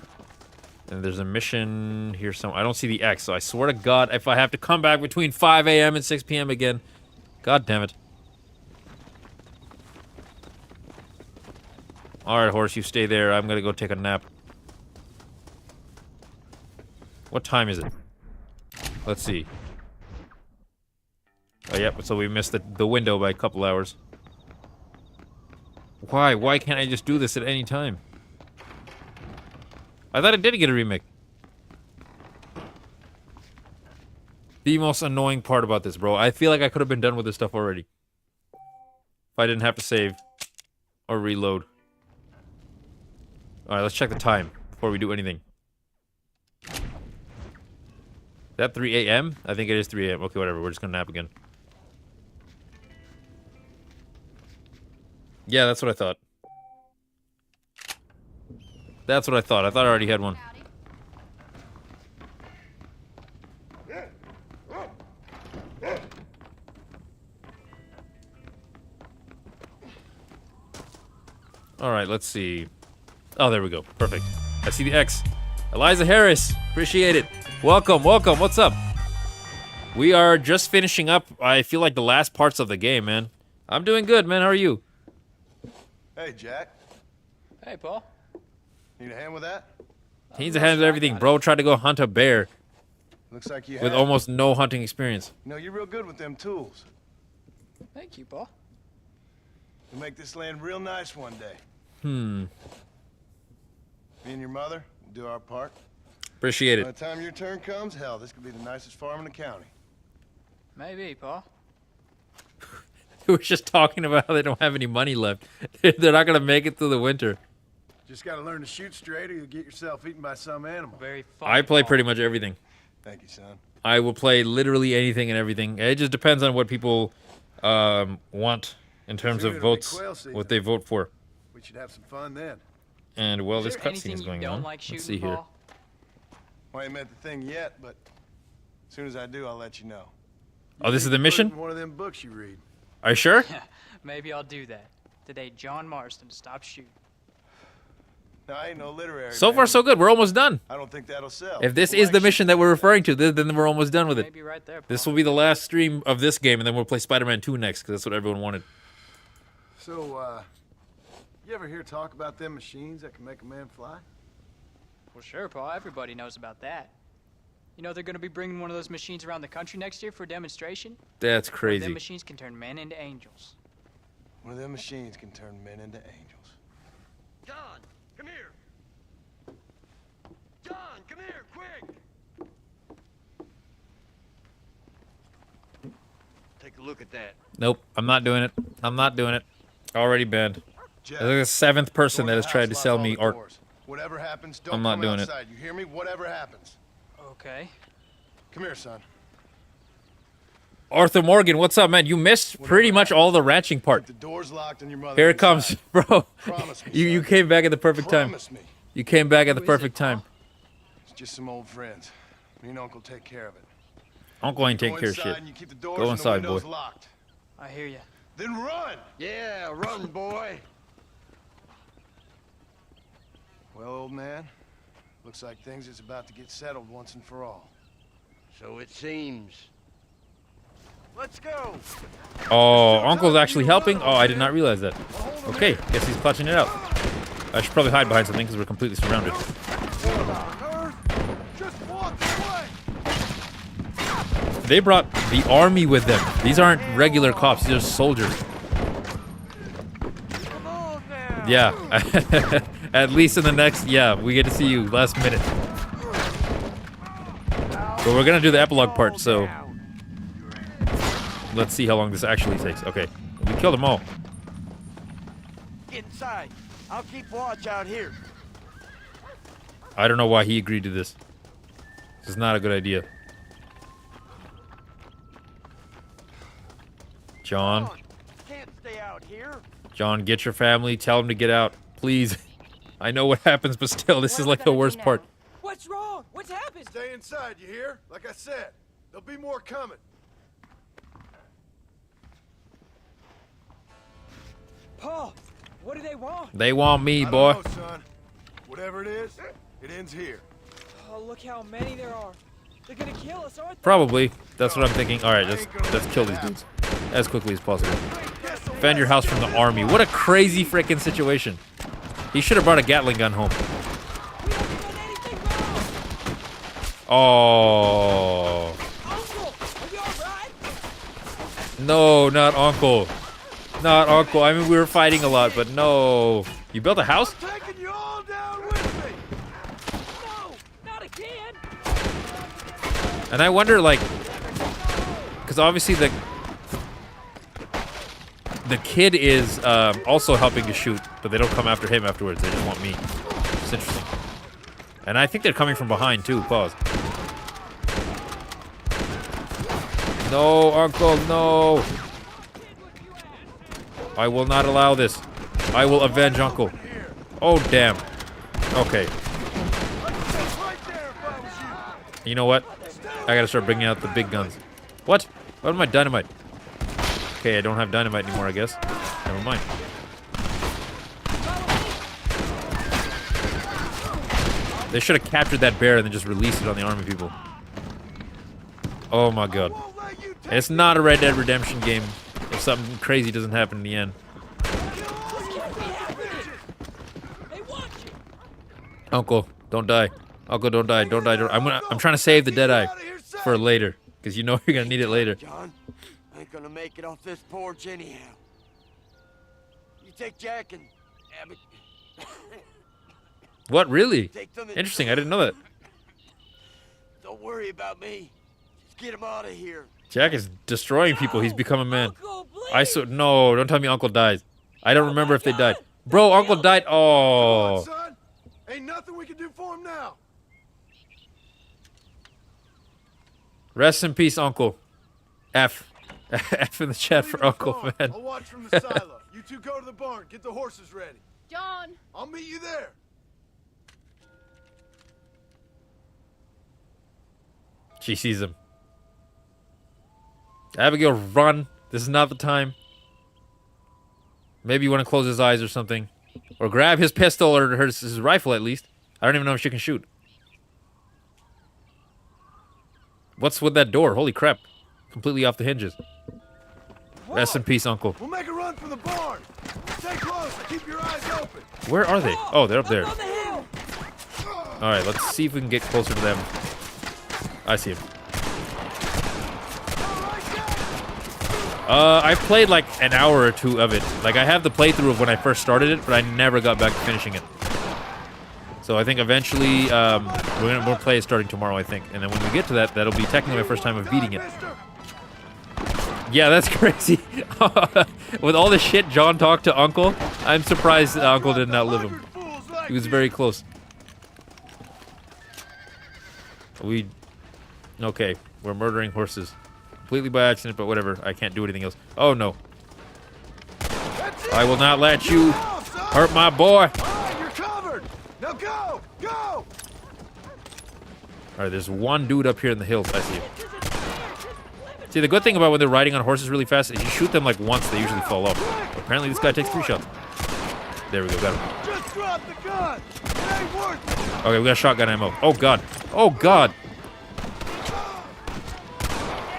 And there's a mission here somewhere. I don't see the X, so I swear to God, if I have to come back between 5 a.m. and 6 p.m. again. God damn it. Alright, horse, you stay there. I'm gonna go take a nap. What time is it? Let's see. Oh, yep, so we missed the window by a couple hours. Why? Why can't I just do this at any time? I thought it did get a remake. The most annoying part about this, bro. I feel like I could have been done with this stuff already. If I didn't have to save. Or reload. Alright, let's check the time before we do anything. Is that 3 a.m.? I think it is 3 a.m. Okay, whatever. We're just gonna nap again. Yeah, that's what I thought. That's what I thought. I thought I already had one. Alright, let's see. Oh, there we go. Perfect. I see the X. Eliza Harris. Appreciate it. Welcome, welcome. What's up? We are just finishing up, I feel like, the last parts of the game, man. I'm doing good, man. How are you? Hey, Jack. Hey, Paul. Need a hand with that? He needs a hand with everything. Bro tried to go hunt a bear Looks like you with have. almost no hunting experience. You know, you're real good with them tools. Thank you, Paul. We'll make this land real nice one day. Me and your mother will do our part. Appreciate By it. the time your turn comes, hell, this could be the nicest farm in the county. Maybe, Pa. We were just talking about how they don't have any money left. They're not gonna make it through the winter. Just gotta learn to shoot straight or you'll get yourself eaten by some animal. Very funny, I play Pa. pretty much everything. Thank you, son. I will play literally anything and everything. It just depends on what people want in terms Soon of it'll be votes, quail season. what they vote for. We should have some fun then. And well, Is this there cutscene anything is you going don't on. like shooting, Let's see here. Pa? Well, I ain't met the thing yet, but as soon as I do, I'll let you know. Oh, this is the Put it mission? in one of them books you read. Are you sure? Maybe I'll do that. Today, John Marston stopped shooting. Now, I ain't no literary So man. far, so good. We're almost done. I don't think that'll sell. If this is the mission that we're referring to, then we're almost done with it. Maybe right there, Pa. This will be the last stream of this game, and then we'll play Spider-Man 2 next, because that's what everyone wanted. So, you ever hear talk about them machines that can make a man fly? Well, sure, Pa. Everybody knows about that. You know they're going to be bringing one of those machines around the country next year for a demonstration? That's One of crazy. them machines can turn men into angels. One of them machines can turn men into angels. John, come here. John, come here, quick. Take a look at that. Nope, I'm not doing it. I'm not doing it. Already banned. Jeff, There's the seventh person go that in has the tried house, to lock sell all me the art. doors. Whatever happens, don't I'm not come doing it. outside. You hear me? Whatever happens. Okay. Come here, son. Arthur Morgan, what's up, man? You missed pretty much all the ranching part. Keep the doors locked and your mother Here it comes, inside. bro. Promise me, You son. came back at the perfect time. Promise me. You came back at the Who is it, perfect Pa? time. It's just some old friends. Me and Uncle take care of it. Uncle ain't taking Go care of inside shit. and you keep the doors Go and inside, the windows boy. locked. I hear you. Then run! Yeah, run, boy. Well, old man, looks like things is about to get settled once and for all. So it seems. Let's go. Oh, Uncle's actually helping? Oh, I did not realize that. Okay, guess he's clutching it out. I should probably hide behind something because we're completely surrounded. Just walk away! They brought the army with them. These aren't regular cops, these are soldiers. Come on now. Yeah. At least in the next, yeah, we get to see you last minute. But we're gonna do the epilogue part, so let's see how long this actually takes. Okay, we killed them all. Get inside. I'll keep watch out here. I don't know why he agreed to this. This is not a good idea. John, Can't stay out here. John, get your family. Tell them to get out, please. I know what happens, but still, this What is are we like the gonna do worst part. now? What's wrong? What's happened? Stay inside, you hear? Like I said, there'll be more coming. Pa, what do they want? They want me, I boy. don't know, son. Whatever it is, it ends here. Oh, look how many there are. They're gonna kill us, aren't they? Probably. That's what I'm thinking. All right, let's kill these dudes as quickly as possible. Defend your house from the army. What a crazy freaking situation. He should have brought a Gatling gun home. We haven't done anything wrong. Oh. Uncle, are you alright? No, not Uncle. Not Uncle. I mean, we were fighting a lot, but no. You built a house? Taking you all down with me. No, not again. And I wonder, like, because obviously the kid is also helping to shoot, but they don't come after him afterwards. They just want me. It's interesting. And I think they're coming from behind too. Pause. No, Uncle, no. I will not allow this. I will avenge Uncle. Oh, damn. Okay. You know what? I gotta start bringing out the big guns. What? What am I dynamite? Okay, I don't have dynamite anymore, I guess. Never mind. They should have captured that bear and then just released it on the army people. Oh my god. It's not a Red Dead Redemption game if something crazy doesn't happen in the end. They want you. Uncle, don't die. Uncle, don't die. Don't die. I'm trying to save the Deadeye for later, because you know you're gonna need it later. John, I ain't gonna make it off this porch anyhow. take Jack and Abbott. What, really? Take them and Interesting, I didn't know that. don't worry about me. Just get him out of here. Jack is destroying people. He's become a man. Uncle, No, don't tell me Uncle dies. I don't remember if they died. Bro, Uncle died. Come on, Oh. son. Ain't nothing we can do for him now. Rest in peace, Uncle. F. F in the chat Leave for the Uncle, farm. man. I'll watch from the silo. You two go to the barn. Get the horses ready. John! I'll meet you there. She sees him. Abigail, run. This is not the time. Maybe you want to close his eyes or something. Or grab his pistol or his rifle at least. I don't even know if she can shoot. What's with that door? Holy crap. Completely off the hinges. Rest in peace, Uncle. We'll make a run for the barn. Stay close. Keep your eyes open. Where are they? Oh, they're up there. on the hill. Alright, let's see if we can get closer to them. I see him. I've played like an hour or two of it. Like, I have the playthrough of when I first started it, but I never got back to finishing it. So I think eventually, we'll play it starting tomorrow, I think. And then when we get to that, that'll be technically my first time of beating it. Yeah, that's crazy. With all the shit John talked to Uncle, I'm surprised Uncle didn't outlive him. He was very close. Okay, we're murdering horses. Completely by accident, but whatever. I can't do anything else. Oh, no. I will not let you hurt my boy. All right, you're covered. Now go. Go. All right, there's one dude up here in the hills. I see him. See, the good thing about when they're riding on horses really fast is you shoot them like once, they usually fall off. Apparently, this guy takes 3 shots. There we go, got him. Just drop the gun. It ain't worth it. Okay, we got shotgun ammo. Oh, God. Oh, God.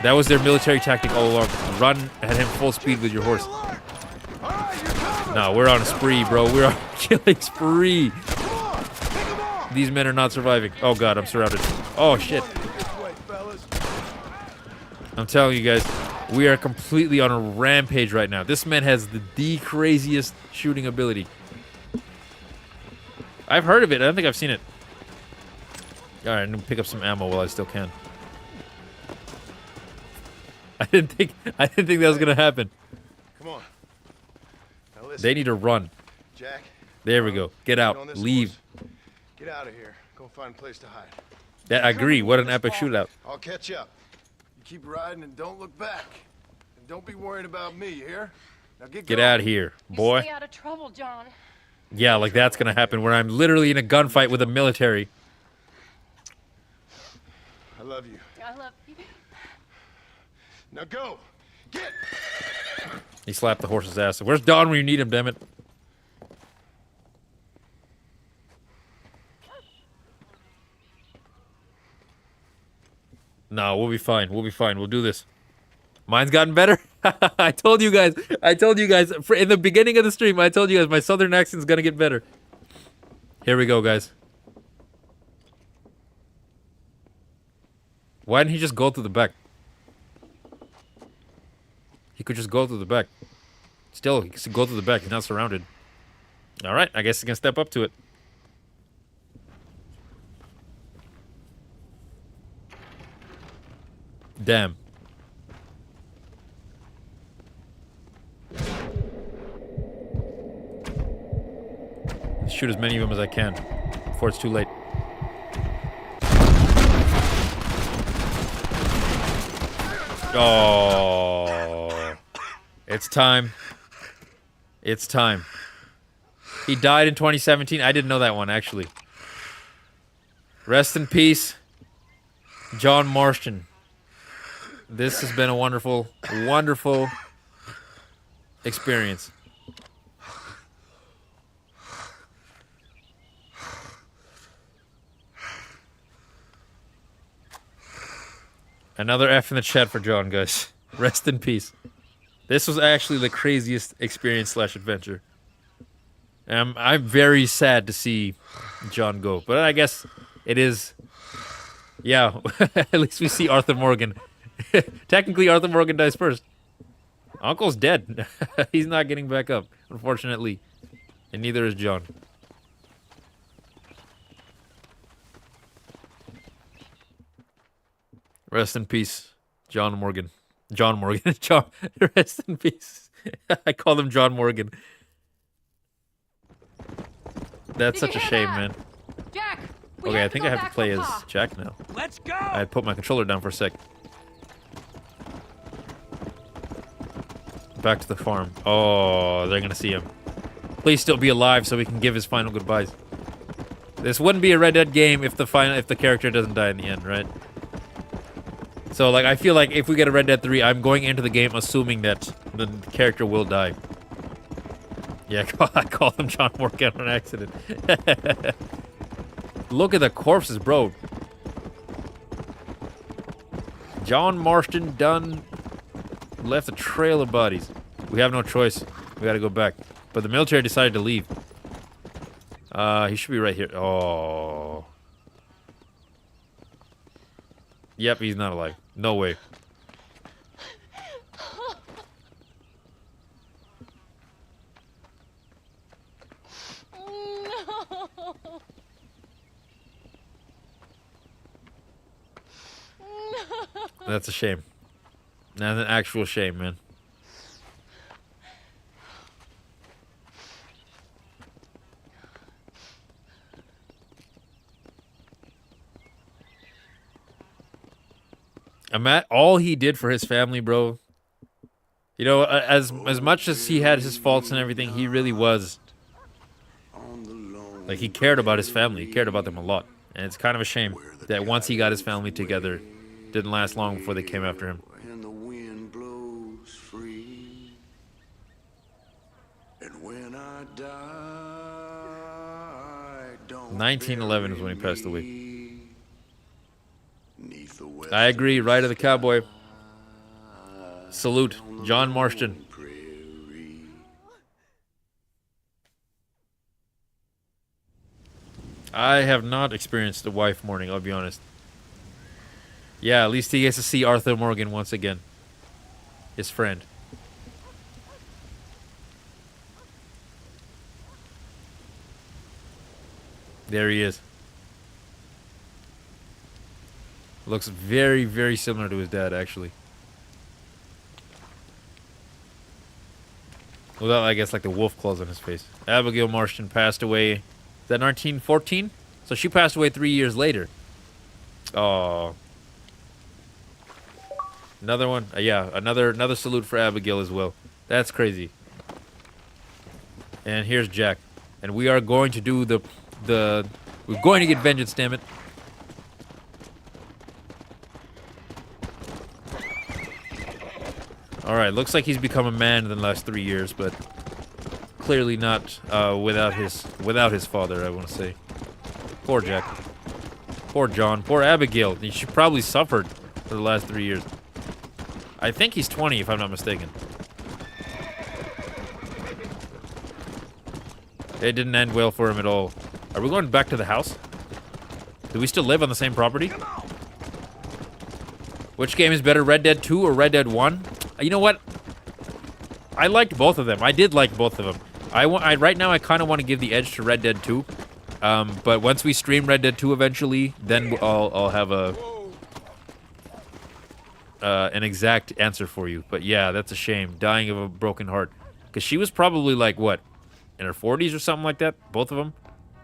That was their military tactic all along. Run at him full speed with your horse. All right, you're covered. No, we're on a spree, bro. We're on a killing spree. Come on. Pick 'em off. These men are not surviving. Oh, God, I'm surrounded. Oh, shit. This way, fellas. I'm telling you guys, we are completely on a rampage right now. This man has the craziest shooting ability. I've heard of it. I don't think I've seen it. All right, I'm gonna pick up some ammo while I still can. I didn't think that was gonna happen. Come on. Now listen, They need to run. Jack. There we go. Get get out. on this Leave. horse. Get out of here. Go find a place to hide. Yeah, I agree. What an epic shootout. I'll catch up. You keep riding and don't look back. And don't be worrying about me, you hear? Now get Get going. out of here, You boy. Stay out of trouble, John. Yeah, like that's gonna happen where I'm literally in a gunfight with the military. I love you. I love you. Now go. Get. He slapped the horse's ass. Where's Don when you need him, damn it? No, we'll be fine. We'll be fine. We'll do this. Mine's gotten better. I told you guys. In the beginning of the stream, I told you guys my southern accent's gonna get better. Here we go, guys. Why didn't he just go through the back? He could just go through the back. Still, he can go through the back. He's not surrounded. All right, I guess he can step up to it. Damn. Shoot as many of them as I can before it's too late. Oh, it's time. It's time. He died in 2017. I didn't know that one, actually. Rest in peace, John Marston. This has been a wonderful, wonderful experience. Another F in the chat for John, guys. Rest in peace. This was actually the craziest experience / adventure. I'm very sad to see John go, but I guess it is. Yeah, at least we see Arthur Morgan. Technically, Arthur Morgan dies first. Uncle's dead. He's not getting back up. unfortunately. And neither is John. Rest in peace, John Morgan. John Morgan. John. Rest in peace. I call him John Morgan. That's such a shame, man. Jack, Okay, I think I have to play as Jack now. Let's go! I put my controller down for a sec. Back to the farm. Oh, they're gonna see him. Please still be alive so we can give his final goodbyes. This wouldn't be a Red Dead game if the character doesn't die in the end, right? So, like, I feel like if we get a Red Dead 3, I'm going into the game assuming that the character will die. Yeah, I call him John Morgan on accident. Look at the corpses, bro. John Marston done left a trail of bodies. We have no choice. We gotta go back. But the military decided to leave. He should be right here. Oh. Yep, he's not alive. No way. That's a shame. That's an actual shame, man. All he did for his family, bro. You know, as much as he had his faults and everything, he really was. Like, he cared about his family. He cared about them a lot. And it's kind of a shame that once he got his family together, didn't last long before they came after him. And the wind blows free. And when I die, don't 1911 is when he passed away. I agree, right of the cowboy. Salute, John Marston. I have not experienced a wife mourning, I'll be honest. Yeah, at least he gets to see Arthur Morgan once again. His friend. There he is. Looks very, very similar to his dad, actually. Without, I guess, like the wolf claws on his face. Abigail Marston passed away. Is that 1914? So she passed away 3 years later. Oh. Another one. Yeah, another salute for Abigail as well. That's crazy. And here's Jack. And we are going to do we're going to get vengeance, damn it. Alright, looks like he's become a man in the last 3 years, but clearly not without his father, I want to say. Poor Jack. Poor John. Poor Abigail. She probably suffered for the last 3 years. I think he's 20, if I'm not mistaken. It didn't end well for him at all. Are we going back to the house? Do we still live on the same property? Which game is better, Red Dead 2 or Red Dead 1? You know what? I liked both of them. I did like both of them. Right now, I kind of want to give the edge to Red Dead 2. But once we stream Red Dead 2 eventually, then I'll have an exact answer for you. But yeah, that's a shame. Dying of a broken heart. Because she was probably like, what? In her 40s or something like that? Both of them?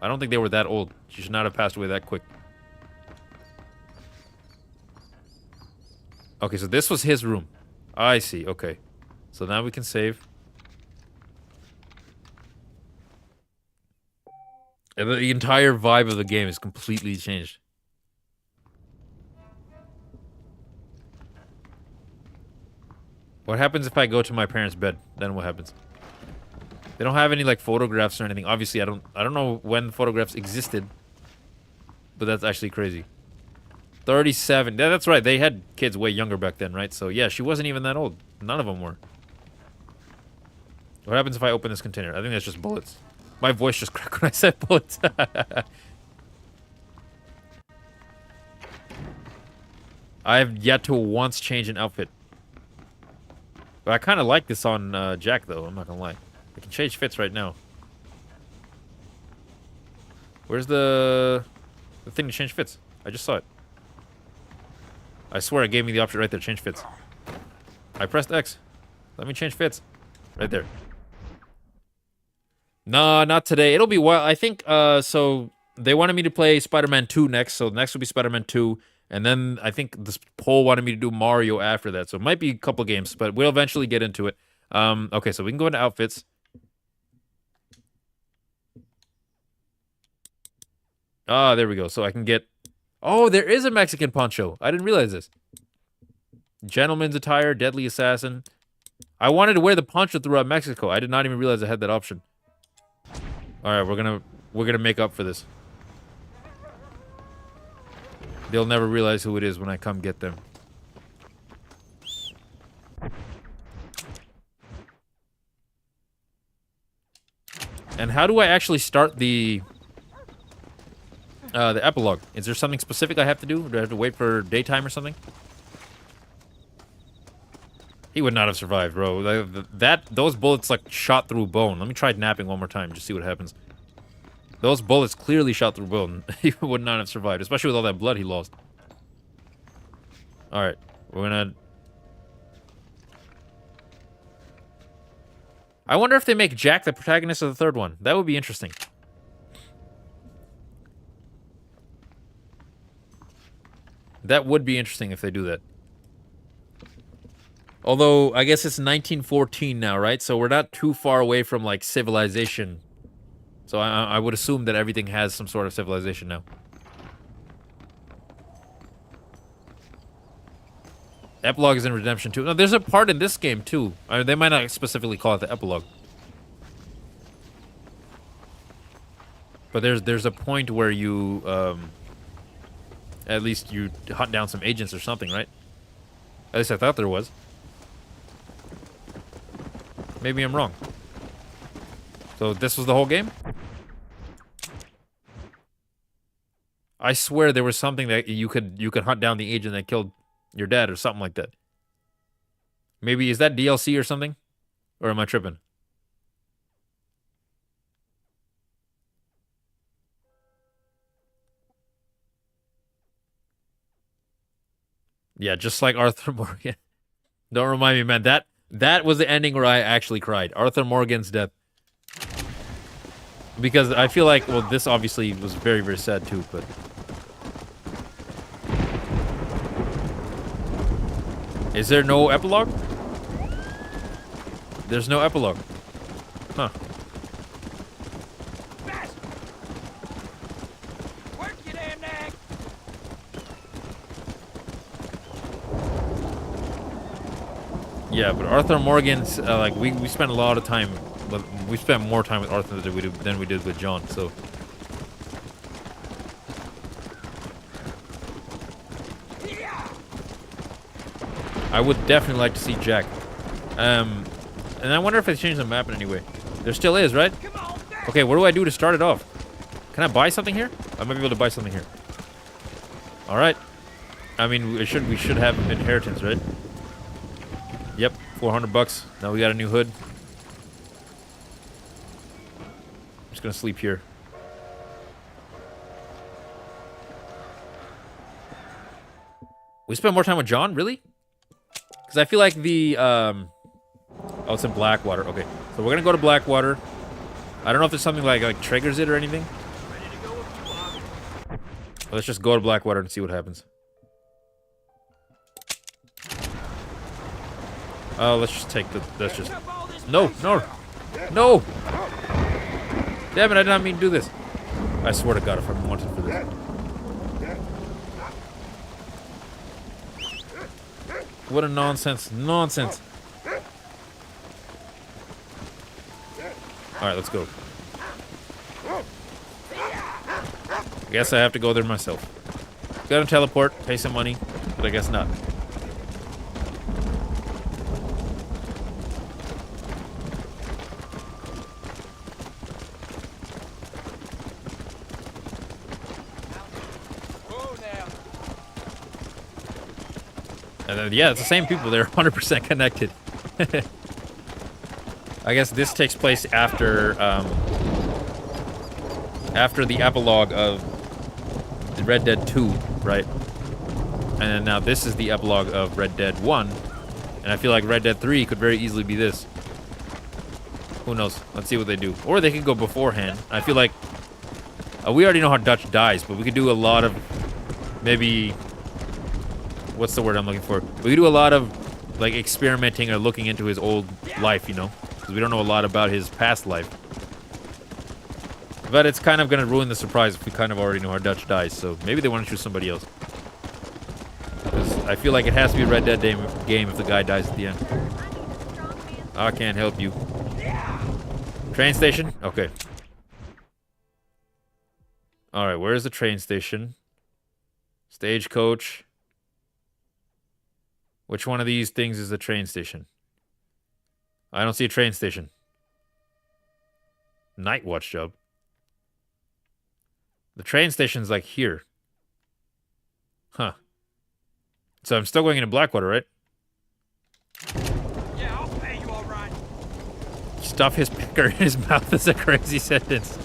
I don't think they were that old. She should not have passed away that quick. Okay, so this was his room. I see, okay. So now we can save. And the entire vibe of the game is completely changed. What happens if I go to my parents' bed? Then what happens? They don't have any like photographs or anything. Obviously, I don't know when photographs existed. But that's actually crazy. 37. Yeah, that's right. They had kids way younger back then, right? So yeah, she wasn't even that old. None of them were. What happens if I open this container? I think that's just bullets. My voice just cracked when I said bullets. I have yet to once change an outfit. But I kind of like this on Jack, though. I'm not gonna lie. I can change fits right now. Where's the thing to change fits? I just saw it. I swear it gave me the option right there, change fits. I pressed X. Let me change fits. Right there. No, not today. It'll be wild. I think, so they wanted me to play Spider-Man 2 next, so next will be Spider-Man 2, and then I think this poll wanted me to do Mario after that, so it might be a couple games, but we'll eventually get into it. Okay, so we can go into outfits. Ah, there we go. So I can get... Oh, there is a Mexican poncho. I didn't realize this. Gentleman's attire, deadly assassin. I wanted to wear the poncho throughout Mexico. I did not even realize I had that option. All right, we're gonna make up for this. They'll never realize who it is when I come get them. And how do I actually start the epilogue? Is there something specific I have to do? Do I have to wait for daytime or something? He would not have survived, bro. Those bullets like shot through bone. Let me try napping one more time, just see what happens. Those bullets clearly shot through bone. He would not have survived, especially with all that blood he lost. All right, we're gonna. I wonder if they make Jack the protagonist of the third one. That would be interesting. That would be interesting if they do that. Although, I guess it's 1914 now, right? So we're not too far away from, like, civilization. So I would assume that everything has some sort of civilization now. Epilogue is in Redemption 2. No, there's a part in this game, too. I mean, they might not specifically call it the epilogue. But there's a point where you, at least you hunt down some agents or something, right? At least I thought there was. Maybe I'm wrong. So this was the whole game? I swear there was something that you could hunt down the agent that killed your dad or something like that. Maybe is that DLC or something? Or am I tripping? Yeah, just like Arthur Morgan. Don't remind me, man. That was the ending where I actually cried. Arthur Morgan's death. Because I feel like, well, this obviously was very, very sad too, but... Is there no epilogue? There's no epilogue. Huh. Work your damn neck! Yeah, but Arthur Morgan's, like, we spent a lot of time, but we spent more time with Arthur than we did with John, so... I would definitely like to see Jack. And I wonder if they changed the map in any way. There still is, right? Okay, what do I do to start it off? Can I buy something here? I might be able to buy something here. All right. I mean, we should have inheritance, right? Yep, 400 bucks. Now we got a new hood. I'm just gonna sleep here. We spent more time with John, really? Because I feel like the, oh, it's in Blackwater. Okay, so we're gonna go to Blackwater. I don't know if there's something like triggers it or anything. Let's just go to Blackwater and see what happens. Let's just take the, let's just, no. Damn it, I did not mean to do this. I swear to God if I'm wanted for this. What a nonsense. Alright, let's go. I guess I have to go there myself. Gotta teleport, pay some money, but I guess not. And then, yeah, it's the same people. They're 100% connected. I guess this takes place after after the epilogue of Red Dead 2, right? And then now this is the epilogue of Red Dead 1. And I feel like Red Dead 3 could very easily be this. Who knows? Let's see what they do. Or they could go beforehand. I feel like we already know how Dutch dies, but we could do a lot of maybe... What's the word I'm looking for? We could do a lot of like experimenting or looking into his old life, you know? Because we don't know a lot about his past life. But it's kind of going to ruin the surprise if we kind of already know how Dutch dies. So maybe they want to choose somebody else. Because I feel like it has to be a Red Dead game if the guy dies at the end. I can't help you. Train station? Okay. Alright, where's the train station? Stagecoach. Which one of these things is the train station? I don't see a train station. Night watch job. The train station's like here. Huh. So I'm still going into Blackwater, right? Yeah, I'll pay you all right. Stuff his pecker in his mouth is a crazy sentence.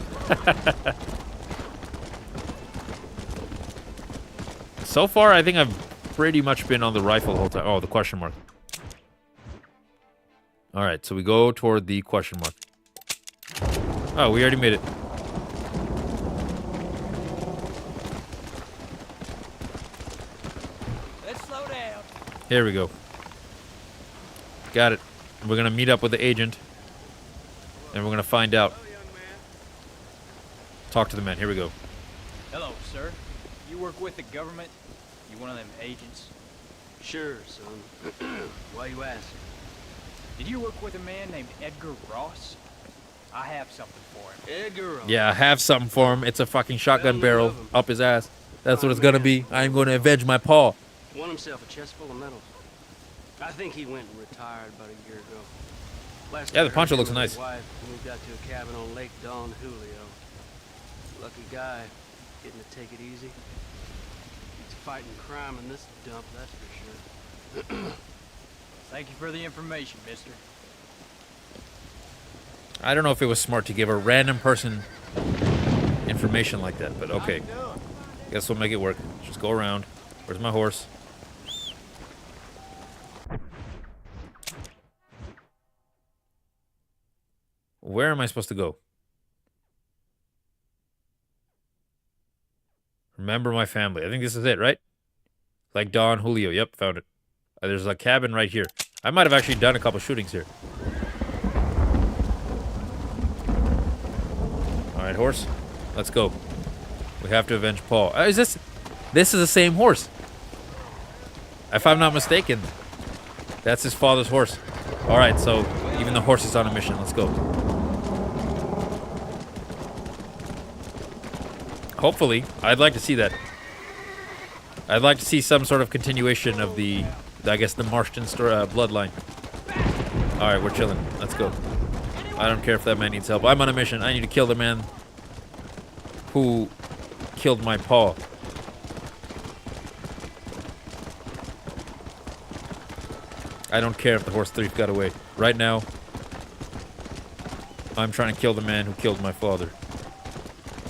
So far, I think I've pretty much been on the rifle the whole time. Oh, the question mark. Alright, so we go toward the question mark. Oh, we already made it. Let's slow down. Here we go. Got it. We're gonna meet up with the agent. And we're gonna find out. Talk to the man. Here we go. Hello, sir. You work with the government? You one of them agents? Sure, son. Why you asking? Did you work with a man named Edgar Ross? I have something for him. Edgar Ross. Yeah, I have something for him. It's a fucking shotgun barrel up his ass. That's what it's gonna be. I'm gonna avenge my paw. Won himself a chest full of medals. I think he went and retired about a year ago. Last Yeah, I the heard, poncho him looks and nice. his wife moved out to a cabin on Lake Don Julio. Lucky guy, getting to take it easy. He's fighting crime in this dump, that's for sure. Thank you for the information, mister. I don't know if it was smart to give a random person information like that, but okay. Guess we'll make it work. Just go around. Where's my horse? Where am I supposed to go? Remember my family. I think this is it, right? Like Don Julio. Yep, found it. There's a cabin right here. I might have actually done a couple shootings here. Alright, horse. Let's go. We have to avenge Paul. Is this... This is the same horse. If I'm not mistaken. That's his father's horse. Alright, so even the horse is on a mission. Let's go. Hopefully. I'd like to see that. I'd like to see some sort of continuation of the... I guess the Marston bloodline. Alright, we're chilling. Let's go. I don't care if that man needs help. I'm on a mission. I need to kill the man who killed my paw. I don't care if the horse thief got away. Right now, I'm trying to kill the man who killed my father.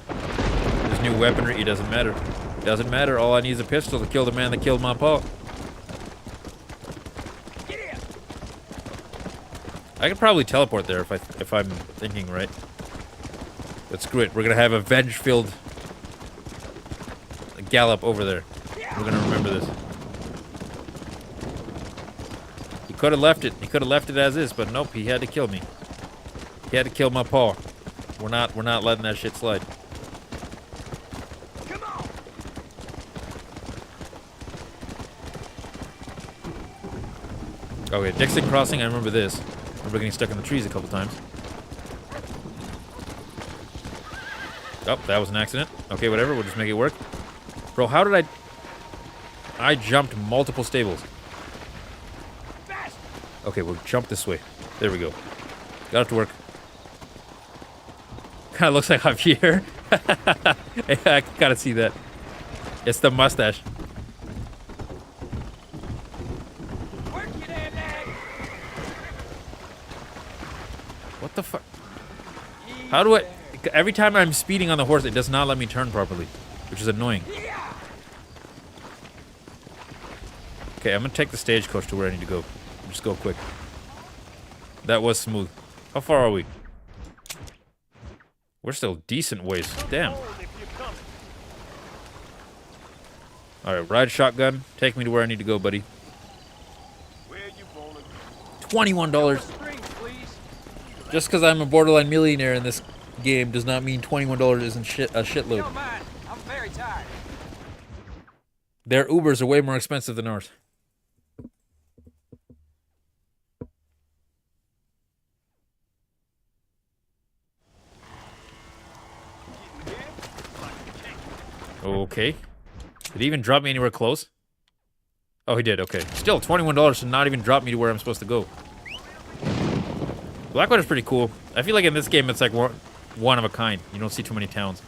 There's new weaponry. It doesn't matter. It doesn't matter. All I need is a pistol to kill the man that killed my paw. I could probably teleport there if I'm thinking right. But screw it. We're gonna have a venge-filled gallop over there. We're gonna remember this. He could have left it. He could have left it as is, but nope. He had to kill me. He had to kill my paw. We're not letting that shit slide. Come on. Okay, Dixon Crossing. I remember this. I remember getting stuck in the trees a couple times. Oh, that was an accident. Okay, whatever. We'll just make it work. Bro, how did I jumped multiple stables. Okay, we'll jump this way. There we go. Got it to work. Kind of looks like Javier. I gotta see that. It's the mustache. the fuck? How do I... Every time I'm speeding on the horse, it does not let me turn properly, which is annoying. Okay, I'm gonna take the stagecoach to where I need to go. Just go quick. That was smooth. How far are we? We're still decent ways. Damn. Alright, ride shotgun. Take me to where I need to go, buddy. $21. Just because I'm a borderline millionaire in this game does not mean $21 isn't a shitload. I'm very tired. Their Ubers are way more expensive than ours. Okay. Did he even drop me anywhere close? Oh, he did. Okay. Still, $21 to not even drop me to where I'm supposed to go. Blackwater's pretty cool. I feel like in this game it's like one of a kind. You don't see too many towns.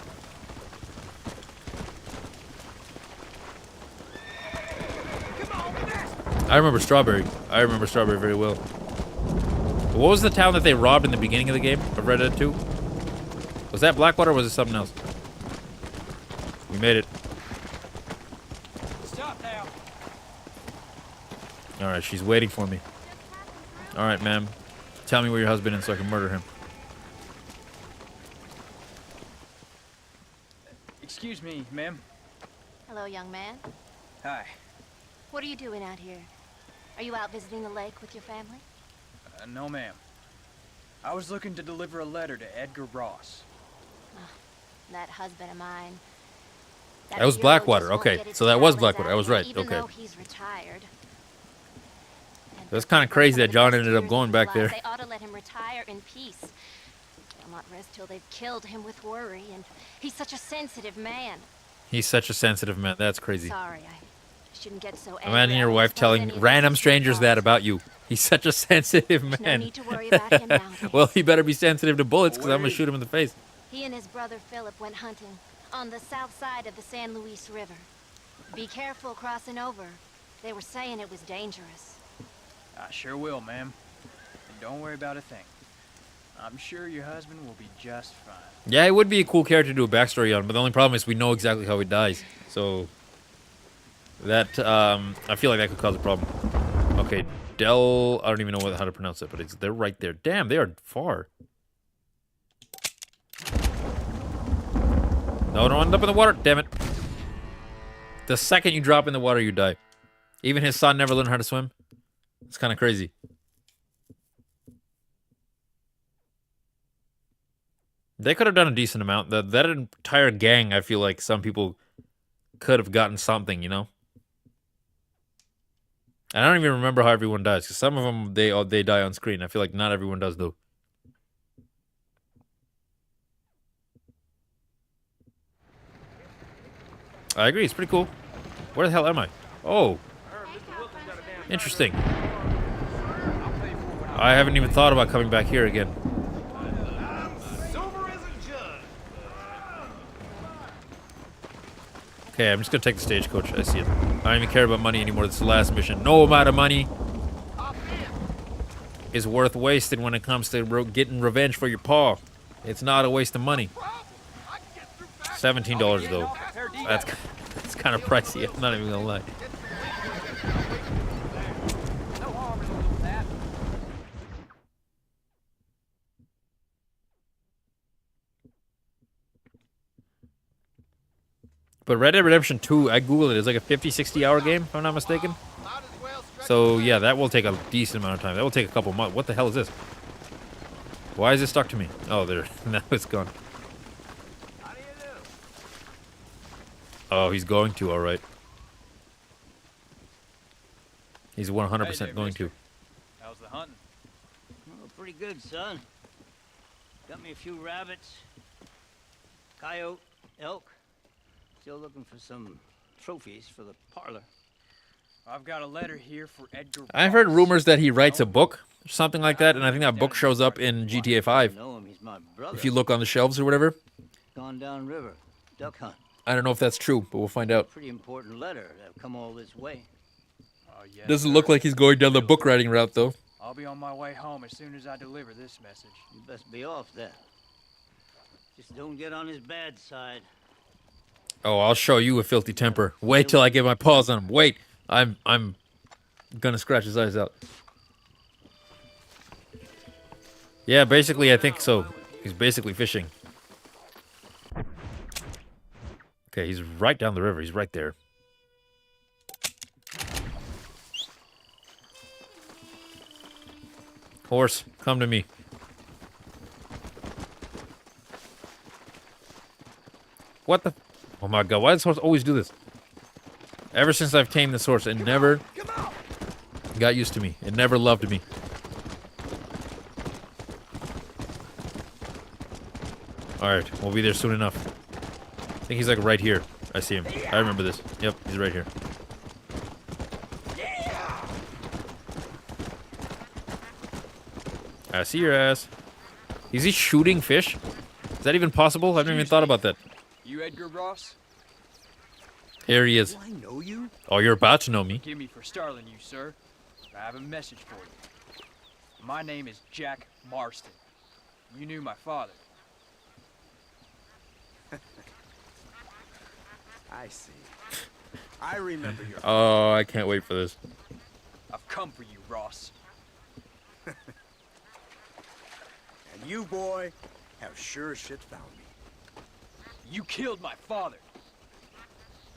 I remember Strawberry. I remember Strawberry very well. What was the town that they robbed in the beginning of the game of Red Dead 2? Was that Blackwater or was it something else? We made it. Stop now. Alright, she's waiting for me. Alright, ma'am. Tell me where your husband is so I can murder him. Excuse me, ma'am. Hello, young man. Hi. What are you doing out here? Are you out visiting the lake with your family? No, ma'am. I was looking to deliver a letter to Edgar Ross. That husband of mine. That was Blackwater. Okay, so that was Blackwater. I was right. Even Okay. though he's retired. That's kind of crazy that John ended up going back there. They ought to let him retire in peace. They'll not rest till they've killed him with worry, and he's such a sensitive man. He's such a sensitive man. That's crazy. Sorry, I shouldn't get so angry. Imagine your wife telling random strangers that about you. He's such a sensitive man. No need to worry about him now. Well, he better be sensitive to bullets because I'm going to shoot him in the face. He and his brother Philip went hunting on the south side of the San Luis River. Be careful crossing over. They were saying it was dangerous. I sure will, ma'am. And don't worry about a thing. I'm sure your husband will be just fine. Yeah, it would be a cool character to do a backstory on, but the only problem is we know exactly how he dies. So that I feel like that could cause a problem. Okay, I don't even know how to pronounce it, but they're right there. Damn, they are far. No, don't end up in the water. Damn it. The second you drop in the water, you die. Even his son never learned how to swim. It's kind of crazy. They could have done a decent amount. That entire gang, I feel like some people could have gotten something, you know? And I don't even remember how everyone dies, because some of them, they die on screen. I feel like not everyone does, though. I agree, it's pretty cool. Where the hell am I? Oh. Interesting. I haven't even thought about coming back here again. Okay, I'm just gonna take the stagecoach. I see it. I don't even care about money anymore. It's the last mission. No amount of money is worth wasting when it comes to getting revenge for your paw. It's not a waste of money. $17 though. That's kind of pricey. I'm not even gonna lie. But Red Dead Redemption 2, I googled it. It's like a 50-60 hour game, if I'm not mistaken. So yeah, that will take a decent amount of time. That will take a couple months. What the hell is this? Why is it stuck to me? Oh, there. Now it's gone. Oh, he's going to, alright. He's 100% going to. How's the hunting? Oh, pretty good, son. Got me a few rabbits, coyote, elk. Still looking for some trophies for the parlor. I've got a letter here for Edgar. I've heard rumors that he writes a book, something like that, and I think that book shows up in GTA 5. If you look on the shelves or whatever. Gone down river, duck hunt. I don't know if that's true, but we'll find out. Pretty important letter to have come all this way. Doesn't look like he's going down the book writing route, though. I'll be on my way home as soon as I deliver this message. You best be off then. Just don't get on his bad side. Oh, I'll show you a filthy temper. Wait till I get my paws on him. Wait. I'm gonna scratch his eyes out. Yeah, basically, I think so. He's basically fishing. Okay, he's right down the river. He's right there. Horse, come to me. What the? Oh my god, why does this horse always do this? Ever since I've tamed this horse, it never got used to me. It never loved me. Alright, we'll be there soon enough. I think he's like right here. I see him. I remember this. Yep, he's right here. I see your ass. Is he shooting fish? Is that even possible? I haven't even thought about that. You Edgar Ross? Here he is. Do I know you? Oh, you're about to know me. Forgive me for startling you, sir. I have a message for you. My name is Jack Marston. You knew my father. I see. I remember your... Oh, I can't wait for this. I've come for you, Ross. And you, boy, have sure as shit found me. You killed my father.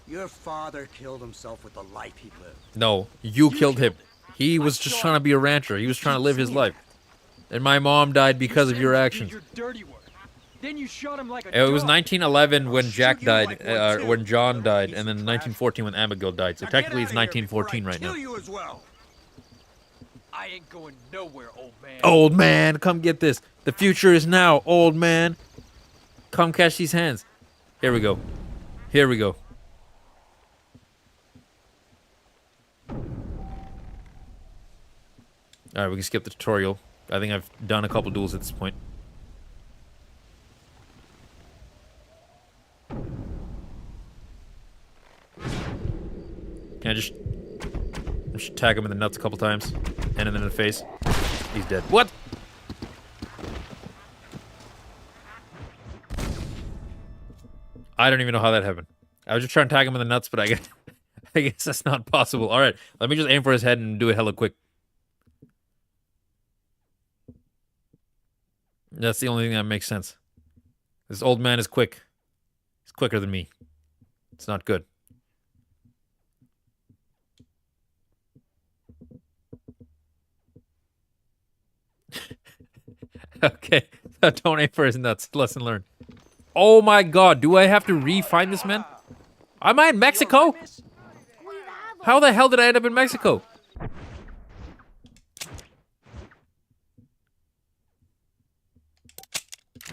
Your father killed himself with the life he lived. No, you killed him. He was just trying to be a rancher. He was trying to live his life. And my mom died because of your actions. Your dirty work. Then you shot him like a It was dog. 1911 when Jack died, when John died, and then 1914 when Abigail died. So technically it's 1914 right now. You as well. I ain't going nowhere, old man. Old man, come get this. The future is now, old man. Come catch these hands. Here we go. Here we go. Alright, we can skip the tutorial. I think I've done a couple duels at this point. Can I just tag him in the nuts a couple times? And then in the face? He's dead. What? I don't even know how that happened. I was just trying to tag him in the nuts, but I guess that's not possible. Alright, let me just aim for his head and do it hella quick. That's the only thing that makes sense. This old man is quick. He's quicker than me. It's not good. Okay, don't aim for his nuts. Lesson learned. Oh my god, do I have to re-find this man? Am I in Mexico? How the hell did I end up in Mexico?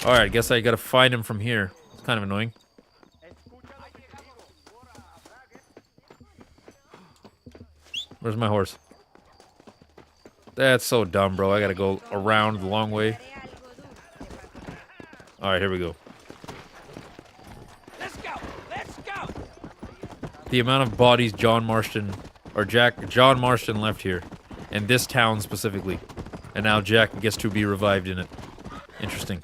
Alright, I guess I gotta find him from here. It's kind of annoying. Where's my horse? That's so dumb, bro. I gotta go around the long way. Alright, here we go. Let's go! Let's go! The amount of bodies John Marston left here. In this town specifically. And now Jack gets to be revived in it. Interesting.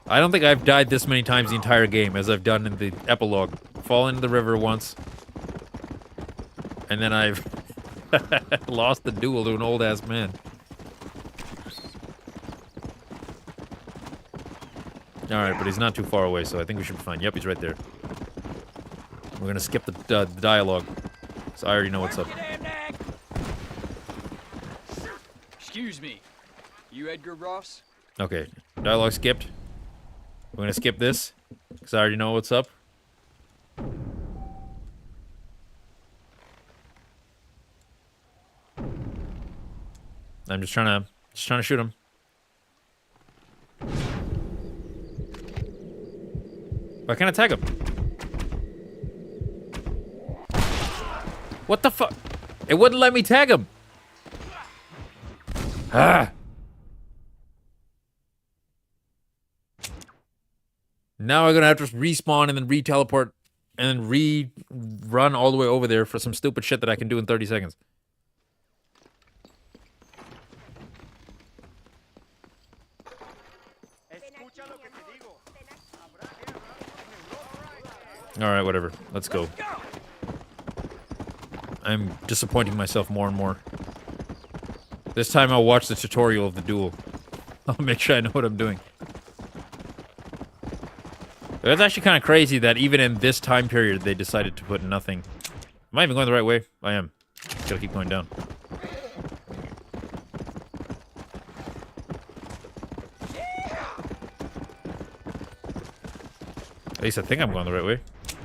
I don't think I've died this many times the entire game as I've done in the epilogue. Fallen into the river once. And then I've lost the duel to an old-ass man. Alright, but he's not too far away, so I think we should be fine. Yep, he's right there. We're gonna skip the dialogue. So I already know what's up. Excuse me. You Edgar Ross? Okay, dialogue skipped. We're gonna skip this, because I already know what's up. I'm just trying to shoot him. Why can't I tag him? What the fuck? It wouldn't let me tag him. Ah. Now I'm gonna have to respawn and then re-teleport and then re-run all the way over there for some stupid shit that I can do in 30 seconds. Alright, whatever. Let's go. I'm disappointing myself more and more. This time I'll watch the tutorial of the duel. I'll make sure I know what I'm doing. It's actually kind of crazy that even in this time period they decided to put nothing. Am I even going the right way? I am. Gotta keep going down. At least I think I'm going the right way.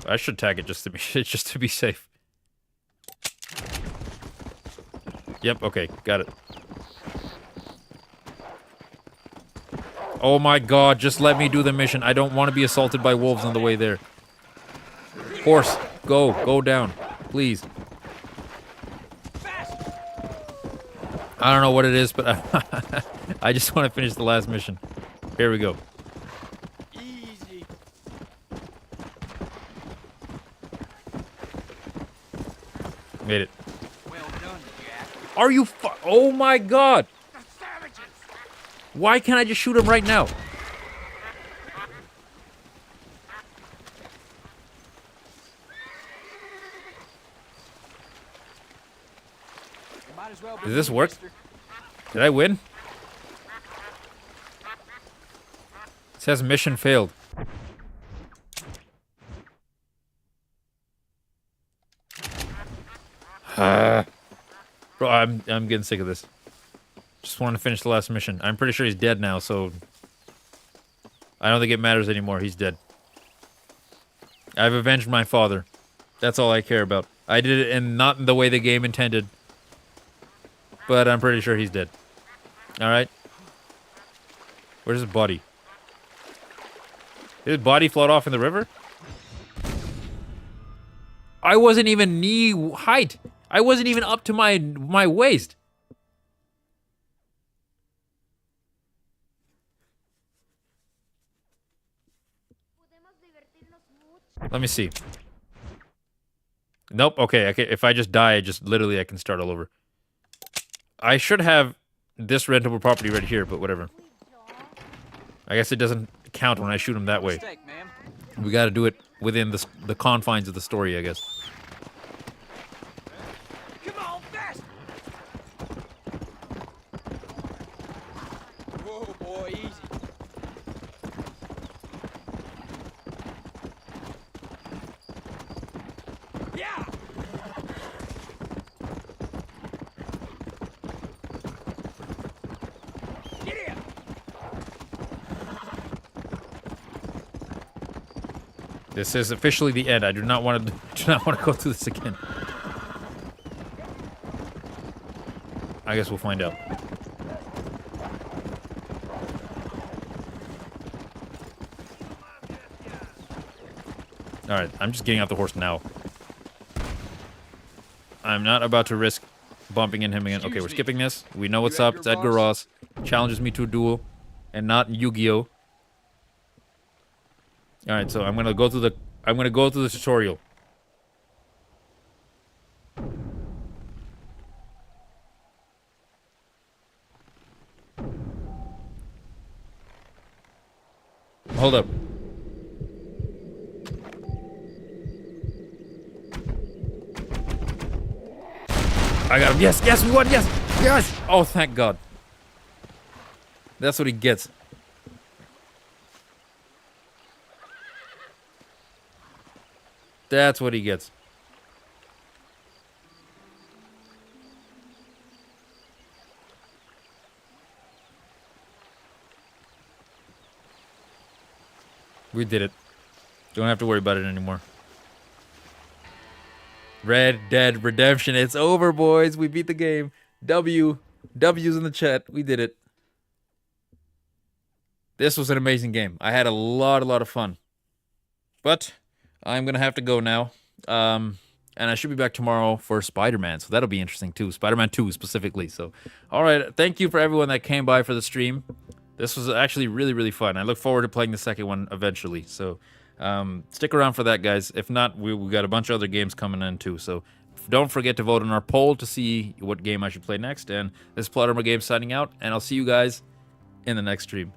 I should tag it just to be safe. Yep, okay, got it. Oh my god, just let me do the mission. I don't want to be assaulted by wolves on the way there. Horse, go down, please. I don't know what it is, but I just want to finish the last mission. Here we go. Easy. Made it. Well done, Jack. Are you oh my god! Why can't I just shoot him right now? Might as well be Did this me, work? mister. Did I win? It says mission failed. Bro, I'm getting sick of this. Just want to finish the last mission. I'm pretty sure he's dead now, so I don't think it matters anymore. He's dead. I've avenged my father. That's all I care about. I did it in not in the way the game intended, but I'm pretty sure he's dead. All right. Where's his body? Did his body float off in the river? I wasn't even knee height. I wasn't even up to my waist. Let me see. Nope. Okay. If I just die, I can start all over. I should have this rentable property right here, but whatever. I guess it doesn't count when I shoot him that way. Mistake, ma'am. We got to do it within the confines of the story, I guess. Come on, fast! Whoa, boy, easy. Yeah! Get here! This is officially the end. I do not want to go through this again. I guess we'll find out. Alright, I'm just getting off the horse now. I'm not about to risk bumping into him again. Okay, we're skipping this. We know what's up. It's Edgar Ross. Challenges me to a duel. And not Yu-Gi-Oh! Alright, so I'm gonna go through the tutorial. Hold up. I got him. Yes, yes, we won. Yes, yes. Oh, thank God. That's what he gets. That's what he gets. We did it. Don't have to worry about it anymore. Red Dead Redemption. It's over, boys. We beat the game. W's in the chat. We did it. This was an amazing game. I had a lot of fun. But I'm going to have to go now. And I should be back tomorrow for Spider-Man. So that'll be interesting too. Spider-Man 2 specifically. So, all right. Thank you for everyone that came by for the stream. This was actually really fun. I look forward to playing the second one eventually. So stick around for that, guys. If not, we got a bunch of other games coming in too. So don't forget to vote on our poll to see what game I should play next. And this is Plot Armor Games signing out. And I'll see you guys in the next stream.